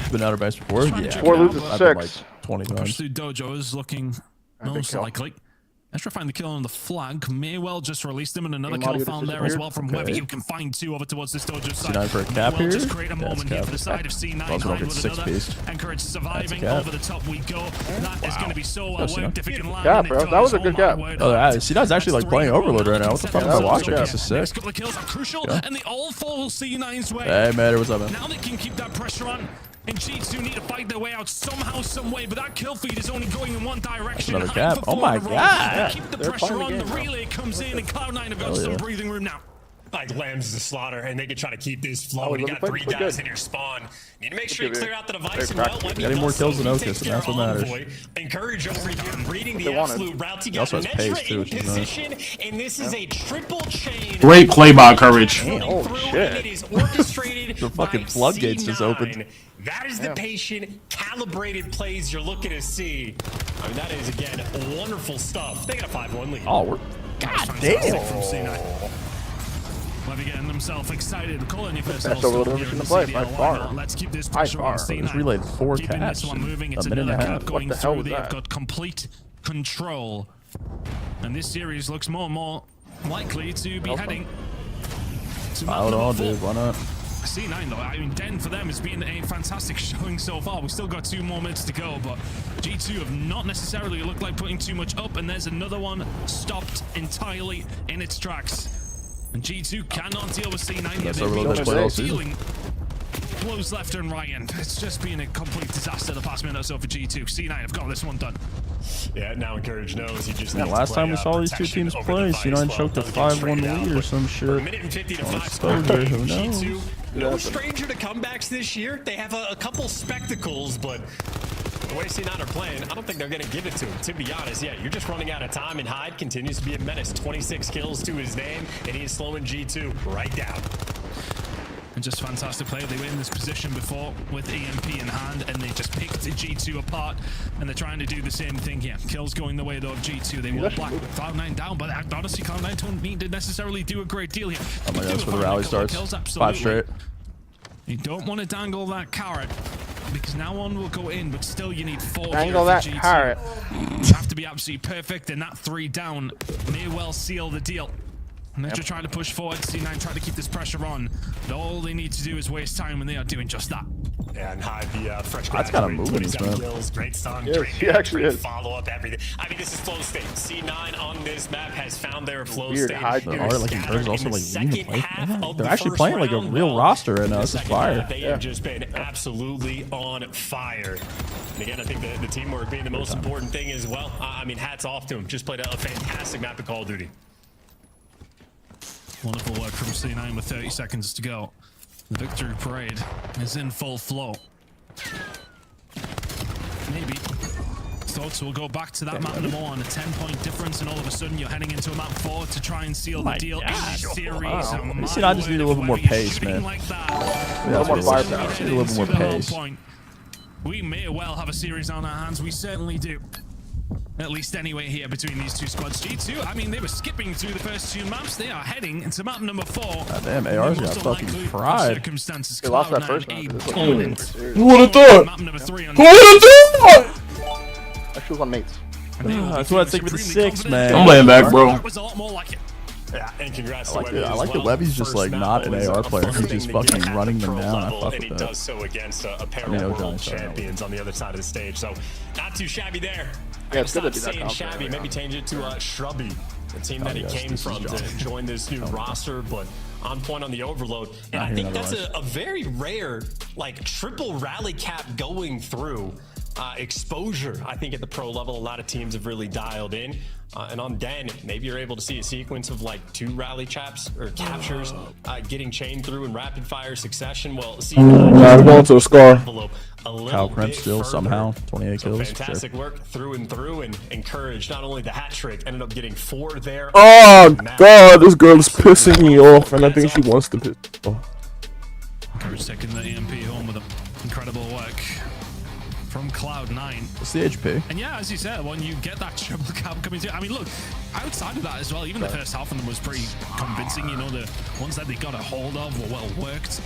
Been Outer Banks before? Yeah. 4 loses 6. Like 20 times. Push through Dojo is looking most likely. Extra find the kill on the flag. May well just release them, and another kill found there as well from Webby. You can find 2 over towards this Dojo side. C9 for a cap here. Just create a moment here for the side of C9. Also don't get 6 piece. Encourage surviving over the top we go. That is going to be so well worked if it can land. Yeah, bro, that was a good cap. Oh, C9's actually like playing Overload right now. What the fuck am I watching? This is sick. Next couple of kills are crucial, and they all fall C9's way. Hey, Matter, what's up, man? Now they can keep that pressure on. And G2 need to fight their way out somehow, some way, but that kill feed is only going in one direction. Another cap. Oh my god. Keep the pressure on. The relay comes in, and Cloud9 have got some breathing room now. Like lambs to slaughter, and they can try to keep this flowing. You got 3 guys in your spawn. You need to make sure you clear out the device and well. Getting more kills than Otis, and that's what matters. Encourage over here, reading the absolute route. He also has pace too, which is nice. And this is a triple chain. Great play by Courage. Oh shit! It is orchestrated. The fucking floodgates just opened. That is the patient, calibrated plays you're looking to see. I mean, that is, again, wonderful stuff. They got a 5-1 lead. Oh, we're... God damn! From C9. Webby getting themselves excited. Calling you first. That's a little bit in the play, by far. Let's keep this pressure on C9. Just relayed 4 Keeping caps this one moving. It's a minute and a half. going What the hell through. was They've that? got complete control. And this series looks more and more likely to be heading to Hold on, dude. Why not? C9 though, I mean, Den for them has been a fantastic showing so far. We've still got 2 more minutes to go, but G2 have not necessarily looked like putting too much up, and there's another one stopped entirely in its tracks. And G2 cannot deal with C9 yet. They're dealing blows left and right, and it's just been a complete disaster the past minute or so for G2. C9 have got this one done. Yeah, now Encourage knows he just needs last time we saw these 2 teams play, C9 choked a 5-1 lead or some shit. A minute and 50 to 5 exposure, who knows? G2, no stranger to comebacks this year. They have a couple spectacles, but the way C9 are playing, I don't think they're going to give it to him. To be honest, yeah, you're just running out of time, and Hyde continues to be a menace. 26 kills to his name, and he is slowing G2 right down. And just fantastic play. They were in this position before with EMP in hand, and they just picked G2 apart, and they're trying to do the same thing here. Kills going the way though of G2. They will black Cloud9 down, but honestly, Cloud9 don't need to necessarily do a great deal here. Oh my god, that's where the rally starts. 5 straight. You don't want to dangle that carrot. because now one will go in, but still you need 4 Angle that turret. Have to be absolutely perfect, and that 3 down may well seal the deal. They're trying to push forward. C9 trying to keep this pressure on, but all they need to do is waste time when they are doing just that. Yeah, and hide the fresh That's kind of moving, man. kills, great stun, Yes, great he actually is. follow up, everything. I mean, this is flow state. C9 on this map has found their flow Weird state. hide. The art, like, encourages also, like, leading the play. Yeah, they're actually first playing like a round, real well, roster right now. This is fire. They have just been absolutely on fire. And again, I think the teamwork being the most important thing as well. I mean, hats off to them. Just played a fantastic map of Call of Duty. Wonderful work from C9 with 30 seconds to go. The victory parade is in full flow. Maybe. Thoughts will go back to that map number 1, a 10-point difference, and all of a sudden you're heading into a map 4 to try and seal the deal in this series. I just need a little bit more pace, man. A little more firepower. Just need a little bit more pace. We may well have a series on our hands. We certainly do. At least anyway here between these two squads. G2, I mean, they were skipping through the first 2 maps. They are heading into map number 4. God damn, AR's got fucking fried. They lost that first map. Who would have thought? Map number 3 on Who would have thought? That was on mates. That's what I think with the 6, man. I'm laying back, bro. That was a lot more like it. Yeah, and congrats I like that Webby's just like not an AR player. He's just fucking running them down. I fuck and with he that. does so against a pair of world champions on the other side of the stage. So not too shabby there. Yeah, it's good to be Stop that saying confident. shabby. Maybe change it to Shrubby, the team that he came from to join this new roster, but on point on the overload. And I think that's a very rare, like, triple rally cap going through. Exposure, I think, at the pro level, a lot of teams have really dialed in. And on Den, maybe you're able to see a sequence of like 2 rally chaps or captures getting chained through in rapid fire succession. Well, see, we're going to a scar. Kyle Kremp still somehow 28 kills. Fantastic work through and through, and encouraged not only the hat trick, ended up getting 4 there. Oh god, this girl is pissing me off, and I think she wants to piss me off. Encouraged taking the EMP home with incredible work from Cloud9. What's the HP? And yeah, as you said, when you get that triple cap coming through, I mean, look, outside of that as well, even the first half of them was pretty convincing. You know, the ones that they got a hold of were well worked.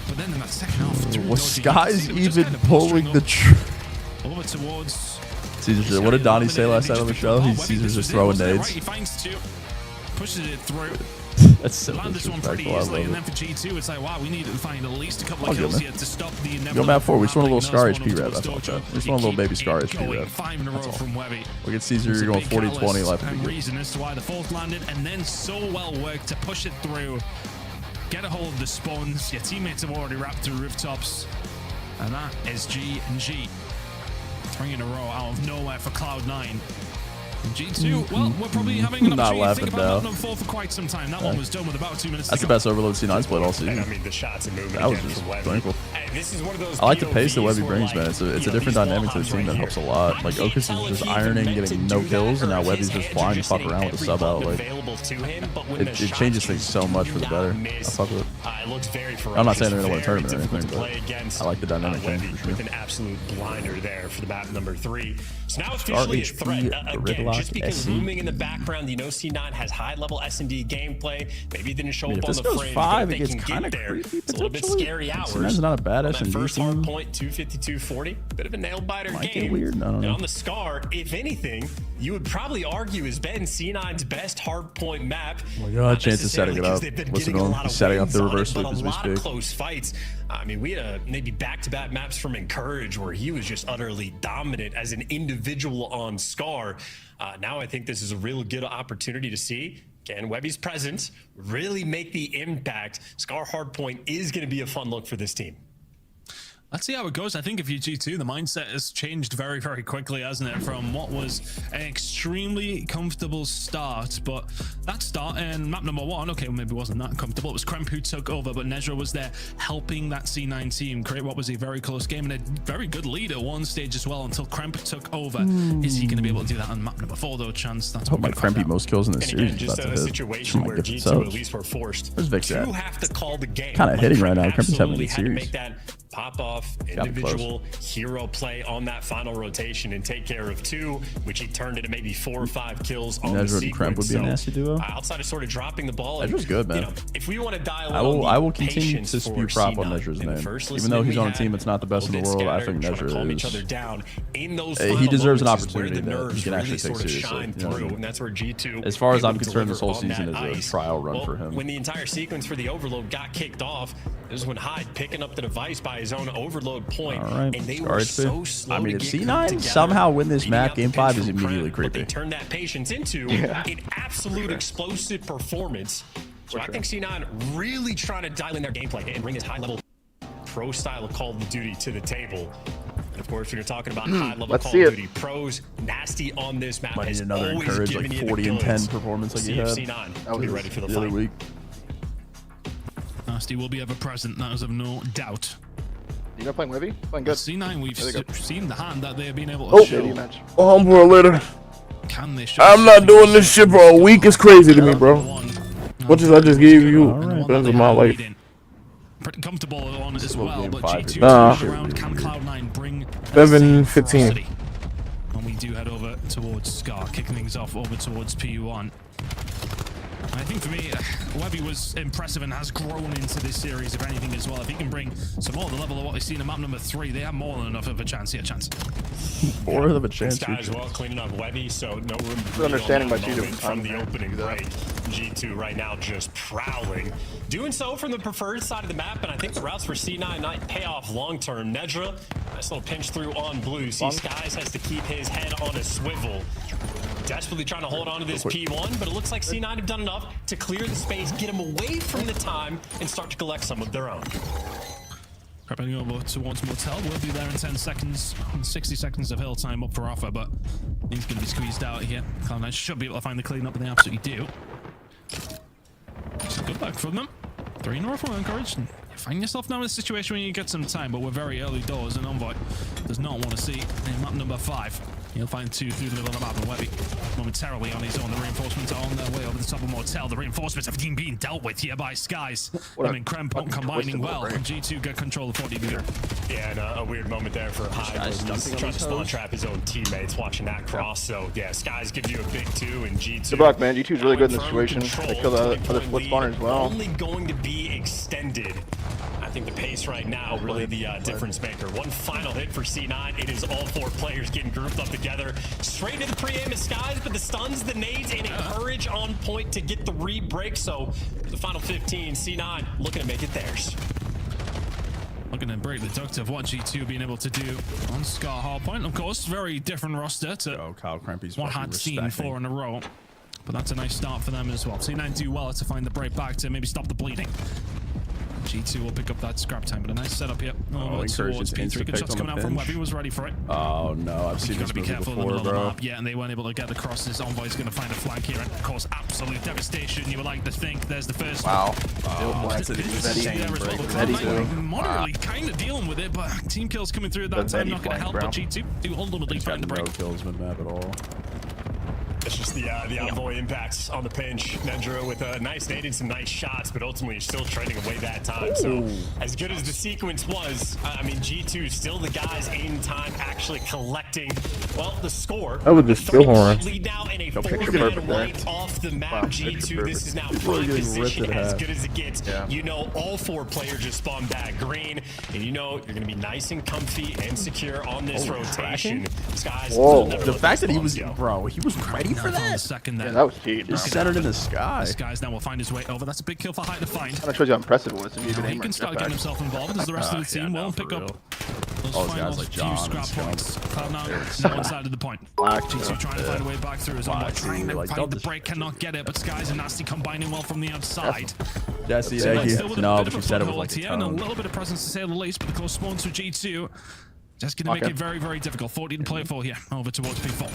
But then in that second half, was Skyz even pulling the over towards Caesar? What did Donnie say last night on the show? Caesar's just throwing nades. He finds 2, pushes it through. That's so Land this one pretty easily, and then for G2, it's like, wow, we need to find at least a couple of kills here to stop the inevitable. Go map 4. We just want a little Scar HP rev. That's all. We just want a little baby Scar HP rev. 5 in a row from Webby. Look at Caesar. You're going 40-20 left. And reason as to why the 4th landed, and then so well worked to push it through. Get a hold of the spawns. Your teammates have already wrapped through rooftops, and that is G&G. 3 in a row out of nowhere for Cloud9. And G2, well, we're probably having an opportunity to think about number 4 for quite some time. That one was done with about 2 minutes That's to the go. best overload C9 split all season. I mean, the shots and movement that was just thankful. This is one of those I like the pace that Webby brings, man. It's a different dynamic to the team that helps a lot. Like, Okus is just ironing, getting no kills, and now Webby's just flying to fuck around with a sub out. Like, it changes things so much for the better. I fuck with it. I'm not saying they're going to win a tournament or anything, but I like the dynamic change for sure. With an absolute blinder there for the map number 3. So now officially a threat. Again, just because looming in the background, you know, C9 has high-level S&D gameplay. Maybe it didn't show up on the frame. 5, it gets kind of creepy. It's a little bit scary hours. C9's not a bad S&D first team. hard point, 250-240. Bit of a nail-biter Might game. get weird. I don't And know. on the Scar, if anything, you would probably argue has been C9's best hard point map. Oh my god, Chance is setting it up. Listen to him. He's setting up the reverse loop as we speak. Close fights. I mean, we had maybe back-to-back maps from Encourage where he was just utterly dominant as an individual on Scar. Now I think this is a real good opportunity to see, can Webby's presence really make the impact? Scar Hardpoint is going to be a fun look for this team. Let's see how it goes. I think if you G2, the mindset has changed very, very quickly, hasn't it? From what was an extremely comfortable start, but that start in map number 1, okay, well, maybe it wasn't that comfortable. It was Kremp who took over, but Nezra was there helping that C9 team create what was a very close game and a very good lead at one stage as well until Kremp took over. Is he going to be able to do that on map number 4, though? Chance. That's I hope my Kremp most kills in this series. Just a situation where G2 at least were forced Where's Vix at? to have to call the game. Kind of hitting right now. Kremp is having a Absolutely good had to series. make that pop off individual hero play on that final rotation and take care of 2, which he turned into maybe 4 or 5 kills on the sequence. Would be a nasty duo. Outside of sort of dropping the ball, Measure's good, man. You know, if we want to dial I will continue to spew prop on Measure's name, even though he's on a team that's not the best in the world. I think Measure is. He deserves an opportunity that he can actually take seriously. You know what I mean? And that's where G2. As far as I'm concerned, this whole season is a trial run for him. When the entire sequence for the overload got kicked off, this is when Hyde picking up the device by his own overload point, and they were so slow. I mean, if C9 somehow win this map, Game 5 is immediately creepy. They turned that patience into an absolute explosive performance. So I think C9 really trying to dial in their gameplay and bring this high-level pro style of Call of Duty to the table. And of course, when you're talking about high-level Call of Duty pros, Nasty on this map has another always encouraged given like you 40 the and goods. 10 performance like See he if had. C9 will be ready for the fight. Week. Nasty will be ever present, that is of no doubt. You know, playing Webby? Playing good. C9, we've seen the hand that they have been able to show. Home for a later. Can they show? I'm not doing this shit for a week. It's crazy to me, bro. What I just gave you? That's my life. Pretty comfortable on it as well, but G2 around. Can Cloud9 bring 7-15? And we do head over towards Scar, kicking things off over towards P1. I think for me, Webby was impressive and has grown into this series, if anything, as well. If he can bring some more to the level of what we've seen in map number 3, they have more than enough of a chance here. More of a chance. Sky as well, cleaning up Webby, so no room for understanding by G2 from the opening break. G2 right now just prowling. Doing so from the preferred side of the map, and I think the routes for C9 might pay off long-term. Nedra, nice little pinch through on blue. See, Skyz has to keep his head on a swivel. Desperately trying to hold on to this P1, but it looks like C9 have done enough to clear the space, get them away from the time, and start to collect some of their own. Prepping over towards Motel. We'll be there in 10 seconds. 60 seconds of hill time up for offer, but he's going to be squeezed out here. Cloud9 should be able to find the clean up, and they absolutely do. So good luck from them. 3 in a row from Encouraged. You find yourself now in a situation where you get some time, but we're very early doors, and Envoy does not want to see in map number 5. He'll find 2 through the middle of the map, and Webby momentarily on his own. The reinforcements are on their way over the top of Motel. The reinforcements have been being dealt with here by Skyz. I mean, Krempot combining well, and G2 get control of 40 meter. Yeah, and a weird moment there for Hyde. He's trying to spawn trap his own teammates, watching that cross. So, yeah, Skyz gives you a big 2, and G2. Good luck, man. G2's really good in this situation. They kill the other split spawner as well. Only going to be extended. I think the pace right now really the difference maker. One final hit for C9. It is all 4 players getting grouped up together. Straight to the pre-aim of Skyz, but the stuns, the nades, and Encourage on point to get the re-break. So the final 15, C9 looking to make it theirs. Looking to break the duct of what G2 being able to do on Scar Hardpoint. Of course, very different roster to what had seen 4 in a row. But that's a nice start for them as well. C9 do well to find the break back to maybe stop the bleeding. G2 will pick up that scrap time, but a nice setup here. Towards P3. Good shots coming out from Webby, was ready for it. Oh no, I've seen this movie before, bro. Yeah, and they weren't able to get the crosses. Envoy's going to find a flank here, and of course, absolute devastation. You would like to think there's the first one. Moderately kind of dealing with it, but team kills coming through at that time, not going to help, but G2 do ultimately find the break. No kills mid-map at all. It's just the envoy impacts on the pinch. Nedra with a nice nade and some nice shots, but ultimately you're still trading away that time. So as good as the sequence was, I mean, G2 still the guys in time actually collecting, well, the score. That was just still horn. Lead now in a 4-man right off the map. G2, this is now prime position as good as it gets. You know all 4 players just spawned back green, and you know you're going to be nice and comfy and secure on this rotation. Skyz. The fact that he was, bro, he was ready for that. That was cheap. Just set it in the sky. Skyz now will find his way over. That's a big kill for Hyde to find. That shows you how impressive it was. He can start getting himself involved as the rest of the team will pick up those final few scrap points. Cloud9 one side of the point. G2 trying to find a way back through his own. Trying to find the break, cannot get it, but Skyz and Nasty combining well from the outside. Jesse, thank you. No, but you said it was like a and a little bit of presence to say the least, but the close spawns for G2. Just going to make it very, very difficult. 14 to play for here. Over towards P4.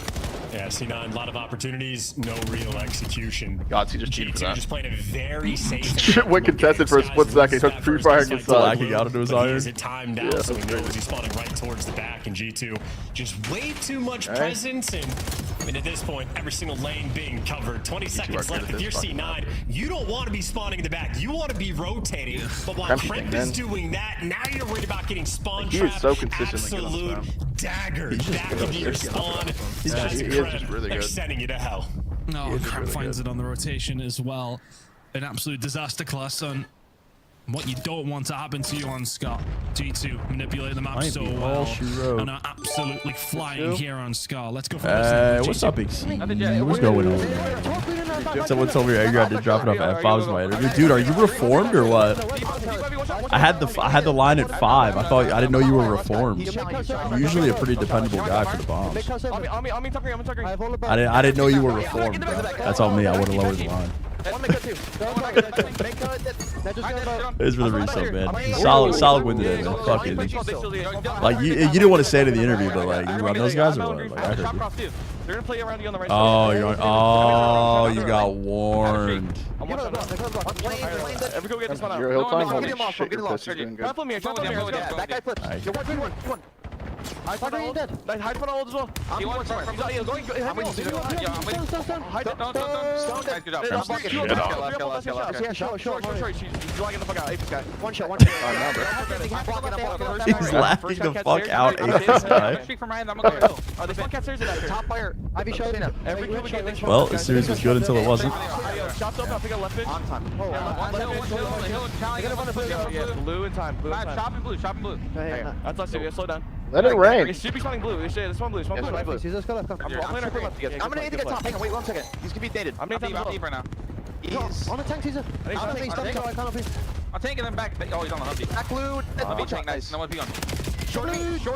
Yeah, C9, a lot of opportunities, no real execution. God, he just cheated for that. Just playing a very safe. Shit went contested for a split second. He took free fire and gets lacking out into his iron. He's timed out, so he knows he's spawning right towards the back. And G2 just way too much presence. And I mean, at this point, every single lane being covered. 20 seconds left. If you're C9, you don't want to be spawning in the back. You want to be rotating. But while Kremp is doing that, now you're worried about getting spawn trapped. He is so consistent. Absolute dagger back into your spawn. He is just really They're good. sending you to hell. No, Kremp finds it on the rotation as well. An absolute disaster class on what you don't want to happen to you on Scott. G2 manipulate the map so well and are absolutely flying here on Scar. Let's go for what's up, XC? What's going on? Someone told me I did drop it off at F5's my interview. Dude, are you reformed or what? I had the line at 5. I didn't know you were reformed. You're usually a pretty dependable guy for the bombs. I didn't know you were reformed, bro. That's on me. I would have lowered the line. It's for the resub, man. Solid win today, man. Fuck it. Like you didn't want to say it in the interview, but like you run those guys or what? Like I heard you. Oh, you got warned. He'll time. Holy shit, your pussy's doing good. That guy flips. Hide front ult as well. I'm going somewhere. He's going. I'm waiting. He's lagging the fuck out. Apex guy. One shot. He's lagging the fuck out. Apex guy. There's one cat stairs in that. Top player. Ivy showed it. Well, the series was good until it wasn't. Shots open. I'll pick a left mid. On time. Blue in time. Shop and blue. That's left. Slow down. Let it rain. It should be spawning blue. This one blue. I'm gonna need to get top. Hang on, wait 1 second. He's gonna be dated. I'm deep right now. He's on the tank, Caesar. I'm taking them back. Oh, he's on the Hubby. Back blue. Hubby tank, nice. No one be on. Short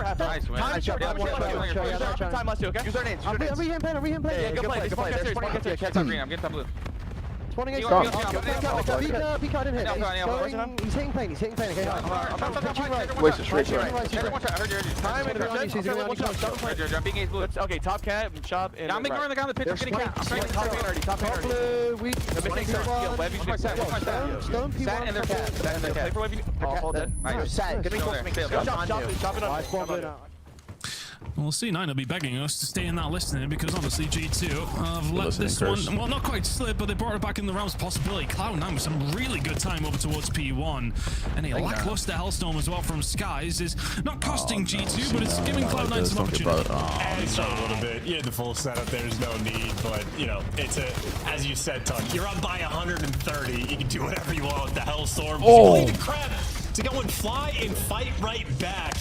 half. Nice, man. Time shot. Time left, okay? Use our names. I'm rehim play. Yeah, good play. Get top green. I'm getting top blue. Spawning against Peek out in here. He's hitting plane. Okay. Waste a straight shot. Being ace blue. Okay, top cat, chop, and I'm ignoring the guy on the pitch. I'm getting cat. I'm trying to top already. Top blue. Stone P1 and their cat. Play for Webby. All dead. Nice. Sad. Give me Chop it up. Well, C9 will be begging us to stay in that listening because honestly, G2 have let this one, well, not quite slip, but they brought it back in the realms of possibility. Cloud9 with some really good time over towards P1. And a lackluster Hellstorm as well from skyz is not costing G2, but it's giving Cloud9 some opportunity. It's a little bit. You had the full setup. There's no need, but you know, it's as you said, Tug. You're up by 130. You can do whatever you want with the Hellstorm. Oh, crap! To go and fly and fight right back.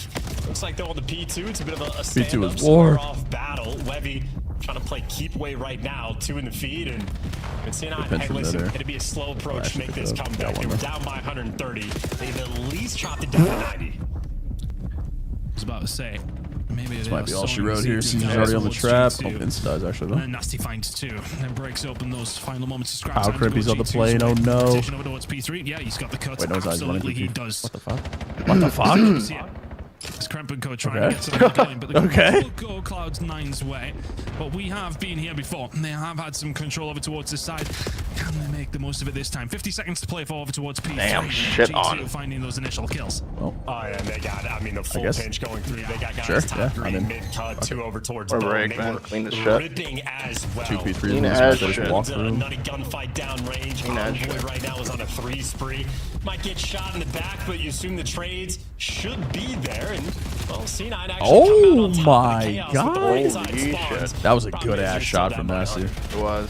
Looks like they're on the P2. It's a bit of a stand-up, square-off battle. Webby trying to play keep away right now. 2 in the feed, and C9, hey, listen, it'll be a slow approach to make this comeback. They were down by 130. They've at least chopped it down to 90. I was about to say, maybe this might be all she wrote here. Since he's already on the trap. Oh, Vince does actually though. And Nasty finds 2 and breaks open those final moments of scraps. How Crimpy's on the plane? Oh no. Over towards P3. Yeah, he's got the cuts. Wait, no, absolutely, he does. What the fuck? What the fuck? It's Kremp and Co trying to get something going, but the will go Cloud9's way. But we have been here before. They have had some control over towards this side. Can they make the most of it this time? 50 seconds to play for over towards P3. Damn, shit G2 on. finding those initial kills. Oh yeah, they got, I mean, the full pinch going through. They got guys top green, mid cut, 2 over towards bone. They were ripping as well. 2P3 Nutty gunfight down range. Envoy right now is on a 3 spree. Might get shot in the back, but you assume the trades should be there. And well, C9 actually oh my god! Holy shit. That was a good ass shot from Nasty. It was.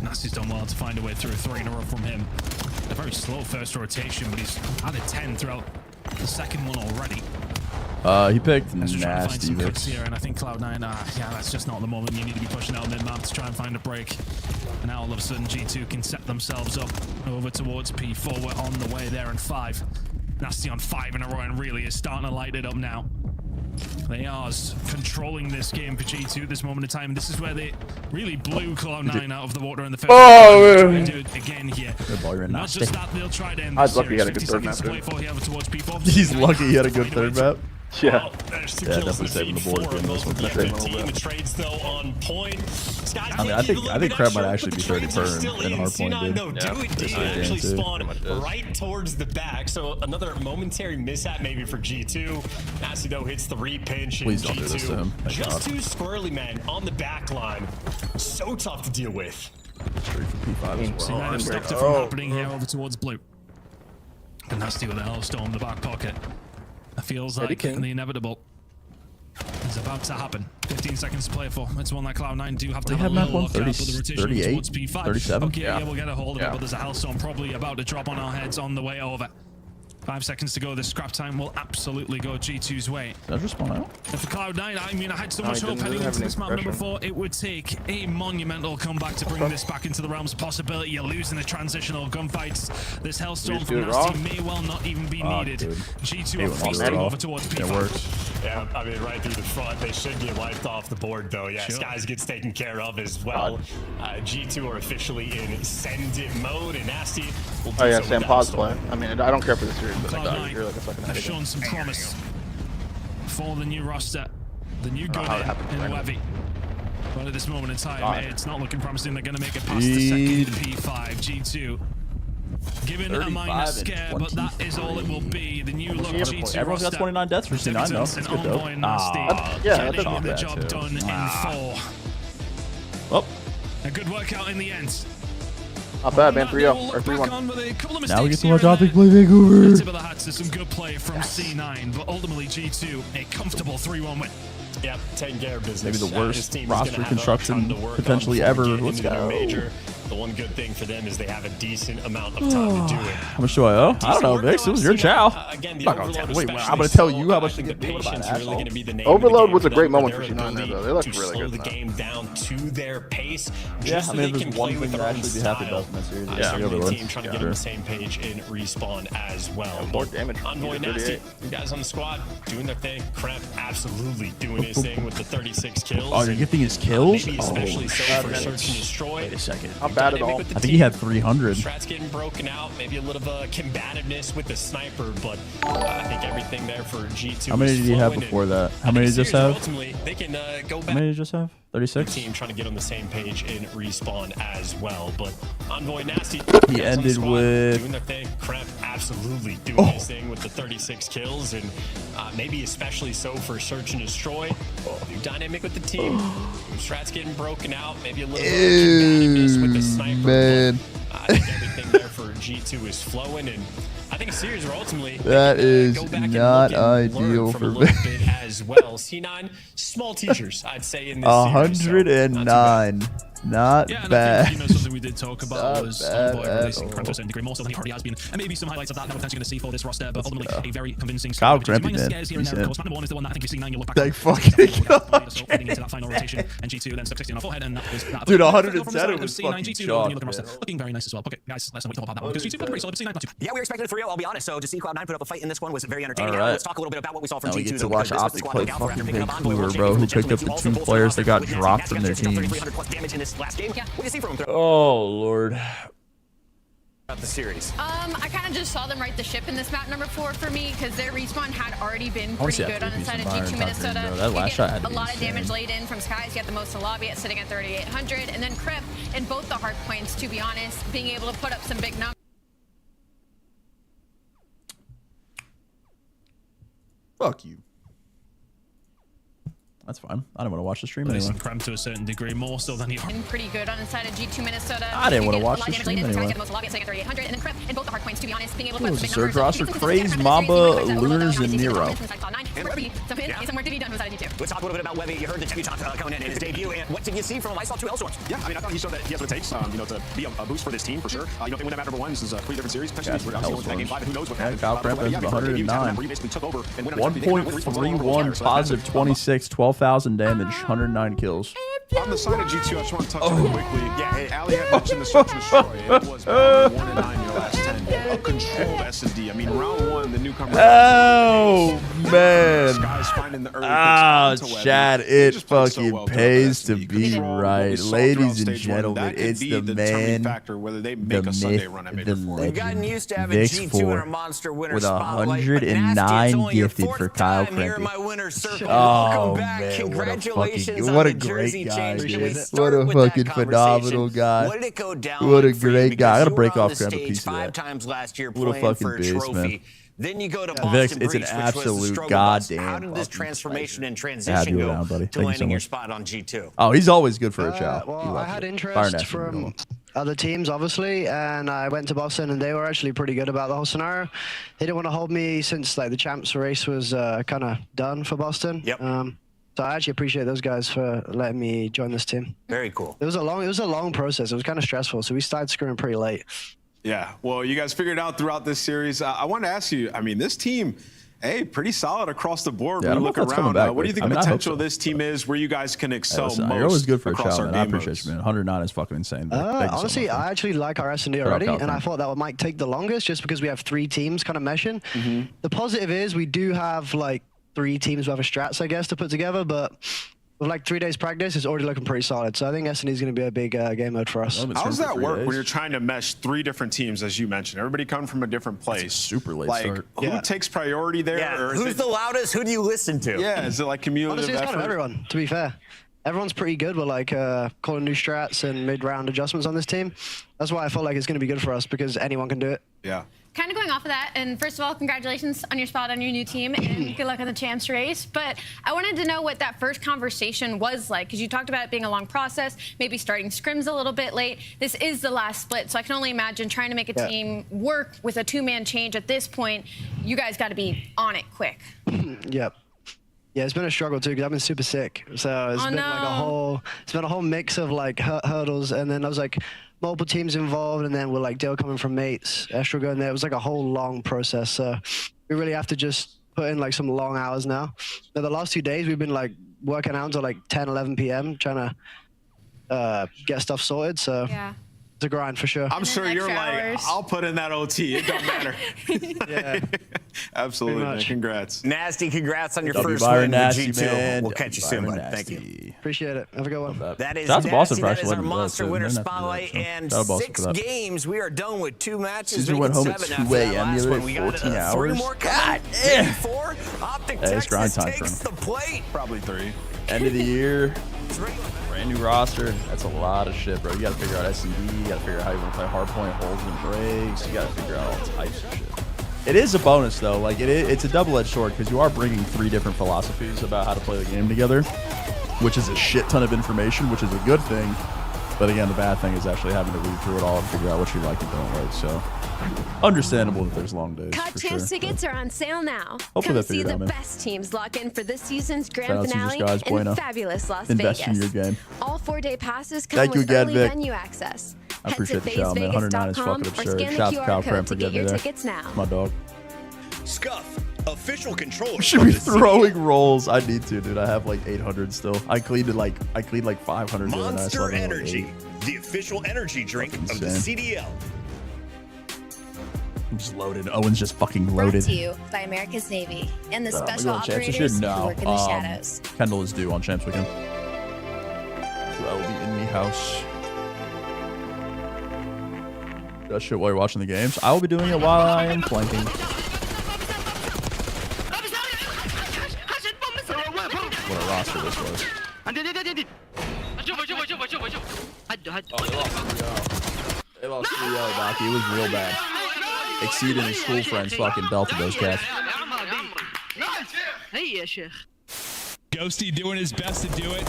Nasty's done well to find a way through 3 in a row from him. A very slow first rotation, but he's added 10 throughout the second one already. He picked Nasty here, and I think Cloud9, yeah, that's just not the moment. You need to be pushing out mid-map to try and find a break. And now all of a sudden G2 can set themselves up over towards P4. We're on the way there in 5. Nasty on 5 in a row and really is starting to light it up now. They are controlling this game for G2 at this moment in time. And this is where they really blew Cloud9 out of the water in the first. Oh, try and do it again here. Good ball, you're not just that, they'll try to end I was lucky he had a good third map. He's lucky he had a good third map. Yeah. Yeah, definitely saving the board in this one. The trades though on point. I mean, I think Crab might actually be 30 per in hard point, dude. No, do it actually spawn right towards the back. So another momentary mishap maybe for G2. Nasty though hits the repinch. Please don't do this to him. Just two squirrely men on the back line. So tough to deal with. Straight for P5 as well. C9 have stopped it from happening here over towards blue. And Nasty with a Hellstorm in the back pocket. It feels like the inevitable is about to happen. 15 seconds to play for. It's one that Cloud9 do have to have a little look out for the rotation 38, towards P5. 37. Okay, yeah, we'll get a hold of it, but there's a Hellstorm probably about to drop on our heads on the way over. 5 seconds to go. The scrap time will absolutely go G2's way. Did I just spawn out? And for Cloud9, I mean, I had so much hope heading into this map number 4. It would take a monumental comeback to bring this back into the realms of possibility. You're losing the transitional gunfights. This Hellstorm from Nasty may well not even be needed. G2 are feasting over towards P5. It works. Yeah, I mean, right through the front, they should get wiped off the board, though. Yeah, skyz gets taken care of as well. G2 are officially in send it mode, and Nasty will do so Sam pause play. I mean, I don't care for the series, but you're like a fucking have shown some promise for the new roster, the new good in Webby. But at this moment in time, it's not looking promising. They're going to make it past the second P5. G2 given a minor scare, but that is all it will be. The new look G2 Everyone's got 29 deaths for C9 though. That's good though. Yeah, getting the job done in 4. Oh. A good workout in the end. Not bad, man. 3-0 or 3-1. Now we get to watch OPTIC play Vancouver. Tip of the hat to some good play from C9, but ultimately G2 a comfortable 3-1 win. Yep, taking care of business. Maybe the worst roster construction potentially ever. Let's go. The one good thing for them is they have a decent amount of time to do it. How much do I owe? I don't know, Vix. It was your chow. Again, the Wait, I'm going to tell you how much to get paid. Overload was a great moment for C9 there, though. They looked really good. The game down to their pace. Yeah, I mean, there's one thing to actually be happy about in this series. Yeah, the team trying to get on the same page in respawn as well. More damage. Envoy Nasty, you guys on the squad doing their thing. Crap, absolutely doing his thing with the 36 kills. Oh, you're giving his kills? Maybe especially so for search and destroy. Wait a second. Not bad at all. I think he had 300. Strat's getting broken out. Maybe a little of combativeness with the sniper, but I think everything there for G2. How many did he have before that? How many did he just have? Ultimately, they can go back. How many did he just have? 36? Team trying to get on the same page in respawn as well, but Envoy Nasty. He ended with doing their thing. Crap, absolutely doing his thing with the 36 kills, and maybe especially so for search and destroy. New dynamic with the team. Strat's getting broken out. Maybe a little combativeness with the sniper. Man. I think everything there for G2 is flowing, and I think a series where ultimately that is not ideal for me. As well, C9 small teachers, I'd say in this 109. series, Not bad. You know, something we did talk about was Envoy releasing Cramp to a certain degree, more so than he already has been, and maybe some highlights of that we're potentially going to see for this roster, but ultimately a very convincing Kyle story. Crampy, man. Scares here and there, of course. Number 1 is the one that I think you see 9. You look back. Thank fucking God. Heading into that final rotation, and G2 then sub 60 on our forehead, and that was that. Dude, 107 was C9, fucking G2 chalk, looking very nice as well. Okay, guys, let's not talk about that one because G2 got pretty solid. C9 not too. Yeah, we were expecting a 3-0, I'll be honest. So to see Cloud9 put up a fight in this one was very entertaining. Right. Let's talk a little bit about what we saw from now G2. we get to watch OPTIC play fucking Vancouver, bro, who picked up the 2 players that got dropped from their teams. Oh, Lord. The series. I kind of just saw them right the ship in this map number 4 for me because their respawn had already been pretty good on the side of G2 Minnesota. That last shot had a lot of damage laid in from skyz. You got the most in the lobby at sitting at 3,800, and then Crip in both the hard points. To be honest, being able to put up some big numbers. Fuck you. That's fine. I don't want to watch the stream anyway. Cramp to a certain degree, more so than he. Pretty good on the side of G2 Minnesota. I didn't want to watch the stream anyway. The most lobby at 3,800, and then Crip in both the hard points. To be honest, being able to put It up was a some big surge numbers. roster. Craze, Mamba, Lunars, and Nero. Some work to be done inside of G2. Let's talk a little bit about Webby. You heard the debut coming in his debut, and what did you see from him? I saw 2 Hellstorms. Yeah, I mean, I thought he showed that he has what it takes, to be a boost for this team for sure. If they win that map number 1, this is a pretty different series. Potentially, game 5, and who knows what happens. Kyle Cramp is 109. 1.31 1.31 positive 26, 12,000 damage, 109 kills. On the side of G2, I just want to touch on it quickly. Yeah, Ali had mentioned the search and destroy. It was 1 and 9 in your last 10. A controlled S&D. I mean, round 1, the newcomer. Oh, man. Skyz finding the early Chad, it fucking pays to be right. Ladies and gentlemen, it's the man, the myth, the legend, Vix 4 with 109 gifted for Kyle Krempy. Oh, man, what a great guy, dude. What a fucking phenomenal guy. What a great guy. I gotta break off, grab a piece of that. What a fucking beast, man. Then you go to Vix, it's an absolute goddamn. How did this transformation and transition go around, buddy. to landing your spot on G2? Oh, he's always good for a chow. Well, I had interest from other teams, obviously, and I went to Boston, and they were actually pretty good about the whole scenario. They didn't want to hold me since like the champs race was kind of done for Boston. Yep. So I actually appreciate those guys for letting me join this team. Very cool. It was a long process. It was kind of stressful, so we started screwing pretty late. Yeah, well, you guys figured out throughout this series. I want to ask you, I mean, this team, hey, pretty solid across the board. Yeah, when you look around, what do you think the potential so. of this team is, where you guys can excel most? You're always good for a chow, man. I appreciate you, man. 109 is fucking insane. Honestly, I actually like our S&D already, and I thought that might take the longest just because we have 3 teams kind of meshing. The positive is we do have like 3 teams worth of strats, I guess, to put together, but with like 3 days practice, it's already looking pretty solid. So I think S&D is going to be a big game mode for us. How does that work when you're trying to mesh 3 different teams, as you mentioned? Everybody come from a different place. Super late start. Who takes priority there? Yeah, or who's the loudest? Who do you listen to? Yeah, is it like cumulative Honestly, it's effort? kind of everyone, to be fair. Everyone's pretty good with like calling new strats and mid-round adjustments on this team. That's why I felt like it's going to be good for us, because anyone can do it. Yeah. Kind of going off of that, and first of all, congratulations on your spot on your new team, and good luck on the champs race. But I wanted to know what that first conversation was like, because you talked about it being a long process, maybe starting scrims a little bit late. This is the last split, so I can only imagine trying to make a team work with a 2-man change at this point. You guys got to be on it quick. Yep. Yeah, it's been a struggle too, because I've been super sick. So it's been like a whole mix of like hurdles, and then I was like multiple teams involved, and then we're like Dale coming from mates, Estral going there. It was like a whole long process. So we really have to just put in like some long hours now. Now the last 2 days we've been like working out until like 10, 11 p.m. trying to get stuff sorted. So yeah. It's a grind for sure. I'm sure you're like, I'll put in that OT. It don't matter. Yeah. Absolutely, man. Congrats. Nasty, congrats on your first win with G2. We'll catch you soon, bud. Thank you. Appreciate it. Have a good one. That is Nasty. That is our Monster Winner Spotlight. And 6 games. We are done with 2 matches. We went home at 2 a.m. the other day, 14 hours. God damn. OPTIC it's grind time takes the plate. Probably 3. End of the year. Brand new roster. That's a lot of shit, bro. You gotta figure out S&D. You gotta figure out how you wanna play hardpoint, holds, and breaks. You gotta figure out all types of shit. It is a bonus, though. Like, it's a double-edged sword, because you are bringing 3 different philosophies about how to play the game together, which is a shit ton of information, which is a good thing. But again, the bad thing is actually having to read through it all and figure out what you like and don't like. So, understandable that there's long days. Cut Chance tickets are on sale now. Hopefully Come see the best teams lock in for this season's grand finale in fabulous Las Invest Vegas. in your game. All 4-day passes come with early venue access. I appreciate the shout, man. 109 is fucking absurd. Shout out to Kyle Krem for getting me there. It's my dog. Scuff, official controller. Should be throwing rolls. I need to, dude. I have like 800 still. I cleaned like 500. Monster Energy, the official energy drink of the CDL. I'm just loaded. Owen's just fucking loaded. Brought to you by America's Navy and the special operators who work in the shadows. Kendall is due on Champs Weekend. So I will be in the house. That shit while you're watching the games. I will be doing it while I am flanking. What a roster this was. They lost 3-0, Baki. It was real bad. Exceed and his school friends fucking belted those cats. Ghosty doing his best to do it.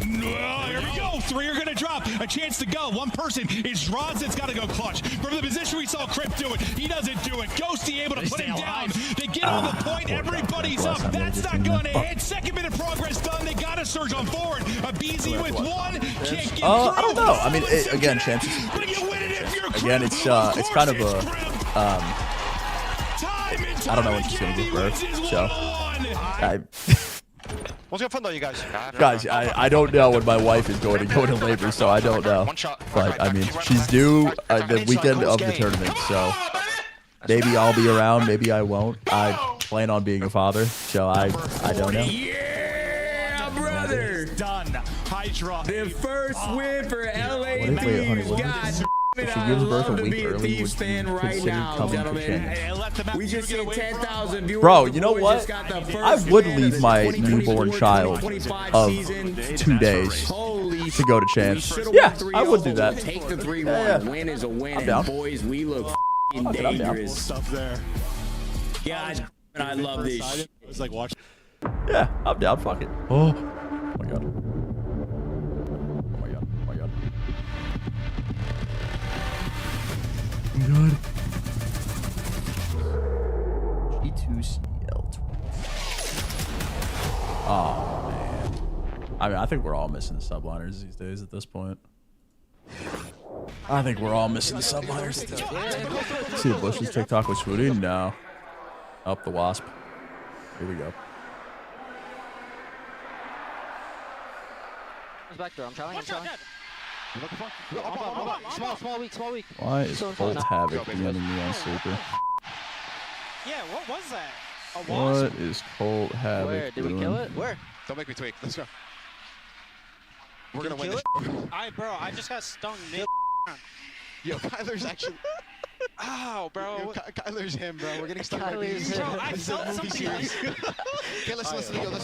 Here we go. 3 are going to drop. A chance to go. One person is Rods that's got to go clutch. From the position we saw Crip do it, he doesn't do it. Ghosty able to put him down. They get on the point. Everybody's up. That's not going to hit. 2nd minute progress done. They got to surge on forward. Abezy with 1. Can't get through. I don't know. I mean, again, chances. Again, it's kind of a I don't know when she's gonna give birth, so Let's have fun though, you guys. Guys, I don't know when my wife is going to go into labor, so I don't know. But I mean, she's due the weekend of the tournament, so maybe I'll be around, maybe I won't. I plan on being a father, so I don't know. Yeah, brother. Done. Hydra. The first win for LA. Wait, honey, what? If she gives birth a week early, would you consider coming to channel? We just hit 10,000 viewers. Bro, you know what? I would leave my newborn child of 2 days to go to chance. Yeah, I would do that. Take the 3-1. Win is a win. And boys, we look dangerous. Stuff there. God, I love this shit. It's like watch. Yeah, I'm down. Fuck it. Oh my god. Good. G2CL. Oh man. I mean, I think we're all missing the subliners these days at this point. I think we're all missing the subliners at this point. See the bushes TikTok with Swooty? No. Up the wasp. Here we go. Back there. I'm trying. Small weak. Why is Bolt Havoc DMing me on Sleeper? Yeah, what was that? A wasp? What is Bolt Havoc Where? Did we kill it? Where? Don't make me tweak. Let's go. We're gonna win this. Bro, I just got stung mid. Yo, Kyler's actually. Ow, bro. Yo, Kyler's him, bro. We're getting stung by bees. Bro, I felt something serious. Okay, let's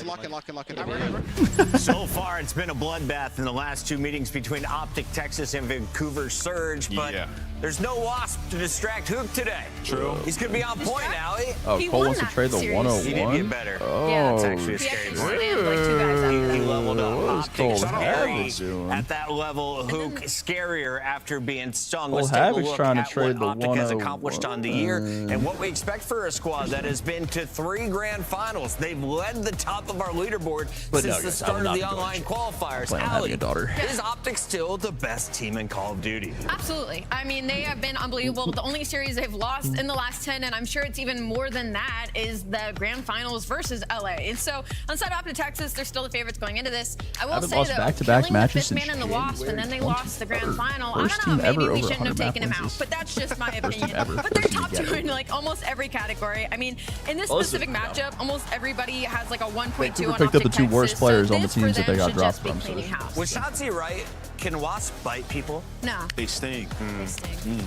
lock in. So far, it's been a bloodbath in the last 2 meetings between OPTIC Texas and Vancouver Surge, but there's no Wasp to distract Huke today. True. He's going to be on point now. Oh, Cole wants to trade the 101? He did get better. Oh, yeah, it's actually a scary point. He leveled up. What is Cole Havoc doing? At that level, Huke scarier after being stung. Cole Let's take a Havoc's look trying to at trade what the OPTIC has 101. accomplished on the year and what we expect for a squad that has been to 3 grand finals. They've led the top of our leaderboard since the start of the online qualifiers. Having a daughter. Is OPTIC still the best team in Call of Duty? Absolutely. I mean, they have been unbelievable. The only series they've lost in the last 10, and I'm sure it's even more than that, is the grand finals versus LA. And so, on side of OPTIC Texas, they're still the favorites going into this. I will say, though, back-to-back matches killing the 5th man in the Wasp, and then they lost the grand final. I don't know, maybe we shouldn't have taken him out, but that's just my opinion. But they're top 2 in like almost every category. I mean, in this specific matchup, almost everybody has like a 1.2 on OPTIC picked up the 2 worst players on the teams that they got dropped from. Was SHOTZZY right? Can Wasp bite people? No. They stink. They stink.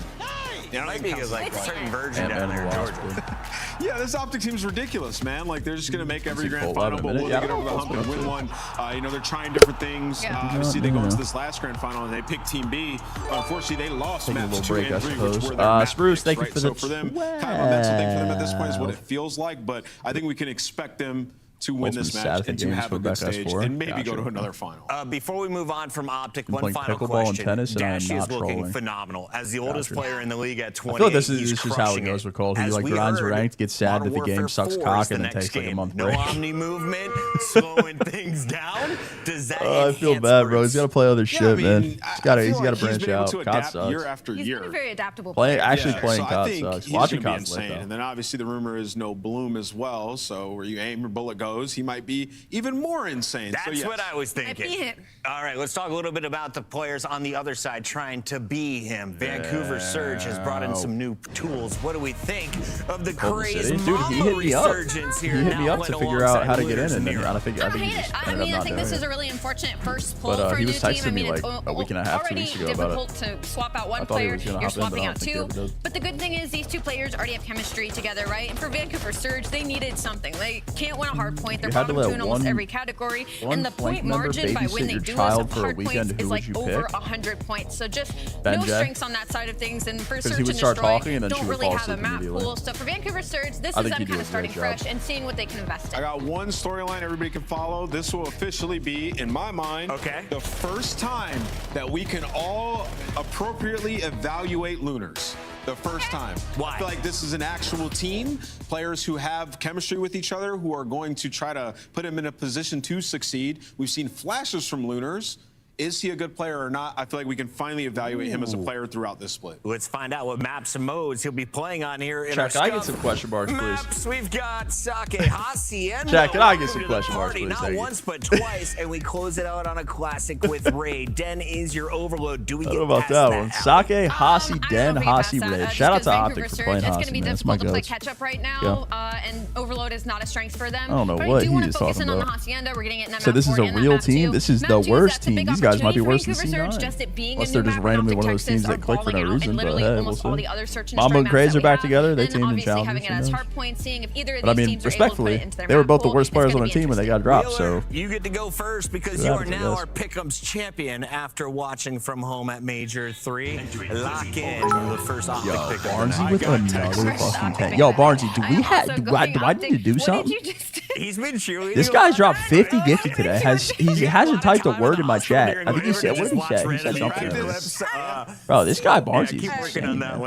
It might be like a certain version down there in Georgia. Yeah, this OPTIC team's ridiculous, man. Like, they're just going to make every grand final, but will they get over the hump and win one? You know, they're trying different things. Obviously, they go into this last grand final, and they picked Team B. Unfortunately, they lost maps 2 and 3, which were their map Spruce, thank picks, you for right? So for them, kind of a mental thing for them at this point is what it feels like, but I think we can expect them to win this match and to have a good stage and maybe go to another final. Before we move on from OPTIC, one final pickleball question. and tennis, and Dashy I am is not looking trolling. phenomenal. As the oldest player in the league at 28, I feel like this is how it goes with Cole. He like grinds ranked, gets sad that the game sucks cock, and then takes like a month break. No omni movement, slowing things down. Does that I feel bad, bro. He's got to play other shit, man. He's got to branch out. COD sucks. Year after year. He's a very adaptable player. Playing COD sucks. Watching COD insane. And then obviously the rumor is no Bloom as well. So where you aim, your bullet goes. He might be even more insane. That's what I was thinking. All right, let's talk a little bit about the players on the other side trying to be him. Vancouver Surge has brought in some new tools. What do we think of the craze resurgence here? He hit me up to figure out how to get in, and then I think he just ended up not doing it. I think this is a really unfortunate first pull for a he new was team. texting me like a week and a half, 2 weeks ago about difficult to swap out one player. You're swapping out 2. But the good thing is these 2 players already have chemistry together, right? And for Vancouver Surge, they needed something. They can't win a hard point. They're bottom 2 in almost every category. And the point margin by when they do lose hard points is like over 100 points. So just no strengths on that side of things. And for Search and Destroy, don't really have a map pool. So for Vancouver Surge, this is them kind of starting fresh and seeing what they can invest in. I got one storyline everybody can follow. This will officially be, in my mind, the first time that we can all appropriately evaluate Lunars. The first time. Why? I feel like this is an actual team, players who have chemistry with each other, who are going to try to put them in a position to succeed. We've seen flashes from Lunars is he a good player or not? I feel like we can finally evaluate him as a player throughout this split. Let's find out what maps and modes he'll be playing on here in Chat, can I get some question marks, please? Maps. We've got Sake Hacienda. Chat, can I get some question marks, please? Not once, but twice, and we close it out on a classic with Ray. Den is your overload. Do we I get don't know about that one. Sake, Hasi, Den, Hasi, Ray. Shout out to Optic for playing Hasi, It's going to be man. That's my difficult to play goats. catch up right now, and overload is not a strength for them. I don't know but what I do he want to is focus talking in on the about. Hacienda. We're getting it in that So this is a real team? This is the worst team. These guys might be worse than C9. Unless they're just randomly one of those teams that click for no reason, but hey, we'll see. Mamba and Craze are back together. They teamed in challenges. But I mean, respectfully, they were both the worst players on the team when they got dropped, so. You get to go first because you are now our Pick'ems champion after watching from home at Major 3. Lock in the first Optic pick. Barnesy with another fucking 10. Yo, Barnesy, do I need to do something? He's been cheerleading. This guy dropped 50 gifted today. He hasn't typed a word in my chat. I think he said, what did he say? He said something. Bro, this guy Barnesy is insane, man.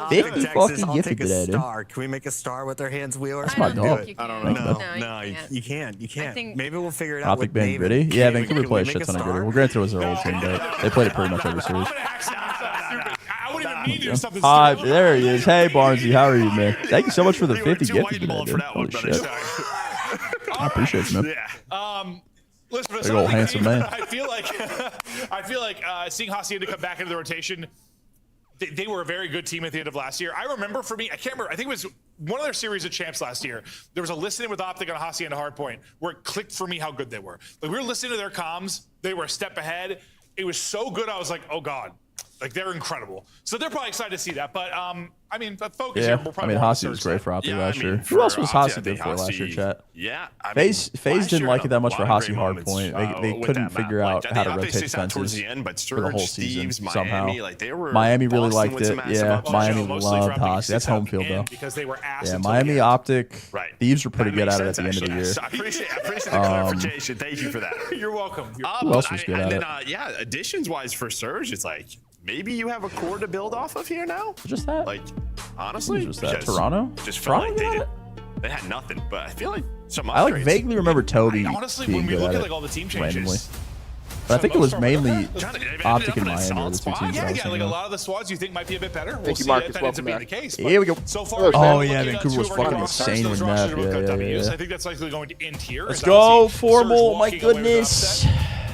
50 fucking gifted today, dude. Can we make a star with our hands wheeler? That's my dog. I don't know. No, you can't. You can't. Maybe we'll figure it out. Optic being gritty? Yeah, Vancouver played a shit ton of gritty. Well, granted, it was their old team, but they played it pretty much every series. Hi, there he is. Hey, Barnesy, how are you, man? Thank you so much for the 50 gifted today, dude. Holy shit. I appreciate you, man. Listen, big old handsome man. I feel like seeing Hacienda come back into the rotation, they were a very good team at the end of last year. I remember, for me, I can't remember, I think it was one of their series of champs last year. There was a listening with Optic on Hacienda Hardpoint where it clicked for me how good they were. Like, we were listening to their comms. They were a step ahead. It was so good. I was like, oh God. Like, they're incredible. So they're probably excited to see that. But, I mean, focus here. We'll I mean, Hasi was great for Optic last year. Who else was Hasi good for last year, chat? Yeah. FAZE didn't like it that much for Hasi Hardpoint. They couldn't figure out how to rotate defenses for the whole season somehow. Miami really liked it. Yeah, Miami loved Hasi. That's home field, though. Yeah, Miami, Optic, Thieves were pretty good at it at the end of the year. I appreciate the clarification. Thank you for that. You're welcome. Who else was good at it? Yeah, additions-wise for Surge, it's like, maybe you have a core to build off of here now? Just that? Like, honestly? Just that? Toronto? Just feel like they had nothing, but I feel like some I like vaguely remember Toby honestly, being when we good look at at it like all the team randomly. changes, But I think it was mainly Optic and Miami were the two teams. yeah, like a lot of the squads you think might be a bit better. We'll Thank you, see Marcus. if that ends up being the Welcome case. Here we go. So far, Oh yeah, Vancouver was fucking insane with that. Yeah. I think that's likely going to end here. Let's go, formal. My goodness.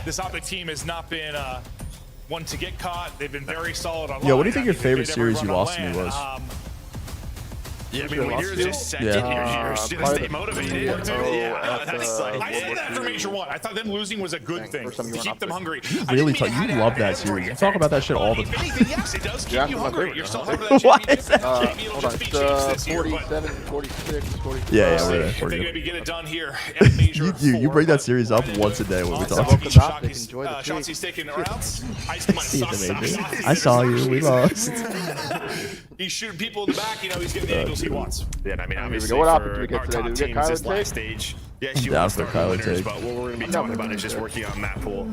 This Optic team has not been one to get caught. They've been very solid on. Yo, what do you think your favorite series you lost to me was? Yeah, I mean, when you're just second, you're just gonna stay motivated. I said that for Major 1. I thought them losing was a good thing to keep them hungry. Really, you love that series. You talk about that shit all the time. Yes, it does keep you hungry. You're still hungry. What is that? Hold on, it's 47, 46, 47. Yeah, we're there. If they maybe get it done here. You bring that series up once a day when we talk. SHOTZZY's taking the routes. I saw you. We lost. He's shooting people in the back. You know, he's getting the angles he wants. Yeah, I mean, obviously, go. What for optic do we get our today? top Do we get teams, this Kyler last take? stage, yes, I'm you down want for to Kyler winners, take. but what we're going to be talking about is just working on map pool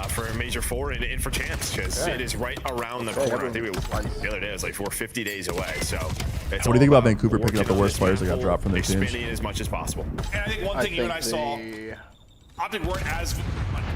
for Major 4 and for champs, because it is right around the corner. I think the other day it was like 450 days away. So, what do you think about Vancouver picking up the worst players that got dropped from their teams? Expanding as much as possible. And I think one thing you and I saw, Optic weren't as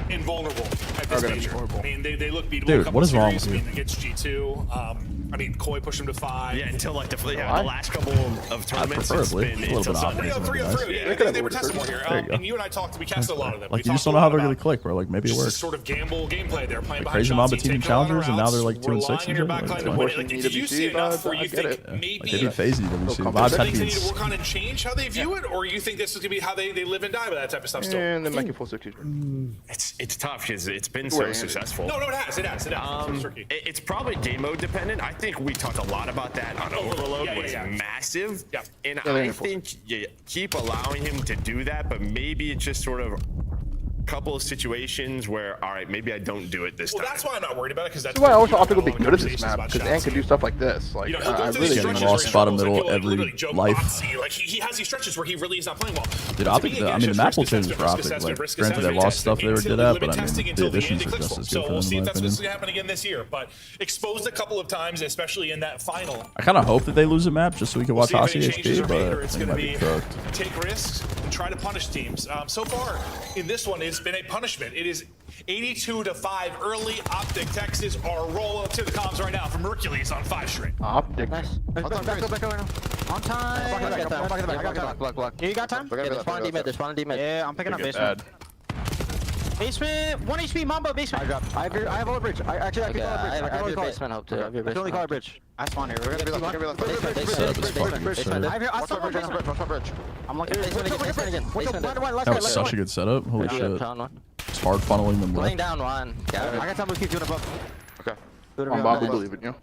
invulnerable at this major. I mean, they look beatable. Dude, what is wrong with you? Against G2. I mean, Koi pushed him to 5. Yeah, until like the last couple of tournaments. Preferably. A little bit of optimism. They were testing more here. And you and I talked, we casted a lot of them. Like, you just don't know how they're going to click, bro. Like, maybe it works. Sort of gamble gameplay. They're playing behind Crazy Mamba team challengers, and now they're like 2-6 in Did you see enough where you think maybe they did FAZE EWC. Vibes they need to work on and change how they view it, or you think this is going to be how they live and die with that type of stuff still? And then make it full 60. It's tough because it's been so successful. No, it has. It's probably game mode dependent. I think we talked a lot about that on Overload was massive. And I think you keep allowing him to do that, but maybe it's just sort of couple of situations where, all right, maybe I don't do it this time. Well, that's why I'm not worried about it, because that's why I always thought Optic would be good at this map, because Ant can do stuff like this. Like, I really getting lost bottom middle every life. Like, he has these stretches where he really is not playing well. Dude, Optic, I mean, the map will change for Optic. Like, granted, they lost stuff they were good at, but I mean, the additions are just as good for them, we'll see in if my that's opinion. what's going to happen again this year, but exposed a couple of times, especially in that final. I kind of hope that they lose a map just so we can watch Hasi HP, but it's they going might to be be cooked. take risks and try to punish teams. So far in this one, it's has been a punishment. It is 82-5 early. Optic Texas are rolling up to the comms right now from Mercules on 5 straight. Optic. Nice. Back on time. Block. You got time? Yeah, they're spawning D mid. Yeah, I'm picking up basement. Basement, 1 HP, Mambo, basement. I have over bridge. I can only call basement help too. I can only call a bridge. I spawn here. We're gonna be basement. I bridge. I'm looking basement again. That was such a good setup. Holy shit. It's hard funneling them Laying left. down one. I got time to keep doing above. Okay. I'm Bob, we believe in you.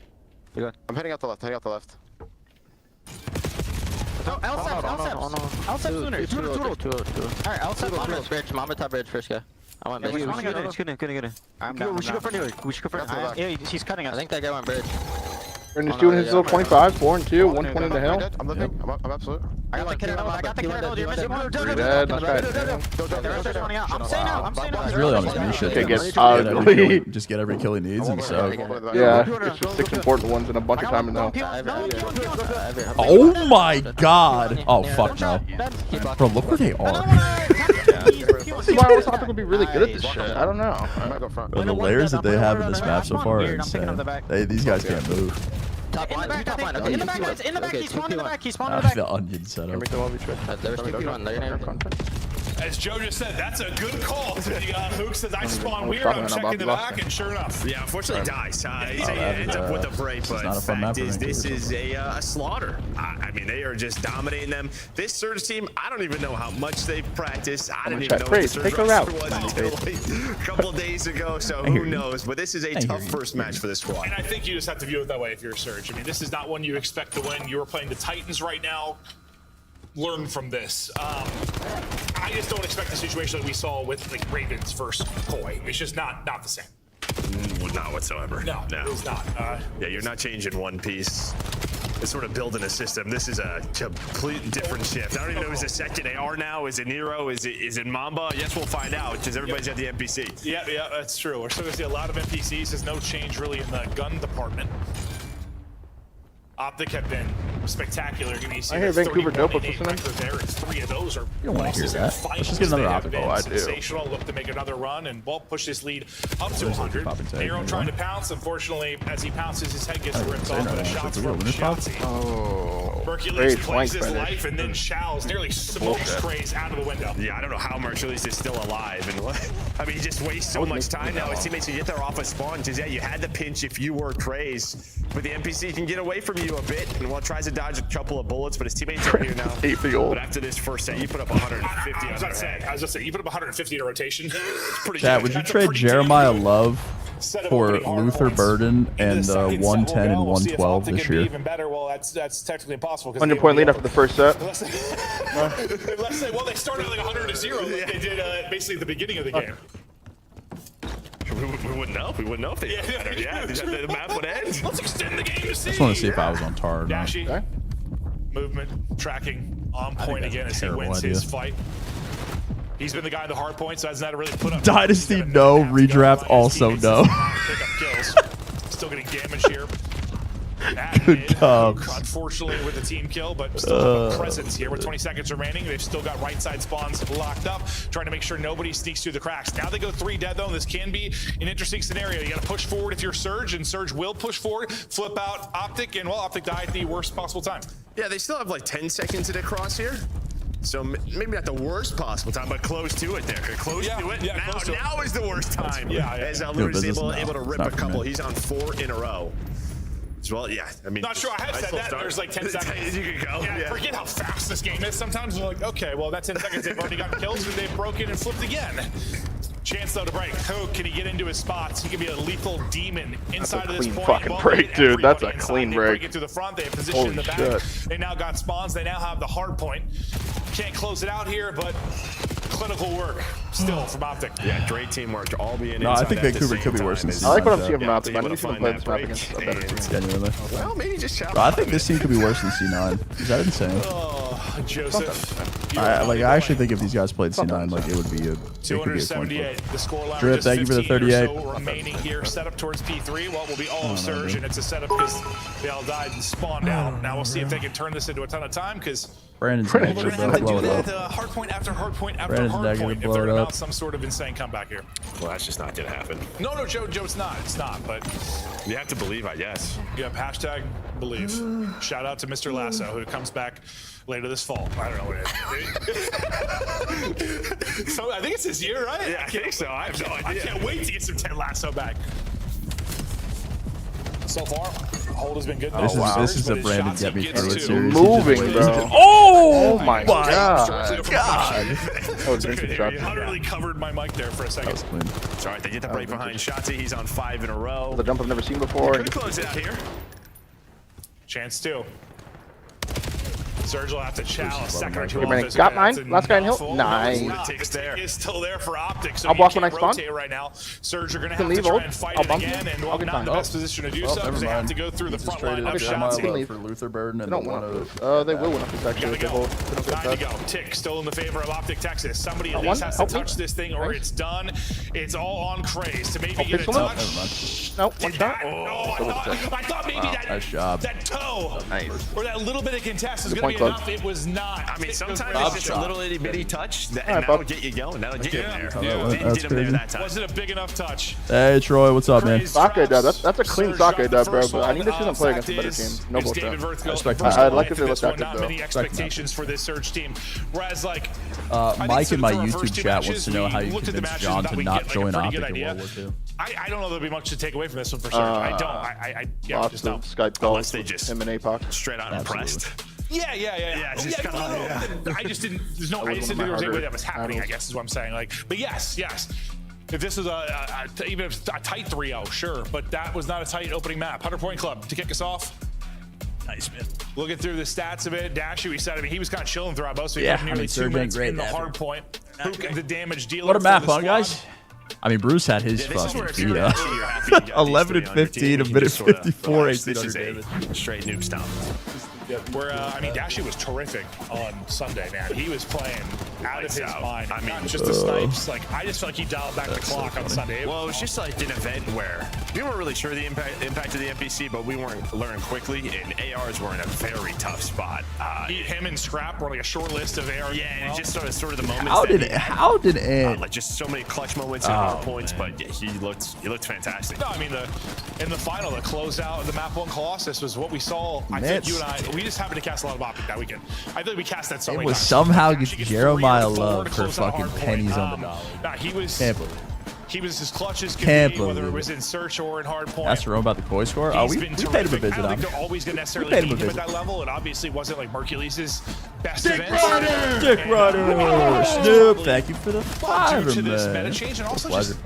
I'm heading out the left. No, L7 sooner. Two. Alright, L7 on this bridge. Mama top bridge first guy. I want bridge. It's good. We should go for new. Yeah, he's cutting us. I think that guy went bridge. And he's doing his little 25, 4 and 2, 120 to hill. I'm living. I'm absolute. I got the kid. You're missing one. Dead. I'm staying out. He's really on his niche. Okay, just get every kill he needs and so. Yeah, it's just 6 important ones and a bunch of time in though. Oh my god. Oh fuck no. Bro, look where they are. See why I was hoping to be really good at this shit. I don't know. I might go front. Bro, the layers that they have in this map so far are insane. These guys can't move. Top line. In the back, guys. In the back. He spawned in the back. The onion setup. There's 2v1. As Joe just said, that's a good call. Huke says, I spawn weird. I'm checking the back, and sure enough. Yeah, unfortunately dies. He ends up with a break, but fact is, this is a slaughter. I mean, they are just dominating them. This Surge team, I don't even know how much they've practiced. I didn't even know what the Surge roster was until like a couple days ago, so who knows. But this is a tough first match for this squad. And I think you just have to view it that way if you're a Surge. I mean, this is not one you expect to win. You are playing the Titans right now. Learn from this. I just don't expect the situation that we saw with like Ravens versus Koi. It's just not the same. Not whatsoever. No, it's not. Yeah, you're not changing one piece. It's sort of building a system. This is a complete different shift. I don't even know, is it second AR now? Is it Nero? Is it Mamba? Yes, we'll find out because everybody's at the NPC. Yeah, that's true. We're still gonna see a lot of NPCs. There's no change really in the gun department. Optic have been spectacular. I hear Vancouver Dope listening. There, and 3 of those are you don't want to hear that. Let's just get another Optic. Oh, I do. Sensational. Look to make another run and push this lead up to 100. Nero trying to pounce. Unfortunately, as he pounces, his head gets ripped off. But a shot's from SHOTZZY. Oh, Mercules plays his life, and then Show's nearly smokes Craze out of the window. Yeah, I don't know how Mercules is still alive. And I mean, he just wastes so much time now. His teammates can get there off a spawn. Because yeah, you had the pinch if you were Craze, but the NPC can get away from you a bit, and tries to dodge a couple of bullets, but his teammates are here now. But after this first set, you put up 150. I was gonna say, you put up 150 in a rotation. It's pretty Chat, good. would you trade Jeremiah Love for Luther Burden and 110 and 112 this year? Even better. Well, that's technically impossible. 100-point lead after the first set. They started like 100-0. Like they did basically at the beginning of the game. We wouldn't know. We wouldn't know if they did better. Yeah, the map would end. Let's extend the game to see. I just want to see if I was on tar or not. Dashy, movement, tracking, on point again as he wins his fight. He's been the guy in the hard point, so hasn't had to really put up. Dynasty, no. Redraft, also no. Pick up kills. Still getting damage here. Good comes. Unfortunately with the team kill, but still have a presence here with 20 seconds remaining. They've still got right side spawns locked up, trying to make sure nobody sneaks through the cracks. Now they go 3 dead though, and this can be an interesting scenario. You gotta push forward if you're Surge, and Surge will push forward, flip out Optic, and well, Optic died at the worst possible time. Yeah, they still have like 10 seconds to cross here. So maybe not the worst possible time, but close to it there. Close to it. Yeah, now is the worst time. As ALLUKA is able to rip a couple. He's on 4 in a row. Well, yeah, I mean, not sure I have said that. There's like 10 seconds. You can go. Yeah, forget how fast this game is. Sometimes we're like, okay, well, that's 10 seconds. They've already gotten kills, and they've broken and flipped again. Chance though to break. Huke, can he get into his spots? He can be a lethal demon inside of this point. Fucking break, dude. That's a clean break. They break it through the front. They have position in the back. They now got spawns. They now have the hard point. Can't close it out here, but clinical work still from Optic. Yeah, great teamwork to all be in. No, I think Vancouver could be worse than C9. I like what I'm seeing from Optic. I need to play this map against a better team. Genuinely. Well, maybe just Bro, I think this team could be worse than C9. Is that insane? Oh, Joseph. I actually think if these guys played C9, like it would be a 278. The scoreline. Drip, thank you for the 38. Remaining here, set up towards P3. What will be all of Surge, and it's a setup because they all died and spawned out. Now we'll see if they can turn this into a ton of time because Brandon's negative, bro. Blow it up. Hard point after hard point after Brandon's hard negative, point. If blow they're it not up. some sort of insane comeback here. Well, that's just not gonna happen. No, Joe, it's not. It's not. But you have to believe, I guess. Yep. Hashtag believe. Shout out to Mr. Lasso, who comes back later this fall. I don't know what it is. So I think it's this year, right? Yeah, I think so. I have no idea. I can't wait to get some Ted Lasso back. So far, hold has been good. This is a Brandon get me through it series. Moving, bro. Oh my god. I utterly covered my mic there for a second. It's all right. They get the break behind SHOTZZY. He's on 5 in a row. The jump I've never seen before. Could close it out here. Chance 2. Surge will have to chow a second or two. Got mine. Last guy in hill. Nice. OPTIC is still there for OPTIC, so I'll block when I spawn. Right now. Surge are going to have to try and fight it again, and while not in the best position to do so, they have to go through the front line of SHOTZZY. For Luther Burden and they will win up this actually. They hold. Time to go. Tick still in the favor of OPTIC Texas. Somebody at least has to touch this thing, or it's done. It's all on Craze to maybe get a touch. Nope. One shot. I thought maybe that toe or that little bit of contest is going to be enough. It was not. I mean, sometimes it's just a little itty bitty touch, and that'll get you going. That'll get you there. Didn't get him there that time. Wasn't a big enough touch. Hey, Troy, what's up, man? Sake dub. That's a clean sake dub, bro. But I need to see them play against a better team. No bullshit. I'd like if they looked active, though. Many expectations for this Surge team. Whereas, like, Mike in my YouTube chat wants to know how you convinced John to not join OPTIC in World War II. I don't know there'll be much to take away from this one for Surge. I don't. I just don't. Skype calls they just him and APOC straight out impressed. Yeah. I just didn't. I just didn't think there was any way that was happening. I guess is what I'm saying. Like, but yes. If this was even a tight 3-0, sure, but that was not a tight opening map. 100-point club to kick us off. Nice, man. Looking through the stats of it, Dashy, we said, he was kind of chilling throughout most of it. Yeah, nearly 2 minutes in the hard point. Huke, the damage dealer. What a map, huh, guys? I mean, Bruce had his fucking feet up. 11 and 15, a minute 54, 1800 damage. Straight nuke stomp. Where I mean, Dashy was terrific on Sunday, man. He was playing out of his mind. I mean, not just the snipes. Like, I just felt like he dialed back the clock on Sunday. Well, it was just like an event where we weren't really sure the impact of the NPC, but we weren't learning quickly, and ARs were in a very tough spot. Him and Scrap were like a short list of ARs. Yeah, and it just sort of the moments. How did it? Like just so many clutch moments and hard points, but yeah, he looked fantastic. No, I mean in the final, the closeout of the map 1 Colossus was what we saw. I think you and I, we just happened to cast a lot of OPTIC that weekend. I think we cast that so many times. Somehow get Jeremiah Love for fucking pennies on the dollar. Nah, he was as clutch as could be, whether it was in search or in hard point. That's wrong about the koi score. Oh, we paid him a visit. I don't think they're always going to necessarily beat him at that level. It obviously wasn't like mercules' best event. Dick Ryder! Snoop, thank you for the $5, due to this man. meta change, and also just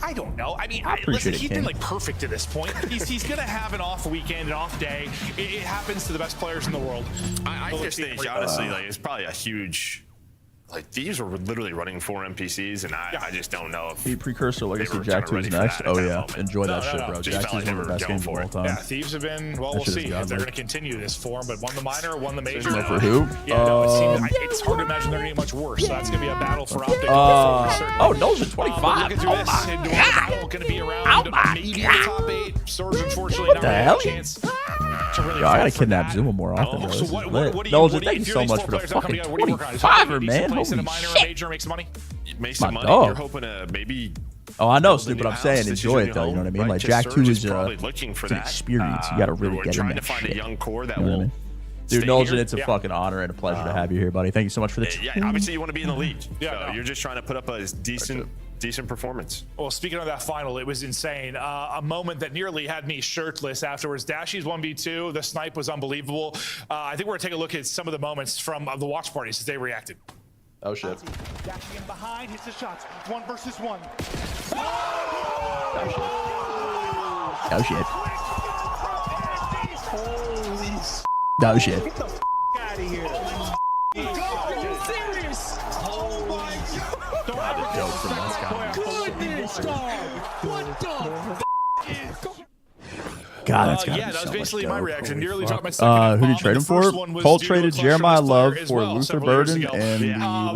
I don't know. I mean, listen, he's been like perfect to this point. He's gonna have an off weekend, an off day. It happens to the best players in the world. I just think honestly, like it's probably a huge. Like these were literally running 4 NPCs, and I just don't know if the precursor legacy Jack 2 is next. Oh yeah, enjoy that shit, bro. Jack 2 is one of the best games of all time. Yeah, Thieves have been. Well, we'll see if they're going to continue this form. But won the minor, won the major. For who? Yeah, no, it's hard to imagine they're going to get much worse. So that's going to be a battle for OPTIC. Oh, No's at 25. Looking through this, battle going to be around maybe the top 8. Surge, unfortunately, not really have a chance. Yo, I gotta kidnap Zoomaa more often, bro. So what thank you so much for the fucking 25er, man. Holy shit. Make some money. Make some money. You're hoping to maybe. Oh, I know, Snoop, but I'm saying enjoy it though. You know what I mean? Like Jack 2 is looking for an experience. You gotta really get in trying that to find shit. a young core that You know what I will. mean? Dude, Noljan, it's a fucking honor and a pleasure to have you here, buddy. Thank you so much for the. Yeah, obviously you want to be in the league. Yeah, so you're just trying to put up a decent performance. Well, speaking of that final, it was insane. A moment that nearly had me shirtless afterwards. Dashy's 1v2. The snipe was unbelievable. I think we're gonna take a look at some of the moments from the watch parties as they reacted. Oh shit. Dashy in behind, hits the shots. 1 versus 1. Oh shit. Holy No shit. Get the out of here. Are you serious? Oh my god. Don't have a joke from this guy. Goodness, dog. What the God, that's gotta yeah, be that was so basically much my dope. reaction. Holy Nearly fuck. dropped my second Who did you F-bomb. trade him The first for? one was Cole due to a traded clutch Jeremiah service Love player as for well, Luther several years Burden ago. and the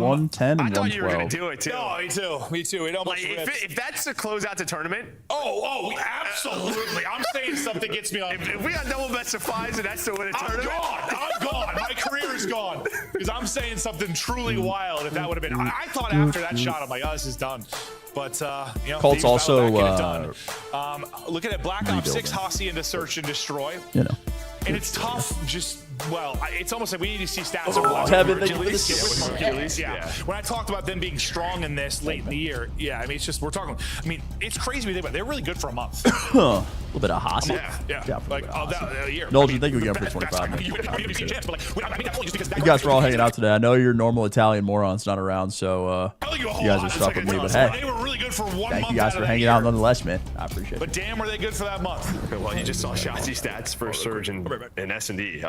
110 and I thought you were 112. gonna do it too. No, me too. It almost ripped. If that's the close out the tournament. Absolutely. I'm saying something gets me on. If we got double best of fives and that's the win of tournament. I'm gone. My career is gone. Because I'm saying something truly wild if that would have been. I thought after that shot, I'm like, oh, this is done. But, you know, Colts also looking at Black Ops 6, Hossie into search and destroy. You know. And it's tough, well, it's almost like we need to see stats over the last Mercules. Yeah. When I talked about them being strong in this late in the year, yeah, I mean, it's just, we're talking, I mean, it's crazy when you think about it. They're really good for a month. A little bit of Hossie. Yeah. Like, that year. Noel, you think we get him for 25 minutes? You guys were all hanging out today. I know your normal Italian morons not around, so you guys are stuck with me, but hey. They were really good for 1 month. Thank you guys for hanging out nonetheless, man. I appreciate it. But damn, were they good for that month. Well, you just saw SHOTZZY stats for Surge and S&D.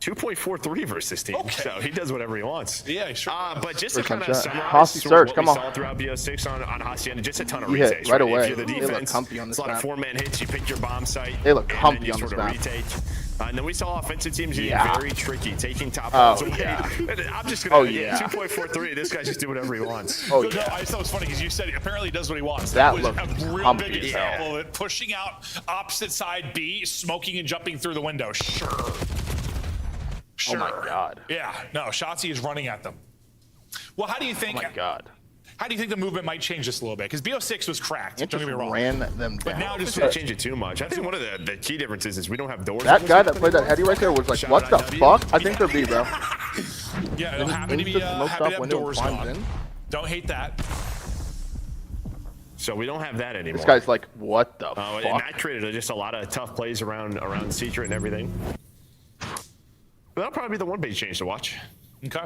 2.43 versus this team, so he does whatever he wants. Yeah, sure. But just to kind of summarize Hossie Surge, come on. saw throughout BO6 on Hossie, and just a ton of You hit retakes. right away. If you're the They look defense, comfy on it's this a lot of map. 4-man hits. You pick your bomb site. They look and comfy then you on sort this of map. retake. And then we saw offensive teams getting very tricky, taking top Oh, balls away. yeah. I'm just gonna 2.43. This guy just do whatever he wants. No, I thought it was funny because you said apparently he does what he wants. That was looked a real comfy big as hell. example of it. Pushing out opposite side B, smoking and jumping through the window. Sure. Oh my god. Yeah. No, SHOTZZY is running at them. Well, how do you think? Oh my god. How do you think the movement might change this a little bit? Because BO6 was cracked. It Don't just get me wrong. ran them down. But now Just don't change it too much. I think one of the key differences is we don't have doors. That guy that played that heady right there was like, what the fuck? I think they're B, bro. Yeah, it'll happen to be happy to have doors gone. Don't hate that. So we don't have that anymore. This guy's like, what the fuck? And that created just a lot of tough plays around Secret and everything. That'll probably be the one big change to watch. Okay.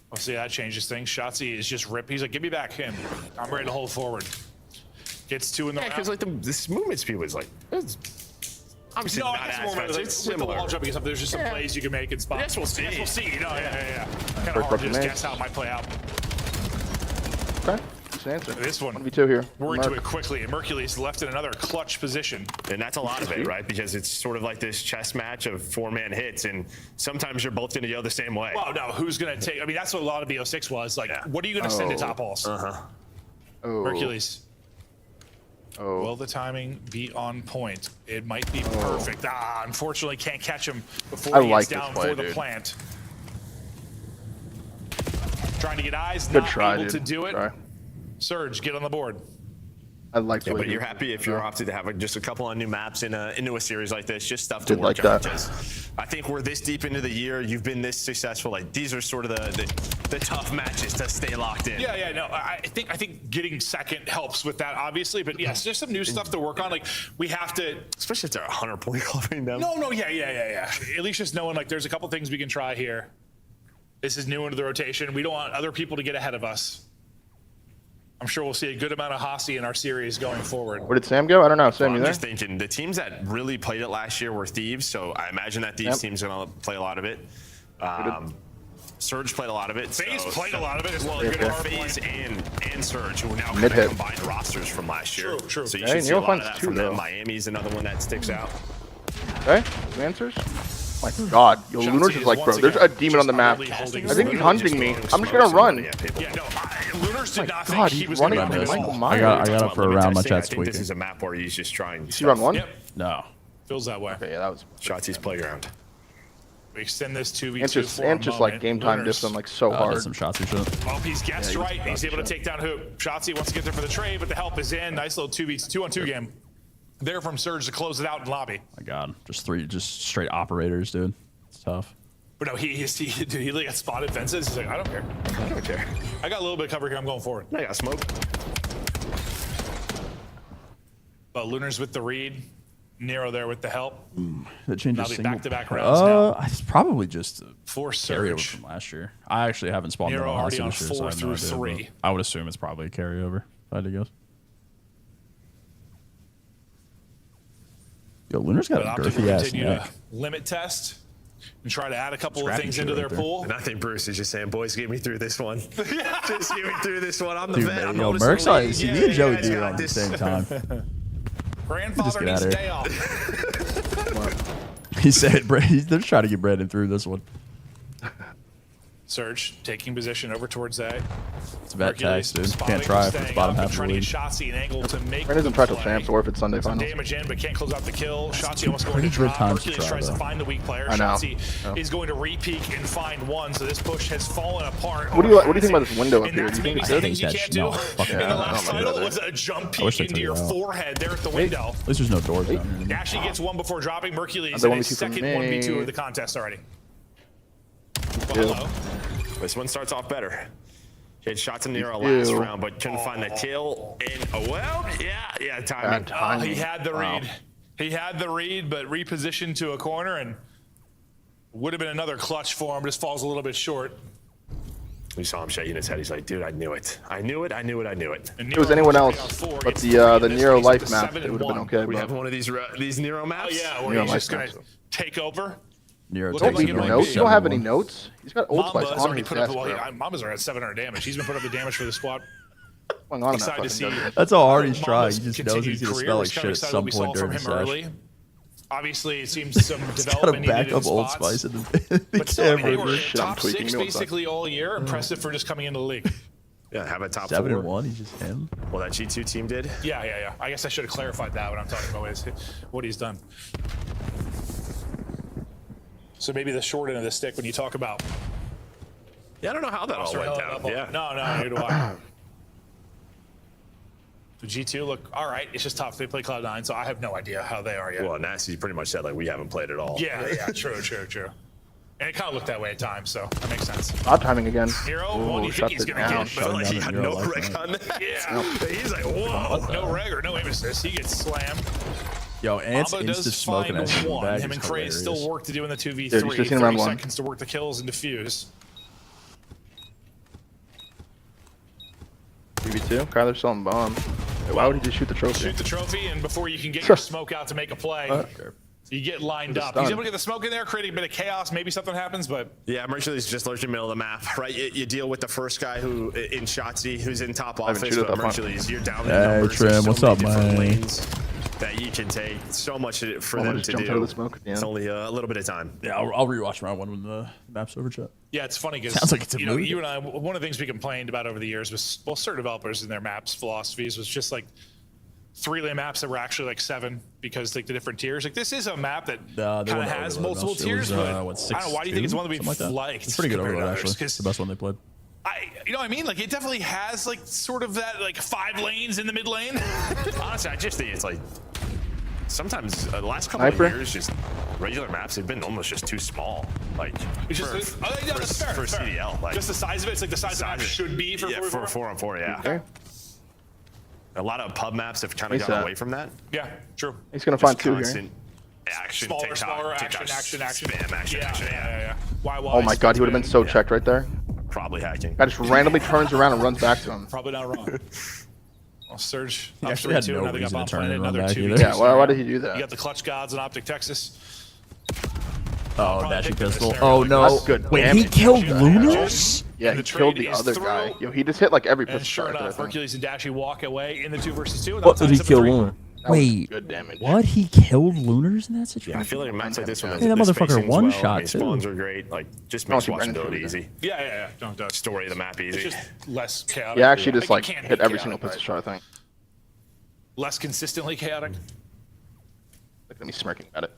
We'll see how that changes things. SHOTZZY is just rip. He's like, give me back him. I'm ready to hold forward. Gets 2 in the round. because like this movement speed was like, obviously no, not it's as more fast. like, It's with the similar. wall jumping and stuff, there's just some plays you can make and spots. Yes, we'll see. Yes, we'll see. No, yeah. Kind of First hard to just bucket guess how it might play out. Okay. Answer. This one. 1v2 here. We're into it quickly, and Mercules left in another clutch position. And that's a lot of it, right? Because it's sort of like this chess match of 4-man hits, and sometimes you're both going to go the same way. Well, no, who's going to take? I mean, that's what a lot of BO6 was. Like, what are you going to send to top balls? Mercules. Will the timing be on point? It might be perfect. Unfortunately, can't catch him before he gets down for the plant. Trying to get eyes, not able to do it. Surge, get on the board. I like but you're happy if you're opted to have just a couple of new maps into a series like this, just stuff to work on. Because I think we're this deep into the year, you've been this successful. Like these are sort of the tough matches to stay locked in. Yeah, no, I think getting second helps with that, obviously. But yes, there's some new stuff to work on. Like we have to, especially if they're 100-point clubbing them. No, yeah. At least just knowing like there's a couple things we can try here. This is new into the rotation. We don't want other people to get ahead of us. I'm sure we'll see a good amount of Hossie in our series going forward. Where did Sam go? I don't know. Sam, I'm you there? just thinking the teams that really played it last year were Thieves, so I imagine that Thieves team's going to play a lot of it. Surge played a lot of it. FAZE played a lot of it as well. FAZE and Surge, who are now kind of combined rosters from last year. True. So you should see a lot of that from them. Miami's another one that sticks out. Okay, answers. My god, yo, Lunars is like, bro, there's a demon on the map. I think he's hunting me. I'm just gonna run. Lunars did not God, think he was running going to at Michael Myers. I got up for a round. My chat's I think squeaking. this is a map where he's just trying. Is he run one? Yep. No. Feels that way. Okay, yeah, that was SHOTZZY's playground. We extend this 2v2 and just like game time dips him like so hard. Some SHOTZZY shit. Well, he's guessed right. He's able to take down Hoop. SHOTZZY wants to get there for the trade, but the help is in. Nice little 2v2 game. There from Surge to close it out in lobby. My god, just straight operators, dude. It's tough. But no, he got spotted fences. He's like, I don't care. I don't care. I got a little bit of cover here. I'm going forward. I got smoke. But Lunars with the read. Nero there with the help. That changes Now single. back-to-back rounds now. It's probably just a For carryover Surge. from last year. I actually haven't spawned Nero on already Hossie on this year, so I 4 have no through idea, 3. but I would assume it's probably a carryover, if I had to guess. Yo, Lunar's got a Optic girthy ass continue neck. to limit test and try to add a couple of things into their pool. And I think Bruce is just saying, boys, get me through this one. Just get me through this one. I'm the Dude, vet. I'm yo, oldest in the Merc's league. me and Joey guys do it got on the this. same time. Grandfather get needs out a of day off. He said, they're trying to get Brandon through this one. Surge taking position over towards A. It's a vet tax, dude. Can't try for the bottom half of the trying to league. get SHOTZZY an angle to make Brandon's in practical champs or if it's Sunday finals. damage in, but can't close out the kill. SHOTZZY almost going Pretty to good drop. times to Mercules try, tries to though. find the weak player. I know. SHOTZZY is going to re-peek and find one, so this push has fallen apart. What do you think about this window up here? Do you think maybe it's the good? things you can't do. In the last title was a jump peek into your forehead there at the window. At least there's no doors down here. Dashy gets one before dropping. Mercules Another in his 1v2 from second me. 1v2 of the contest already. Hello. This one starts off better. Hit shots in the air last round, but couldn't find the kill. And well, yeah, timing. He had the read. He had the read, but repositioned to a corner and would have been another clutch for him. Just falls a little bit short. We saw him shaking his head. He's like, dude, I knew it. I knew it. I knew it. I knew it. If it was anyone else, but the Nero life map, it would have been okay. We But have one of these Nero maps. Oh, yeah, where Nero he's just life going to maps. take over. Nero Don't takes leave it your on notes. You don't have any 7-1. notes. He's got Old Spice Mamba's on already his put up. desk, Well, bro. Mamba's already at 700 damage. He's been put up the damage for the squad. What's going on in that Excited to see. fucking That's how hard he's Mamba's trying. He just knows he's going to continued smell like career. shit at We're some excited what point we saw during the from him early. session. Obviously, it seems some He's got development a needed in backup Old spots. Spice in the But still, I mean, they camera. were Shit, I'm top tweaking 6 me, what's that? basically all year. Impressive for just coming into the league. Yeah, have a top 7-1. He's just him. Well, that G2 team did. Yeah. I guess I should have clarified that when I'm talking about what he's done. So maybe the short end of the stick when you talk about. Yeah, I don't know how that all went down. Yeah. No, neither do I. The G2 look all right. It's just tough. They play Cloud9, so I have no idea how they are yet. Well, Nasty pretty much said like we haven't played at all. Yeah, true. And it kind of looked that way at times, so that makes sense. Odd timing again. Hero, what do you think he's gonna get? But like he had no like reg on that. Yeah. He's like, whoa, no reg or no aim assist. He gets slammed. Yo, Ant's Mambo insta does smoking find at one. back Him is and Craze hilarious. still work to do in the 2v3. Dude, he's just in 30 round 1. seconds to work the kills and defuse. 2v2. Kyler's selling bomb. Why would he just shoot the trophy? Shoot the trophy, and before you can get your smoke out to make a play, you get lined up. He's able to get the smoke in there, creating a bit of chaos. Maybe something happens, but yeah, Mercules just lurks in the middle of the map, right? You deal with the first guy who in SHOTZZY, who's in top office, but Mercules, you're down in numbers. Trim, There's what's so up, many different man? lanes that you can take. So much for them to do. It's only a little bit of time. Yeah, I'll rewatch round 1 when the map's over, chat. yeah, it's funny because Sounds like it's a you know, movie. you and I, one of the things we complained about over the years was, well, certain developers in their maps philosophies was just like 3-lane maps that were actually like 7 because like the different tiers. Like this is a map that kind of has multiple tiers, but I don't know, why do you think it's one that we liked? It's pretty good compared to overall, others? actually. It's the best one they played. You know what I mean? Like it definitely has like sort of that like 5 lanes in the mid lane. Honestly, I just think it's like sometimes the last couple of years, just regular maps have been almost just too small. Like it's just for fair. CDL, like just the size of it. It's like the size of it should be for 4-on-4. Yeah. Okay. A lot of pub maps have kind of gone away from that. Yeah, true. He's gonna find 2 here. Action, smaller, TikTok, action. Spam action. Yeah. Why? Oh my god, he would have been so checked right there. Probably hacking. Guy just randomly turns around and runs back to him. Probably not wrong. Well, Surge He up actually had 3-2. no Now they got reason to bomb turn planted. and run Another back 2v2. either. Yeah, why did he do that? You got the clutch gods and OPTIC Texas. Oh, Dashy pistol. Oh no! That's good Wait, damage. he killed Lunars? Yeah, he killed the other guy. Yo, he just hit like every And pistol sure shot. enough, Hercules and Dashy walk away in the 2 versus 2. What did he kill Lunar? Wait, good damage. what? He killed Lunars in that situation? Yeah, I feel like a match like this one. Hey, that motherfucker one shot too. Spawns are great. Like just makes watchability easy. Yeah. Don't story of the map easy. It's just less chaotic. Yeah, actually just Like, like you can't hit be every chaotic, single pistol shot, I think. Less consistently chaotic. Look at me smirking at it.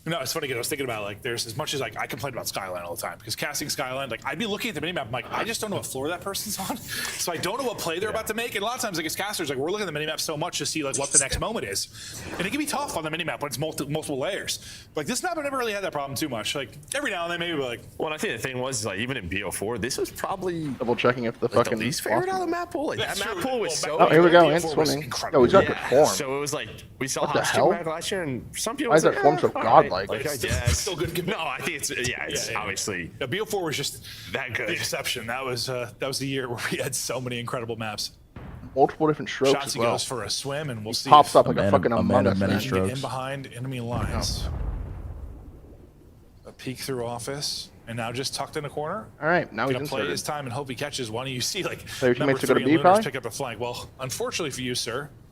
No, it's funny because I was thinking about like there's as much as like I complain about Skyline all the time because casting Skyline, like I'd be looking at the minimap, I'm like I just don't know what floor that person's on, so I don't know what play they're about to make. And a lot of times, like as casters, like we're looking at the minimap so much to see like what the next moment is, and it can be tough on the minimap when it's multiple layers. Like this map, I never really had that problem too much. Like every now and then, maybe like. Well, I think the thing was like even in BO4, this was probably double checking if the like, fucking the least favorite out of the map pool. Like that map pool was so. Oh, here we go. And swimming. No, he's got good form. So it was like we saw What the hot hell? back last year, and some people. Why is was that like, form so all right. godlike? Like, I It's guess. still good. No, I think it's obviously. Yeah, BO4 was just that good. The exception. That was the year where we had so many incredible maps. Multiple different strokes as SHOTZZY well. goes for a swim, and we'll see. Pops if up like a fucking Among Us. he can get in behind enemy lines. A peek through office, and now just tucked in a corner. All right, now he's gonna play inserted. his time and hope he catches one. And you see like So your number teammates to go 3 to and B, Lunars probably? pick up the flank. Well, unfortunately for you, sir,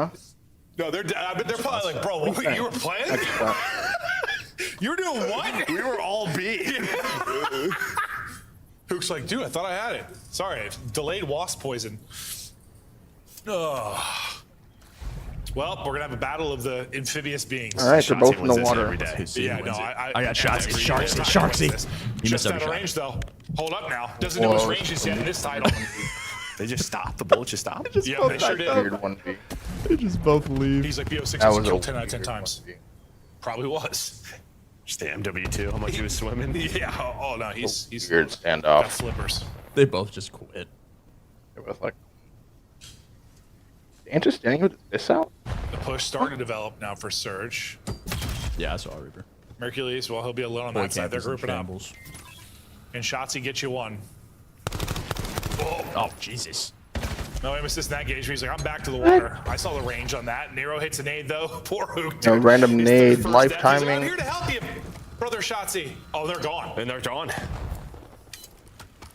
Huh? No, they're probably like, bro, what, you were playing? You were doing what? We were all B. Huke's like, dude, I thought I had it. Sorry, delayed wasp poison. Ugh. Well, we're gonna have a battle of the amphibious beings. All right, they're both in the water. Yeah, no, I got shots. Sharksy. You missed out of range though. Hold up now. Doesn't know his range is yet in this title. They just stopped. The bullet just stopped. Yeah, they sure did. They just both leave. He's like BO6 has killed 10 out of 10 times. Probably was. Just the MW2. How much he was swimming? Yeah. Oh no, he's weird standoff. got flippers. They both just quit. They both like. Interesting with this out. The push starting to develop now for Surge. Yeah, I saw Reaper. Mercules, well, he'll be alone on that side. They're grouping up. And SHOTZZY gets you one. Oh, Jesus. No, I missed this net gauge. He's like, I'm back to the water. I saw the range on that. Nero hits a nade though. Poor Huke. No random nade, life timing. I'm here to help you, brother SHOTZZY. Oh, they're gone. And they're gone.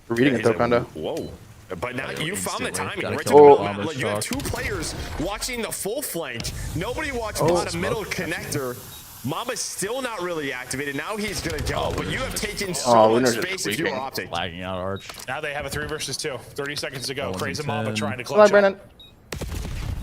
We're reading it though, kinda. Whoa. But now you found the timing. Right Like, you have two players watching the full flank. Nobody watched bottom middle connector. Mama's still not really activated. Now he's gonna jump, but you have taken so much space if you're OPTIC. Lagging out Arch. Now they have a 3 versus 2. 30 seconds to go. Crazy Mama trying to Come clutch on, Brandon.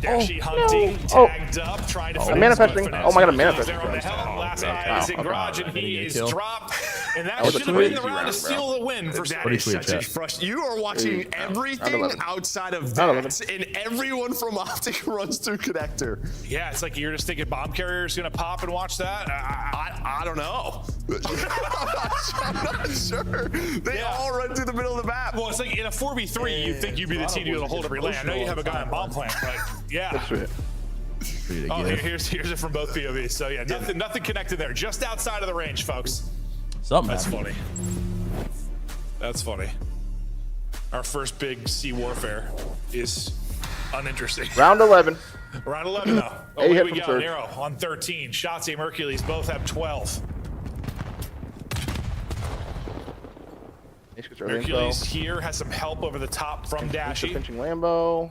Dashy hunting, tagged up, trying to I'm manifesting. Oh my god, I'm manifesting. Last guy is in garage and he is dropped. And that should have been the round to steal the win for That is such a frustration. You are watching everything outside of that, and everyone from OPTIC runs through connector. Yeah, it's like you're just thinking bomb carrier's gonna pop and watch that. I don't know. I'm not sure. They all run through the middle of the map. Well, it's like in a 4v3, you'd think you'd be the team to hold every lane. I know you have a guy on bomb plant, but yeah. That's right. Oh, here's it from both POVs. So yeah, nothing connected there. Just outside of the range, folks. That's funny. That's funny. Our first big sea warfare is uninteresting. Round 11. Round 11 though. Oh, here we go. Nero on 13. SHOTZZY, Mercules both have 12. Mercules here has some help over the top from Dashy. Pinching Lambo.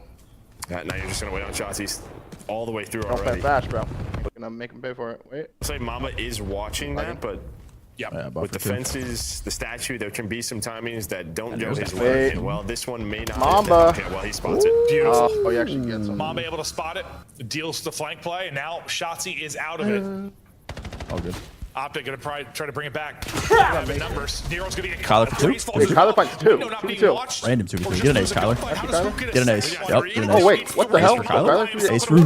Now you're just gonna wait on SHOTZZY all the way through Don't already. fast, bro. Looking to make him pay for it. Wait. Looks like Mama is watching that, but with the fences, the statue, there can be some timings that don't go his way. Well, this one may not. Mamba. Okay, well, he spots it. Beautiful. Oh, he actually gets him. Mamba able to spot it, deals the flank play, and now SHOTZZY is out of it. All good. OPTIC gonna try to bring it back. Numbers. Nero's gonna get Kyler for 2. Kyler finds 2. Random 2. Get an ace, Kyler. Get an ace. Yep, get an ace. Oh, wait. What the hell? Ace for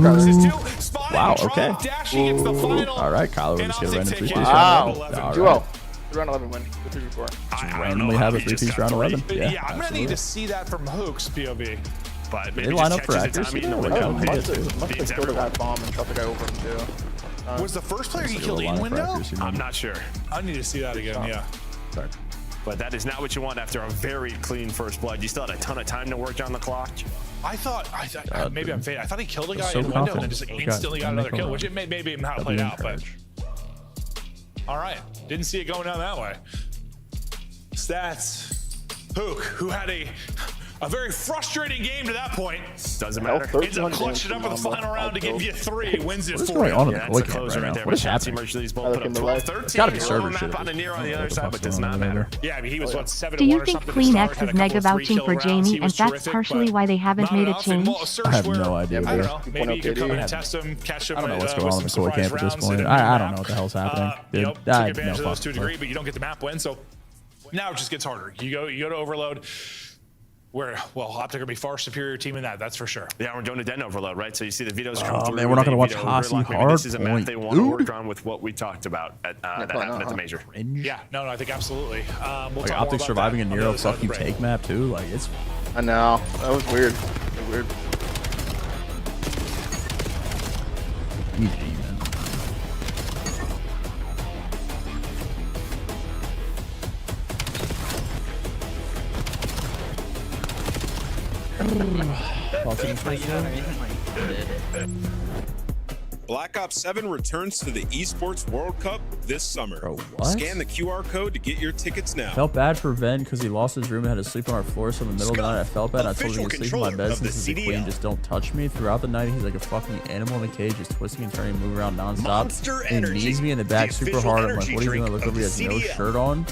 Wow, okay. All right, Kyler will just get a random 3-piece round 11. Duo. Round 11 win. 3v4. Just randomly have a 3-piece round 11. Yeah, I'm gonna need to see that from Huke's POV. But maybe they line up for accuracy. Must have killed that bomb and shot the guy over him too. Was the first player he killed in window? I'm not sure. I need to see that again, yeah. Sorry. But that is not what you want after a very clean first blood. You still had a ton of time to work on the clock. I thought maybe I'm fading. I thought he killed a guy in window and then just instantly got another kill, which it may be how it played out, but all right. Didn't see it going down that way. Stats. Huke, who had a very frustrating game to that point. Doesn't matter. Ends up clutching up in the final round to give you 3. Wins it 4. What's going on in the That's a closer right there. What is happening? Mercules both put up 12, 13. It's gotta be server shit. On the Nero on the other side, but does not matter. Yeah, I mean, he was what, 7-1 Do you or think something. Clean X is mega vouching for Jamie, and that's partially why they haven't made a change? I have no idea. I don't know. Maybe you could come and test him, catch him. I don't know what's going on in the koi camp at this point. I don't know what the hell's happening. Take advantage of those to a degree, but you don't get the map win, so now it just gets harder. You go to Overload. Where, well, OPTIC will be far superior team in that, that's for sure. Yeah, we're going to Den Overload, right? So you see the Vito's come through. Man, we're not going to watch Hasi hard. This is a map they want to work on with what we talked about at that happened at the major. Yeah, no, I think absolutely. We'll like OPTIC surviving a Nero fucking take map too. Like it's. I know that was weird. Weird. GG, man. Black Ops 7 returns to the Esports World Cup this summer. Bro, what? Scan the QR code to get your tickets now. Felt bad for Ven because he lost his room and had to sleep on our floor. So in the middle of the night, I felt bad. I told him to sleep in my bed since he's the queen. Just don't touch me. Throughout the night, he's like a fucking animal in a cage, just twisting and turning, moving around nonstop. And he knees me in the back super hard. I'm like, what are you doing? I look over, he has no shirt on.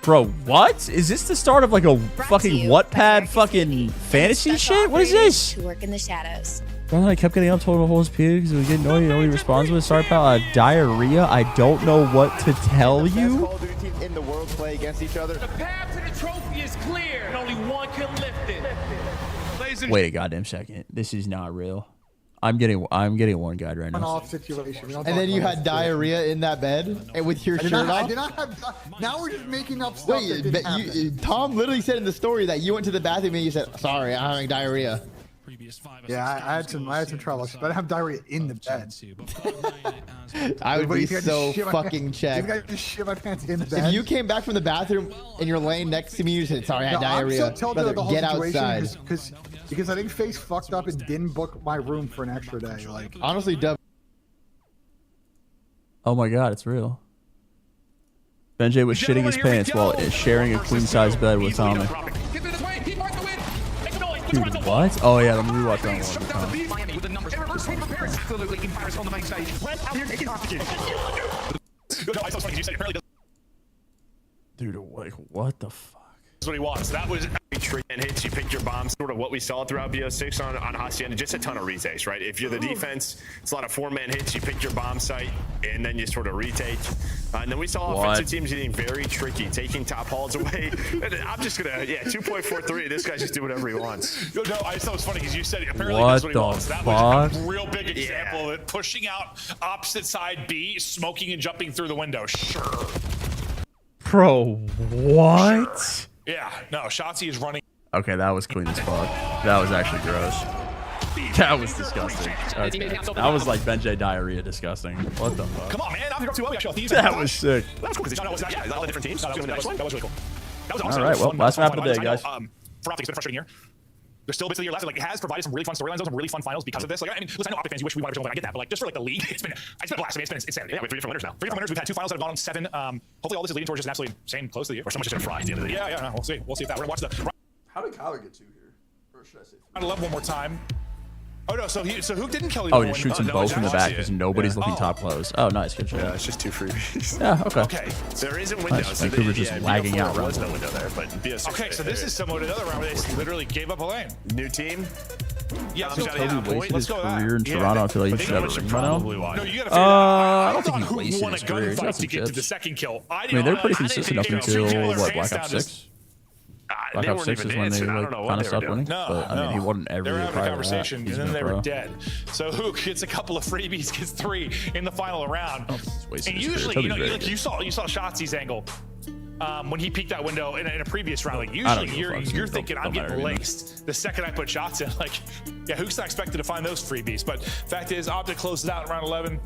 Bro, what? Is this the start of like a fucking Wattpad fucking fantasy shit? What is this? To work in the shadows. Well, I kept getting up, told him to hold his puke, so we get annoyed. You know what he responds with? Sorry, pal. Diarrhea. I don't know what to tell you. Call of Duty team in the world play against each other. The path to the trophy is clear, and only one can lift it. Wait a goddamn second. This is not real. I'm getting one guide right now. Off situation. And then you had diarrhea in that bed and with your shirt off. I did not have. Now we're just making up stuff. Wait, Tom literally said in the story that you went to the bathroom and you said, "Sorry, I'm having diarrhea." Yeah, I had some trouble, but I didn't have diarrhea in the bed. I would be so fucking checked. You guys just shit my pants in the bed. If you came back from the bathroom and you're laying next to me, you said, "Sorry, I had diarrhea." Brother, get outside. Because I think FAZE fucked up and didn't book my room for an extra day. Like honestly, Dub. Oh my god, it's real. Benjay was shitting his pants while sharing a queen-size bed with Tommy. Dude, what? Oh yeah, let me rewatch that one. Dude, like, what the fuck? That's what he wants. That was and hits. You pick your bombs. Sort of what we saw throughout BO6 on Hacienda. Just a ton of retakes, right? If you're the defense, it's a lot of 4-man hits. You pick your bomb site, and then you sort of retake. And then we saw offensive teams getting very tricky, taking top halls away. And I'm just gonna, 2.43. This guy just do whatever he wants. No, I thought it was funny because you said apparently that's what he wants. That was a real big example of it. Pushing out opposite side B, smoking and jumping through the window. Sure. Bro, what? Sure. Yeah, no, SHOTZZY is running. Okay, that was clean as fuck. That was actually gross. That was disgusting. That was like Benjay diarrhea disgusting. What the fuck? Come on, man. I'm too well. We got thieves. That was sick. That was cool. All the different teams. That was really cool. That was awesome. All right, well, last map of the day, guys. For OPTIC, it's been a frustrating year. There's still bits of the year left. Like, it has provided some really fun storylines, some really fun finals because of this. Like, I mean, listen, I know OPTIC fans, you wish we wanted to, I get that, but like, just for like the league, it's been a blast. I mean, it's insanity. Yeah, we have 3 different winners now. 3 different winners. We've had 2 finals that have gone on 7. Hopefully, all this is leading towards just an absolutely same close to the year, or someone's just gonna fry at the end of the year. Yeah, no, we'll see. We'll see if that. We're gonna watch the. How did Kyler get 2 here? Or should I say? I'd love one more time. Oh no, so Huke didn't kill you. Oh, he shoots them both in the back because nobody's looking top close. Oh, nice, good shot. Yeah, it's just 2 freebies. Yeah, okay. Okay, there isn't windows. Nice. Vancouver's just lagging out. There was no window there, but BS6. Okay, so this is similar to another round where they literally gave up a lane. New team. Yeah, Toby wasted his career in Toronto. I feel like he should have a ring by now. No, you gotta figure I don't think he wasted his career. He got to get to the second kill. I mean, they're pretty consistent up until what, Black Ops 6. Black Ops 6 is when they like, kind of stopped winning. But I mean, he wasn't every year prior to that. And then they were dead. So Huke gets a couple of freebies, gets 3 in the final round. And usually, you saw SHOTZZY's angle. When he peeked that window in a previous round, like usually you're thinking I'm getting laced the second I put shots in. Like, yeah, Huke's not expected to find those freebies. But fact is, OPTIC closes out in round 11.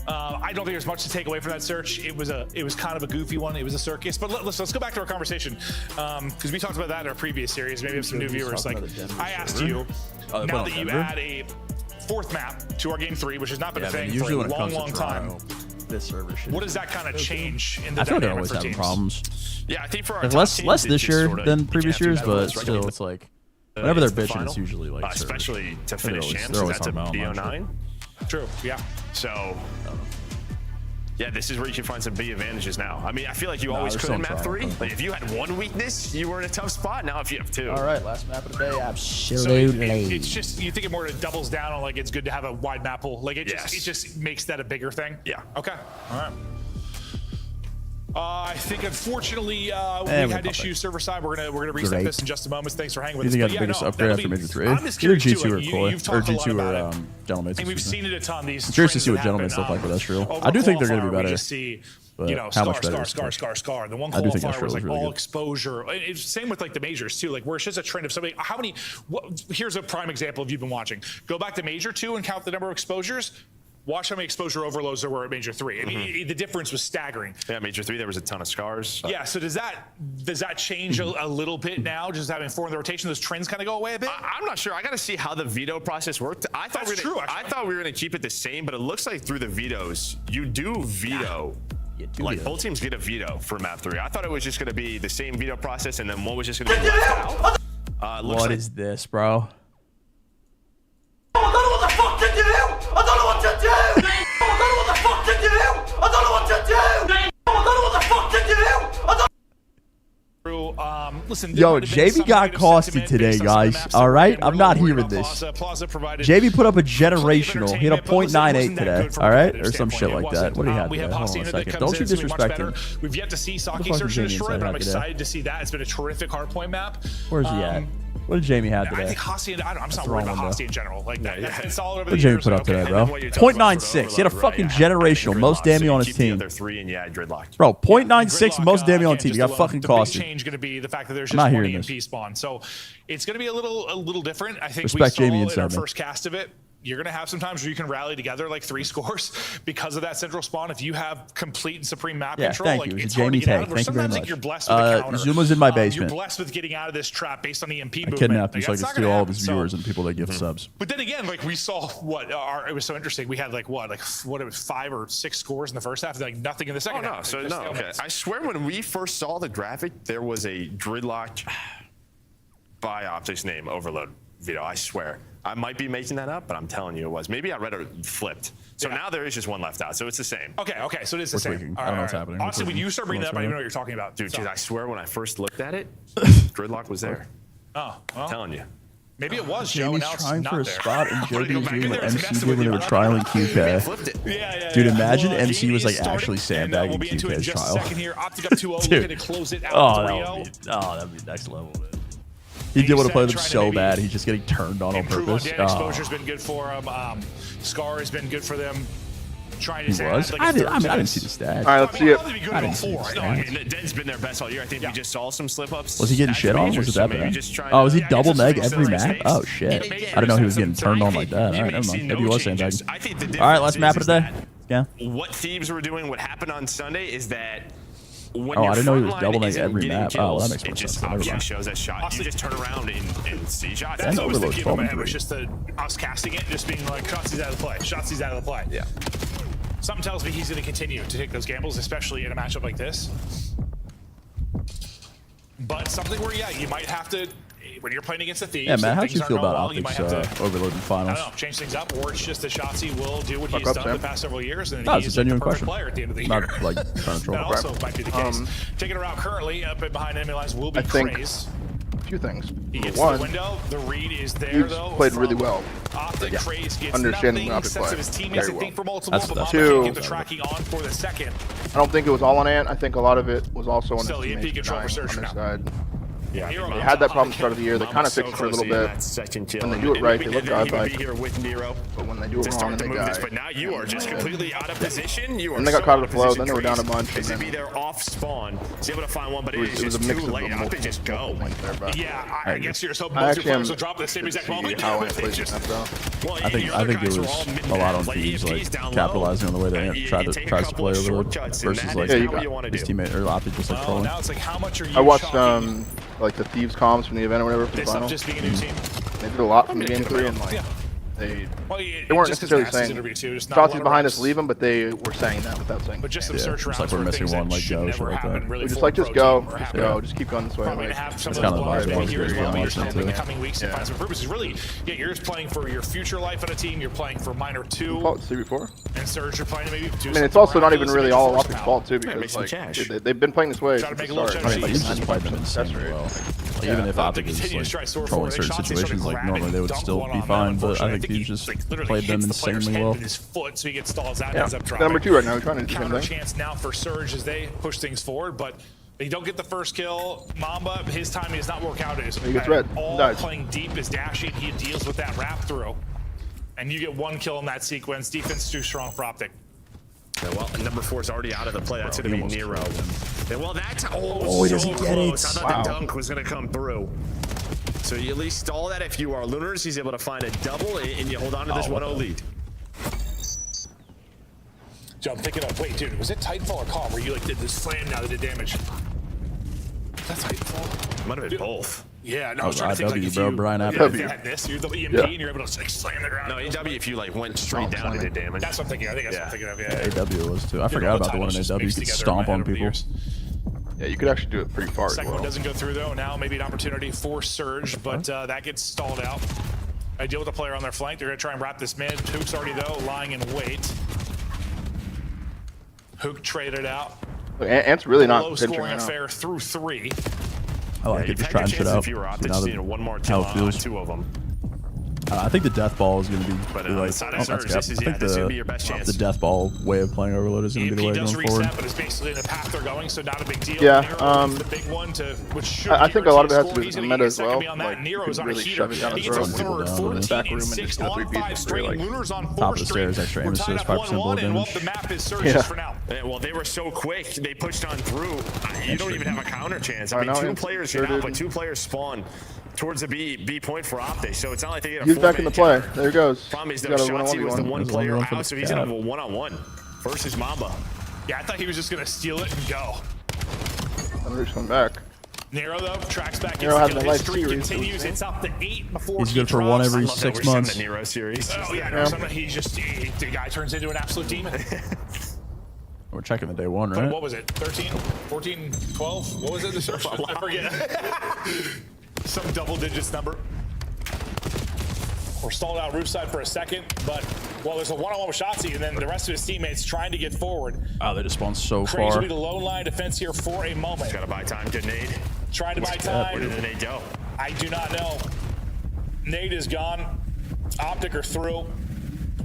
I don't think there's much to take away from that search. It was kind of a goofy one. It was a circus. But let's go back to our conversation because we talked about that in our previous series. Maybe we have some new viewers. Like I asked you, now that you add a 4th map to our game 3, which has not been a thing for a long time. This server should. What does that kind of change in the I feel they're dynamic always for having teams? problems. Yeah, I think for our less this year than previous years, but still, it's like whenever they're bitching, it's usually like especially to finish champs. That's a BO9. True. Yeah. So. Yeah, this is where you can find some big advantages now. I mean, I feel like you always could in map 3. Like if you had 1 weakness, you were in a tough spot. Now if you have 2. All right, last map of the day, absolutely. So it's just you think it more doubles down on like it's good to have a wide map pool. Like it just makes that a bigger thing. Yeah. Okay. All right. I think unfortunately we had issues server side. We're gonna reset this in just a moment. Thanks for hanging with us. You think the biggest upgrade after Major 3? Either G2 or Koi, or G2 or Gentlemen. And we've seen it a ton. These. I'm curious to see what Gentlemen look like with Ezreal. I do think they're going to be better. But how much better? Scar. The one qualifier was like all exposure. It's same with like the majors too. Like where it's just a trend of somebody. How many? Here's a prime example if you've been watching. Go back to Major 2 and count the number of exposures. Watch how many exposure overloads there were at Major 3. I mean, the difference was staggering. Yeah, Major 3, there was a ton of scars. Yeah, so does that change a little bit now, just having 4 in the rotation? Those trends kind of go away a bit? I'm not sure. I got to see how the veto process worked. I thought we were going to keep it the same, but it looks like through the vetoes, you do veto. Like, both teams get a veto for map 3. I thought it was just going to be the same veto process, and then one was just going to be left out. What is this, bro? I don't know what the fuck to do! I don't know what to do! I don't know what the fuck to do! I don't know what to do! I don't know what the fuck to do! I don't Listen, yo, JB got costed today, guys. All right, I'm not hearing this. JB put up a generational. He had a .98 today. All right, or some shit like that. What do you have today? Hold on a second. Don't you disrespect him. We've yet to see Saki Search and Destroy, but I'm excited to see that. It's been a terrific hardpoint map. Where's he at? What did Jamie have today? I think Hosty, I'm not worried about Hosty in general. Like, it's all over the years. What did Jamie put up today, bro? .96. He had a fucking generational. Most damage on his team. Bro, .96 most damage on team. He got fucking costed. Change going to be the fact that there's just one EMP spawn. So it's going to be a little different. I think we saw in our first cast of it. You're going to have some times where you can rally together like 3 scores because of that central spawn. If you have complete and supreme map control, like, it's hard to get out of. Or sometimes like you're blessed with a counter. Zooma's in my basement. You're blessed with getting out of this trap based on the EMP movement. I kidnapped him so I could steal all of his viewers and people that give subs. But then again, like we saw it was so interesting. We had like what it was 5 or 6 scores in the first half, like nothing in the second half. Okay. I swear when we first saw the graphic, there was a gridlock by Optic's name overload veto. I swear. I might be making that up, but I'm telling you it was. Maybe I read it flipped. So now there is just one left out. So it's the same. Okay, so it is the same. I don't know what's happening. Honestly, when you start bringing that up, I don't even know what you're talking about. Dude, I swear when I first looked at it, gridlock was there. Oh, well. I'm telling you. Maybe it was, Joe, and now it's trying not for a there. spot, and Jody's doing what MC did when they were trialing QK. Dude, imagine MC was like actually sandbagging QK's trial. Dude, that'd be next level, man. He did want to play them so bad. He's just getting turned on purpose. Exposure's been good for him. Scar has been good for them. Trying to say I didn't see the stats. All right, let's see it. I didn't see the stats. Den's been their best all year. I think we just saw some slip-ups. Was he getting shit on? Was it that bad? Oh, was he double neg every map? Oh, shit. I didn't know he was getting turned on like that. All right, never mind. Maybe he was sandbagging. All right, last map of the day. Yeah. What Thieves were doing, what happened on Sunday is that when I didn't know he was double neg every map. Oh, well, that makes more sense. It shows that shot. You just turn around and see shots. That's always the key in my head. Was just us casting it, just being like, SHOTZZY's out of the play. SHOTZZY's out of the play. Yeah. Something tells me he's going to continue to take those gambles, especially in a matchup like this. But something where, yeah, you might have to, when you're playing against the Thieves. Yeah, man, how do you feel about Optics overloading finals? I don't know, change things up, or it's just that SHOTZZY will do what he's done the past several years, and no, he's a perfect player at the end of the year. Not like trying to troll. That also might be the case. Taking a route currently up and behind enemy lines will be Craze. A few things. He gets to the window. The read is there, though. Played really well. Optic Craze gets understanding nothing. Optic play. His teammates think for multiple, That's but two. get the tracking on for the second. I don't think it was all on Ant. I think a lot of it was also on Still, the EMP control for Search now. Side. Yeah, they had that problem at the start of the year. They kind of fixed it for a little bit. When they do it right, they look godlike. But when they do it wrong, they die. But now you are just completely out of position. You are. And they got caught in the flow. Then they were down a bunch. To be there off spawn, to be able to find one, but it was just too late. I think just go. Yeah, I guess you're so both your players will drop at the same exact moment. I think it was a lot on Thieves, like capitalizing on the way they tries to play overload versus like his teammate or Optic just like trolling. I watched like the Thieves comms from the event or whatever for the final. Just being a new team. They did a lot from the game 3 and like they weren't necessarily saying SHOTZZY's behind us, leave them, but they were saying that without saying. But just some search rounds like we're missing one, like go, shit like that. We're just like just go, just keep going this way. That's kind of the vibe here as well. In the coming weeks to find some purposes. Really, yeah, you're just playing for your future life on a team. You're playing for minor 2. And Surge, you're playing maybe. I mean, it's also not even really all Optic's fault too, because like they've been playing this way since the start. I mean, like, just played them insanely well. Like, even if Optic is like controlling certain situations, like normally they would still be fine, but I think Thieves just played them insanely well. His foot, so he gets stalls out. Yeah, number 2 right now. We're trying to do the same thing. Chance now for Surge as they push things forward, but they don't get the first kill. Mamba, his timing does not work out. He gets red. All playing deep is Dashy, and he deals with that wrap through. And you get 1 kill in that sequence. Defense too strong for Optic. Yeah, well, number 4 is already out of the play. That's going to be Nero. And well, that's he doesn't get it. I thought the dunk was going to come through. So you at least stall that if you are Lunars. He's able to find a double, and you hold on to this 1-0 lead. Dude, I'm thinking of, wait, dude, was it Titanfall or Calm where you like did this slam now that did damage? That's Titanfall. Might have been both. Yeah, no, I was trying to think like if bro, you, Brian if AW. you had this, you're the EMP and you're able to like slam the ground. No, AW if you like went straight down and did damage. That's what I'm thinking. I think that's what I'm thinking of. Yeah, AW was too. I forgot about the one in AW. You could stomp on people. Yeah, you could actually do it pretty far. Second one doesn't go through though. Now maybe an opportunity for Surge, but that gets stalled out. I deal with a player on their flank. They're gonna try and wrap this mid. Huke's already though lying in wait. Huke traded out. Ant's really not low scoring affair through 3. I like it. Just trying shit out. If you were optic, just need one more kill on 2 of them. I think the death ball is going to be like, the death ball way of playing Overload is going to be the way going forward. But it's basically in the path they're going, so not a big deal. Yeah, the big one to, which I think a lot of it has to do with the meta as well. Like, Nero's on really shove it down his throat. Back room and just go 3 people. Lunars on top of the stairs, extra aim assist, 5% bullet damage. The map is Surge's for now. Well, they were so quick, they pushed on through. You don't even have a counter chance. I mean, 2 players get out, but 2 players spawn towards the B point for OPTIC, so it's not like they get a He's back in the play. There he goes. Problem is, though, SHOTZZY was the one player out, so he's gonna have a 1-on-1 versus Mamba. Yeah, I thought he was just gonna steal it and go. Thunder's coming back. Nero though tracks back. Nero has his streak continues. It's up to 8 before he's good for one every 6 months. The Nero series. Oh yeah, no, the guy turns into an absolute demon. We're checking the day 1, right? What was it? 13, 14, 12? What was it? I forget. Some double digits number. We're stalled out roof side for a second, but well, there's a 1-on-1 with SHOTZZY, and then the rest of his teammates trying to get forward. Oh, they just spawned so Crazy far. will be the lone line defense here for a moment. He's gotta buy time. Good nade. Trying to buy time. Where did the nade go? I do not know. Nade is gone. OPTIC are through.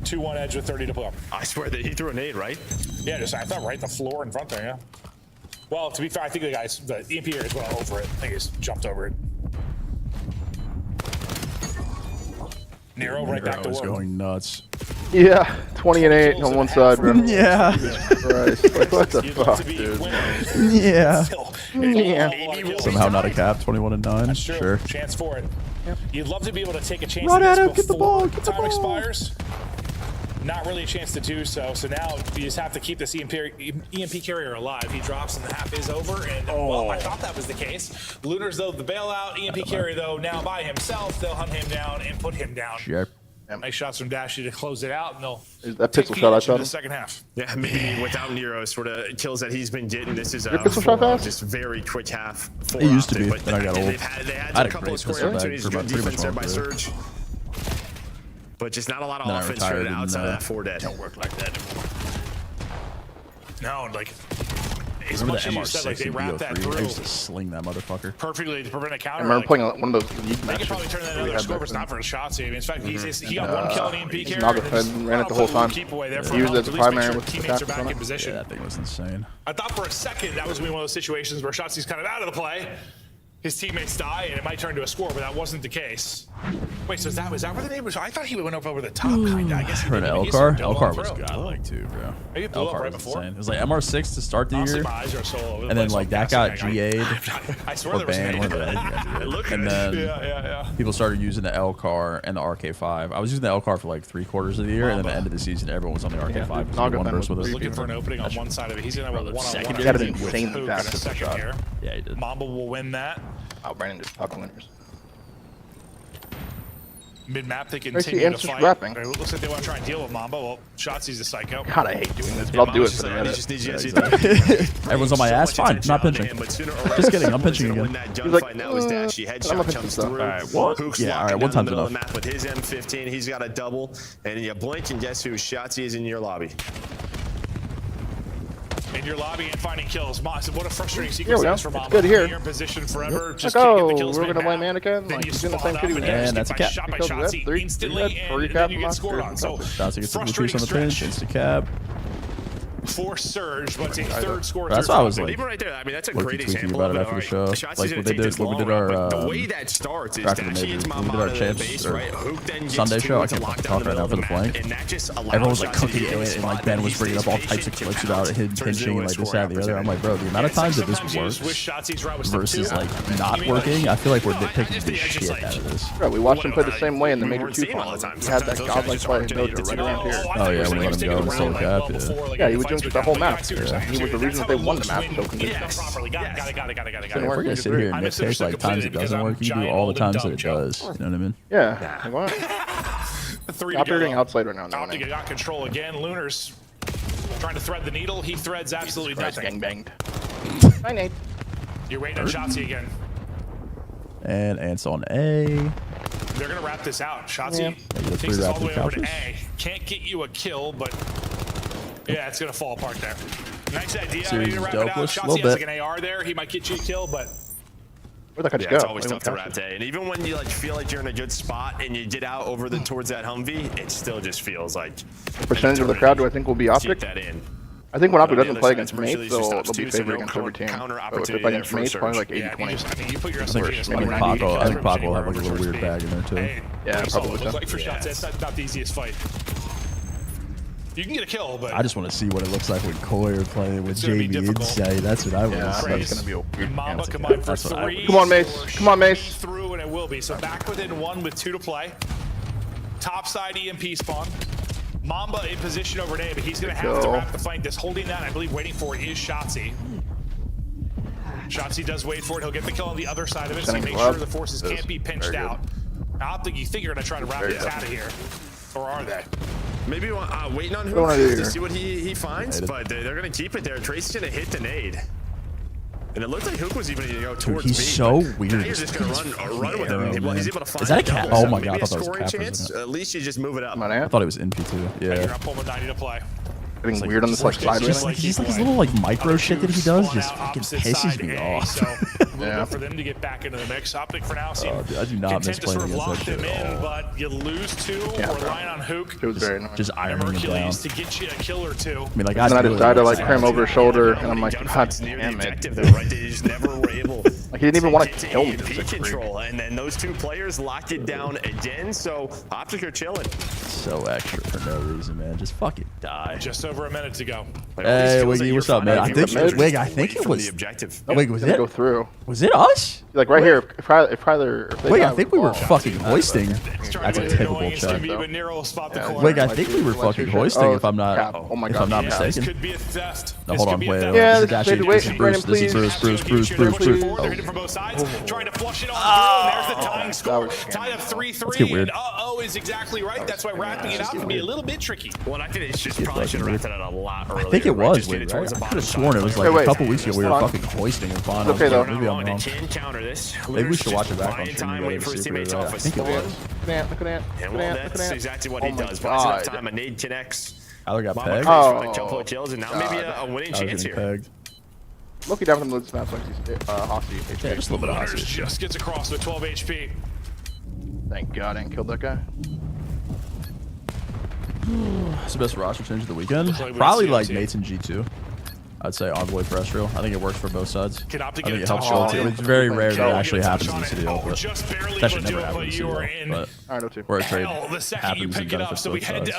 2-1 edge with 30 to play. I swear that he threw a nade, right? Yeah, just I thought right the floor in front there, yeah. Well, to be fair, I think the EMP here is well over it. I think he's jumped over it. Nero right back to work. Going nuts. Yeah, 20 and 8 on one side, bro. Yeah. Christ. Like, what the fuck, dude? Yeah. Yeah. Somehow not a cap. 21 and 9. That's true. Sure. Chance for it. Yep. You'd love to be able to take a chance Run at at him, this get the ball, before time expires. Not really a chance to do so. So now you just have to keep this EMP carrier alive. He drops and the half is over. And well, I thought that was the case. Lunars though, the bailout. EMP carrier though, now by himself. They'll hunt him down and put him down. Sure. Nice shots from Dashy to close it out, and they'll that pixel shot I shot in the second half. Yeah, maybe without Nero sort of kills that he's been getting. This is a just very quick half. It used to be, but I got old. They had a couple of score opportunities. Good defense there by Surge. But just not a lot of offense outside of that 4 dead. Don't work like that anymore. No, like as remember much the as you MR6 said, like they wrapped that I through used to sling that motherfucker perfectly to prevent a counter. I remember playing one of those league they matches. could probably turn that into another score, but it's not for a SHOTZZY. I mean, in fact, he got 1 kill in EMP carrier. Naga ran it the whole time. He used it as a primary with the teammates are back in position. Yeah, that thing was insane. I thought for a second that was gonna be one of those situations where SHOTZZY's kind of out of the play. His teammates die, and it might turn to a score, but that wasn't the case. Wait, so is that where the name was? I thought he went up over the top, kind of. I guess he did. L-car? L-car was godlike too, bro. Maybe it blew up right before. It was like MR6 to start the year, my eyes are so over the and then place, like that got GA'd I swear or banned, one of the and then people started using the L-car and the RK5. I was using the L-car for like 3/4 of the year, and then at the end of the season, everyone was on the RK5. I was looking for an opening on one side of it. He's gonna have a 1-on-1 He got an insanely fast second shot. here. Yeah, he did. Mamba will win that. Oh, Brandon just popped winners. Mid-map, they continue to fight. Rapping. It looks like they want to try and deal with Mamba. Well, SHOTZZY's a psycho. God, I hate doing this, but I'll do it for the minute. Everyone's on my ass. Fine, not pinching. Just kidding, I'm pinching again. He's like, I'm not pinching stuff. All right, what? Yeah, all right, one time's enough. With his M15, he's got a double, and you blink, and guess who? SHOTZZY is in your lobby. In your lobby and finding kills. What a frustrating sequence that is for Mamba. It's good here. You're in position forever. Just like, can't get the kills we're gonna made blame now. Anakin. Then Like, you he's doing the spawn same up shit he was and doing. that's a cap. shot by Kills SHOTZZY three instantly, three and cap then you get scored on. So SHOTZZY gets the blue piece frustrating on the pinch, stretch insta cab. for Surge, but it's a third score. That's why I was like, even right there. I mean, that's a low-key great tweaking example about of it after the show. SHOTZZY's Like gonna what they take this did, we did long run, our but the way that starts is after Dashy hits we Mamba did our out of the champs base, or right? Huke then gets Sunday show. I to can't lock fucking down talk right now for the flank. and that just allows Everyone was like SHOTZZY to cooking get it, his and like spot, Ben and was he bringing up all stays types of patient, clips just about him turns pinching, into a like this, scoring that, and the other. I'm like, bro, the amount of And times that sometimes this you just works wish SHOTZZY's route was step versus two. like not working, I feel like we're nitpicking the shit out of this. Bro, we watched him play the same way in the Major weren't 2 seeing all the final. time. He had that Sometimes those godlike guys play just in aren't Dojo getting right to around here. Oh yeah, when he let him go and still cap, Yeah, he would doing the whole map. He was the reason that they won the map. So If we're gonna sit here and nitpick like times it doesn't work, you do all the times that it does. You know what I mean? Yeah. Like what? Operating outside right now. OPTIC got control again. Lunar's trying to thread the needle. He threads absolutely nothing. Gang banged. Hi, Nate. You're waiting on SHOTZZY again. And Ant's on A. They're gonna wrap this out. SHOTZZY takes this all the way over to A. Can't get you a kill, but yeah, it's gonna fall apart there. Nice idea. Maybe to wrap it out. SHOTZZY has like an AR there. He might get you a kill, but where'd that it's always tough to wrap A. And even when you like feel like you're in a good spot and you get out over the towards that Humvee, it still just feels like percentage of the crowd do I think will be OPTIC? that in. I think when OPTIC doesn't play against mates, they'll be favored against every team. But if they play against mates, probably like 80-20. I mean, you put your I think Paco will have like a little weird bag in there too. Yeah, probably so. Like for SHOTZZY, it's not the easiest fight. You can get a kill, but I just want to see what it looks like when Koi are playing with JV Inside. That's what I want to see. That's gonna be a weird. Mamba combined for 3. Come on, Mace. Come on, Mace. Through, and it will be. So back within 1 with 2 to play. Top side EMP spawn. Mamba in position over A, but he's going to have to wrap the flank. This holding that, I believe, waiting for it is SHOTZZY. SHOTZZY does wait for it. He'll get the kill on the other side of it, so he makes sure the forces can't be pinched out. I don't think you think you're going to try to wrap this out of here. Or are they? Maybe waiting on Huke to see what he finds, but they're going to keep it there. Trace's going to hit the nade. And it looked like Huke was even going to go towards he's me. so weird. Now you're just going to run with him. Well, he's able to find is that a cat? Oh my god, I thought that was a cat. At least you just move it up. I thought it was NP2. Yeah. You're up over 90 to play. Getting like weird on this like side. Just like his little like micro shit that he does just fucking pisses me off. So for them to get back into the mix. OPTIC for now seem I do not miss playing against that shit at all. But you lose 2, relying on Huke. It was very annoying. Just ironing him down. To get you a kill or 2. I mean, like I decided to like cram over his shoulder, and I'm like, God damn it. They just never were able. Like he didn't even want to kill me. Control, and then those 2 players locked it down again. So OPTIC are chilling. So extra for no reason, man. Just fucking die. Just over a minute to go. Hey, Wiggy, what's up, man? I think it was the objective. Wait, was it? Go through. Was it us? Like right here. Wait, I think we were fucking hoisting. That's a typical check. Wait, I think we were fucking hoisting. If I'm not, if I'm not mistaken. Could be a theft. No, hold on, wait. Yeah, this is Bruce. This is Bruce. They're hitting from both sides, trying to flush it on through, and there's the tying score. Tie up 3-3, and is exactly right. That's why wrapping it out can be a little bit tricky. Well, I think it's just probably should have wrapped it out a lot earlier. I think it was, right? I could have sworn it was like a couple weeks ago we were fucking hoisting and fine. Okay, though. Maybe I'm wrong. Maybe we should watch it back on stream. Wait for his teammates off. I think it was. Look at that. That's exactly what he does. Buys enough time, a nade connects. I got pegged. Jump kills, and now maybe a winning chance here. Loki down from the snaps like he's Hossie. Yeah, just a little bit of Hossie. Just gets across with 12 HP. Thank God I didn't kill that guy. It's the best roster change of the weekend. Probably like mates in G2. I'd say envoy terrestrial. I think it works for both sides. I think it helps show too. It's very rare that it actually happens in CDL, but that should never happen in CDL. But where a trade happens and benefits both sides.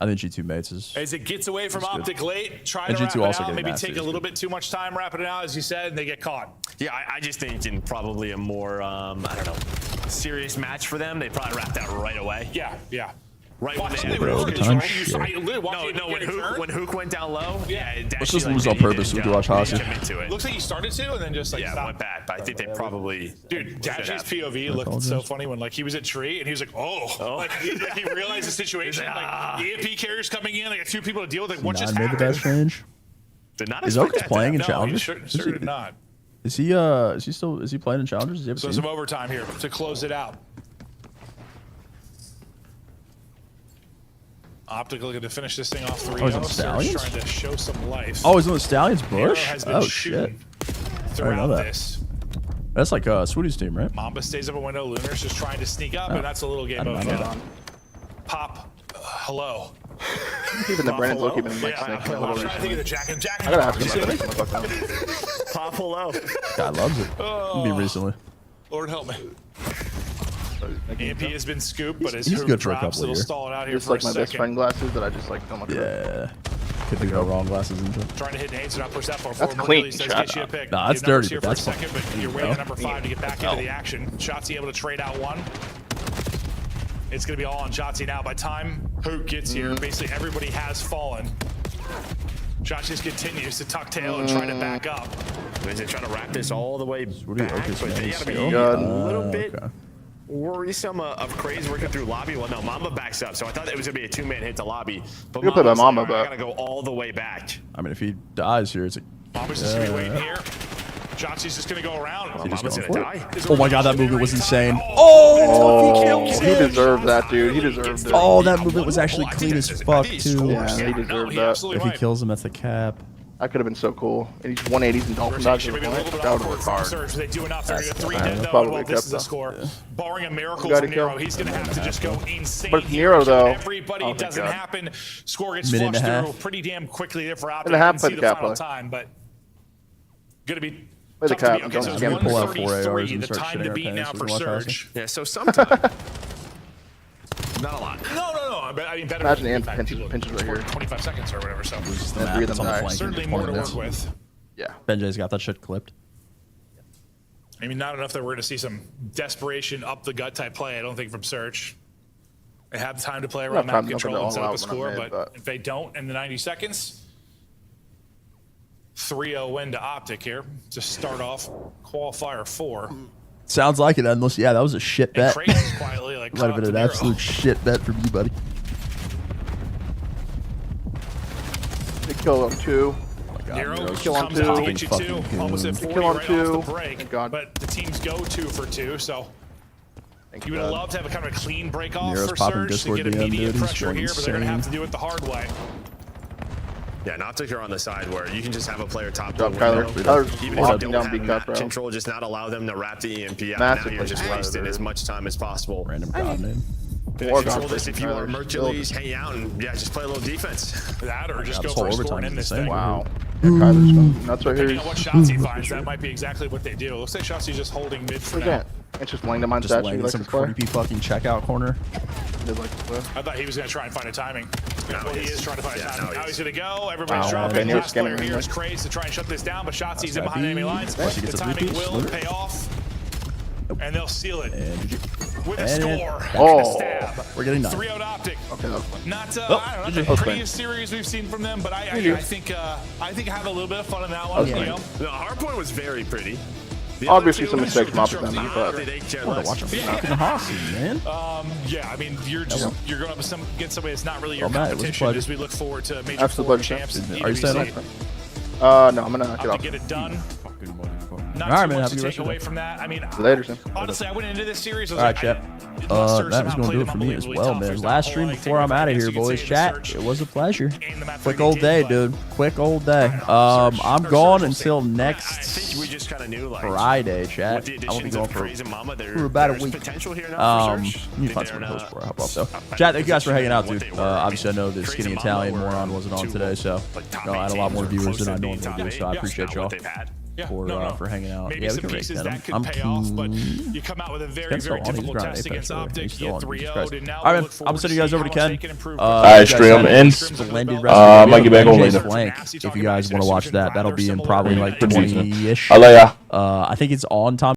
I think G2 mates is. As it gets away from OPTIC late, try to wrap it out. Maybe take a little bit too much time wrapping it out, as you said, and they get caught. Yeah, I just think in probably a more, I don't know, serious match for them, they probably wrapped out right away. Yeah. Right when they when Huke went down low, let's just lose on purpose so we can watch Hossie. Looks like he started to and then just like went back, but I think they probably Dashy's POV looked so funny when like he was at tree and he was like, like he realized the situation. Like the EMP carrier's coming in, they got 2 people to deal with. Like what just happened? Made the best range. Is Okus playing in challenges? Sure did not. Is he playing in challenges? So some overtime here to close it out. OPTIC looking to finish this thing off 3-0. Oh, he's on the Stallions? Trying to show some life. Oh, he's on the Stallions bush? Oh, shit. Throughout this. That's like Swooty's team, right? Mamba stays up a window. Lunar's just trying to sneak up, and that's a little game of Pop. Hello. Keeping the Brandon's low, keeping the mic I'm trying to think of the Jack. I gotta ask him about Pop hello. Guy loves it. Me recently. Lord help me. EMP has been scooped, but he's good for a couple of years. Stall it out here just for like my best friend glasses that I just like don't look at. Could be no wrong glasses into. Trying to hit nades and not push that far forward. That's clean. Nah, that's dirty. But that's second, but you're waiting number 5 to get back into the action. SHOTZZY able to trade out 1. It's going to be all on SHOTZZY now. By time Huke gets here, basically everybody has fallen. Josh just continues to tuck tail and try to back up. They try to wrap this all the way back, but they gotta be Oh, a little bit worrisome of Craze working through lobby. Well, no, Mamba backs up, so I thought it was gonna be a two-man hit to lobby. But you can put that Mamba I back. gotta go all the way back. I mean, if he dies here, it's a... Mamba's just gonna be waiting here. Johnsy's just gonna go around. Mamba's gonna die. Oh my god, that movement was insane. Oh, he deserved that, dude. He deserved it. Oh, that movement was actually clean as fuck, too. Yeah, he deserved that. If he kills him, that's the cap. That could have been so cool. And he's 180s and dolphin dodge. That would have worked hard. They do enough. They're gonna 3 dead though. Well, this is a score. Barring a miracle from Nero, he's gonna have to just go insane. But it's Nero though. Everybody doesn't happen. Score gets flushed through pretty damn quickly there for Optic. Half See the final time, but gonna be. Play the cap. Okay, so Don't pull out 4 ARs and the start time to shitting our beat now pants. for Surge. Yeah, so sometimes. Not a lot. No. But I mean, better. Imagine Ant pinches right here. 25 seconds or whatever. So and 3 of them die. certainly more to work with. Yeah. Benjay's got that shit clipped. I mean, not enough that we're going to see some desperation up the gut type play. I don't think from Search. They have time to play around map control and set up a score, but if they don't in the 90 seconds, 3-0 win to Optic here to start off qualifier 4. Sounds like it, unless yeah, that was a shit bet. Quietly, like, might have been an absolute shit bet from you, buddy. They kill him 2. Nero kill on comes 2. out to get you 2, almost at 40 kill on right 2. off the break. But the teams go 2 for 2, so you would have loved to have a kind of a clean break off Nero's for popping Surge to get Discord DM, immediate dude. pressure here, but they're going to have to do it the hard way. Yeah, and Optic are on the side where you can just have a player top Drop the Kyler. window. Kyler's Even if you hopping don't down have B map cut, bro. control, just not allow them to wrap the EMP out. Massive Now you're just play. wasting as much time as possible. Random god name. Control this if you are mercules, hang out and yeah, just play a little defense. That or just go for a score and end this thing. Wow. Kyler's going nuts right here. Depending on what SHOTZZY finds, that might be exactly what they do. Looks like SHOTZZY's just holding mid for now. It's just laying them on Just statue. laying Like some this play. creepy fucking checkout corner. I thought he was going to try and find a timing. Well, he is trying to find a timing. Now he's going to go. Everybody's Wow. dropping. Okay, Last player here is Craze to try and shut this down, but SHOTZZY's in behind enemy lines. The timing will pay off, and they'll seal it with a score. Oh, we're getting done. 3-0 Optic. Okay, that was fun. Not I don't know, the prettiest series we've seen from them, but I think have a little bit of fun in that one. You know? The hardpoint was very pretty. Obviously some mistakes from Optic, but Watch him fucking Hossy, man. Yeah, I mean, you're going up against somebody that's not really your Matt, it was a competition pleasure. as we look forward to major Absolute champs. Are you staying up? No, I'm gonna get to off. get it done. Not All right, too man, much have a to good take rest of away your day. from that. I mean, Later, Sam. honestly, I went into this series. I was All right, like, chat. That is going to do it for me as well, man. Last stream before I'm out of here, boys. Chat, it was a pleasure. Quick old day, dude. Quick old day. I'm gone until next Friday, chat. I won't be going for about a week. You need to find some posts before I hop off, though. Chat, thank you guys for hanging out, dude. Obviously, I know the skinny Italian moron wasn't on today, so I had a lot more viewers than I normally do, so I appreciate y'all. For hanging out. Maybe Yeah, we some can rate pieces that. that could pay off, but you come out with a very, very difficult test against Optic. You get 3-0'd, and now all right, man. I'm sending you guys over to Ken. I stream in. Splendid I might get back on later. Blank, if you guys want to watch that, that'll be in probably like 20-ish. I'll let ya. I think it's on time.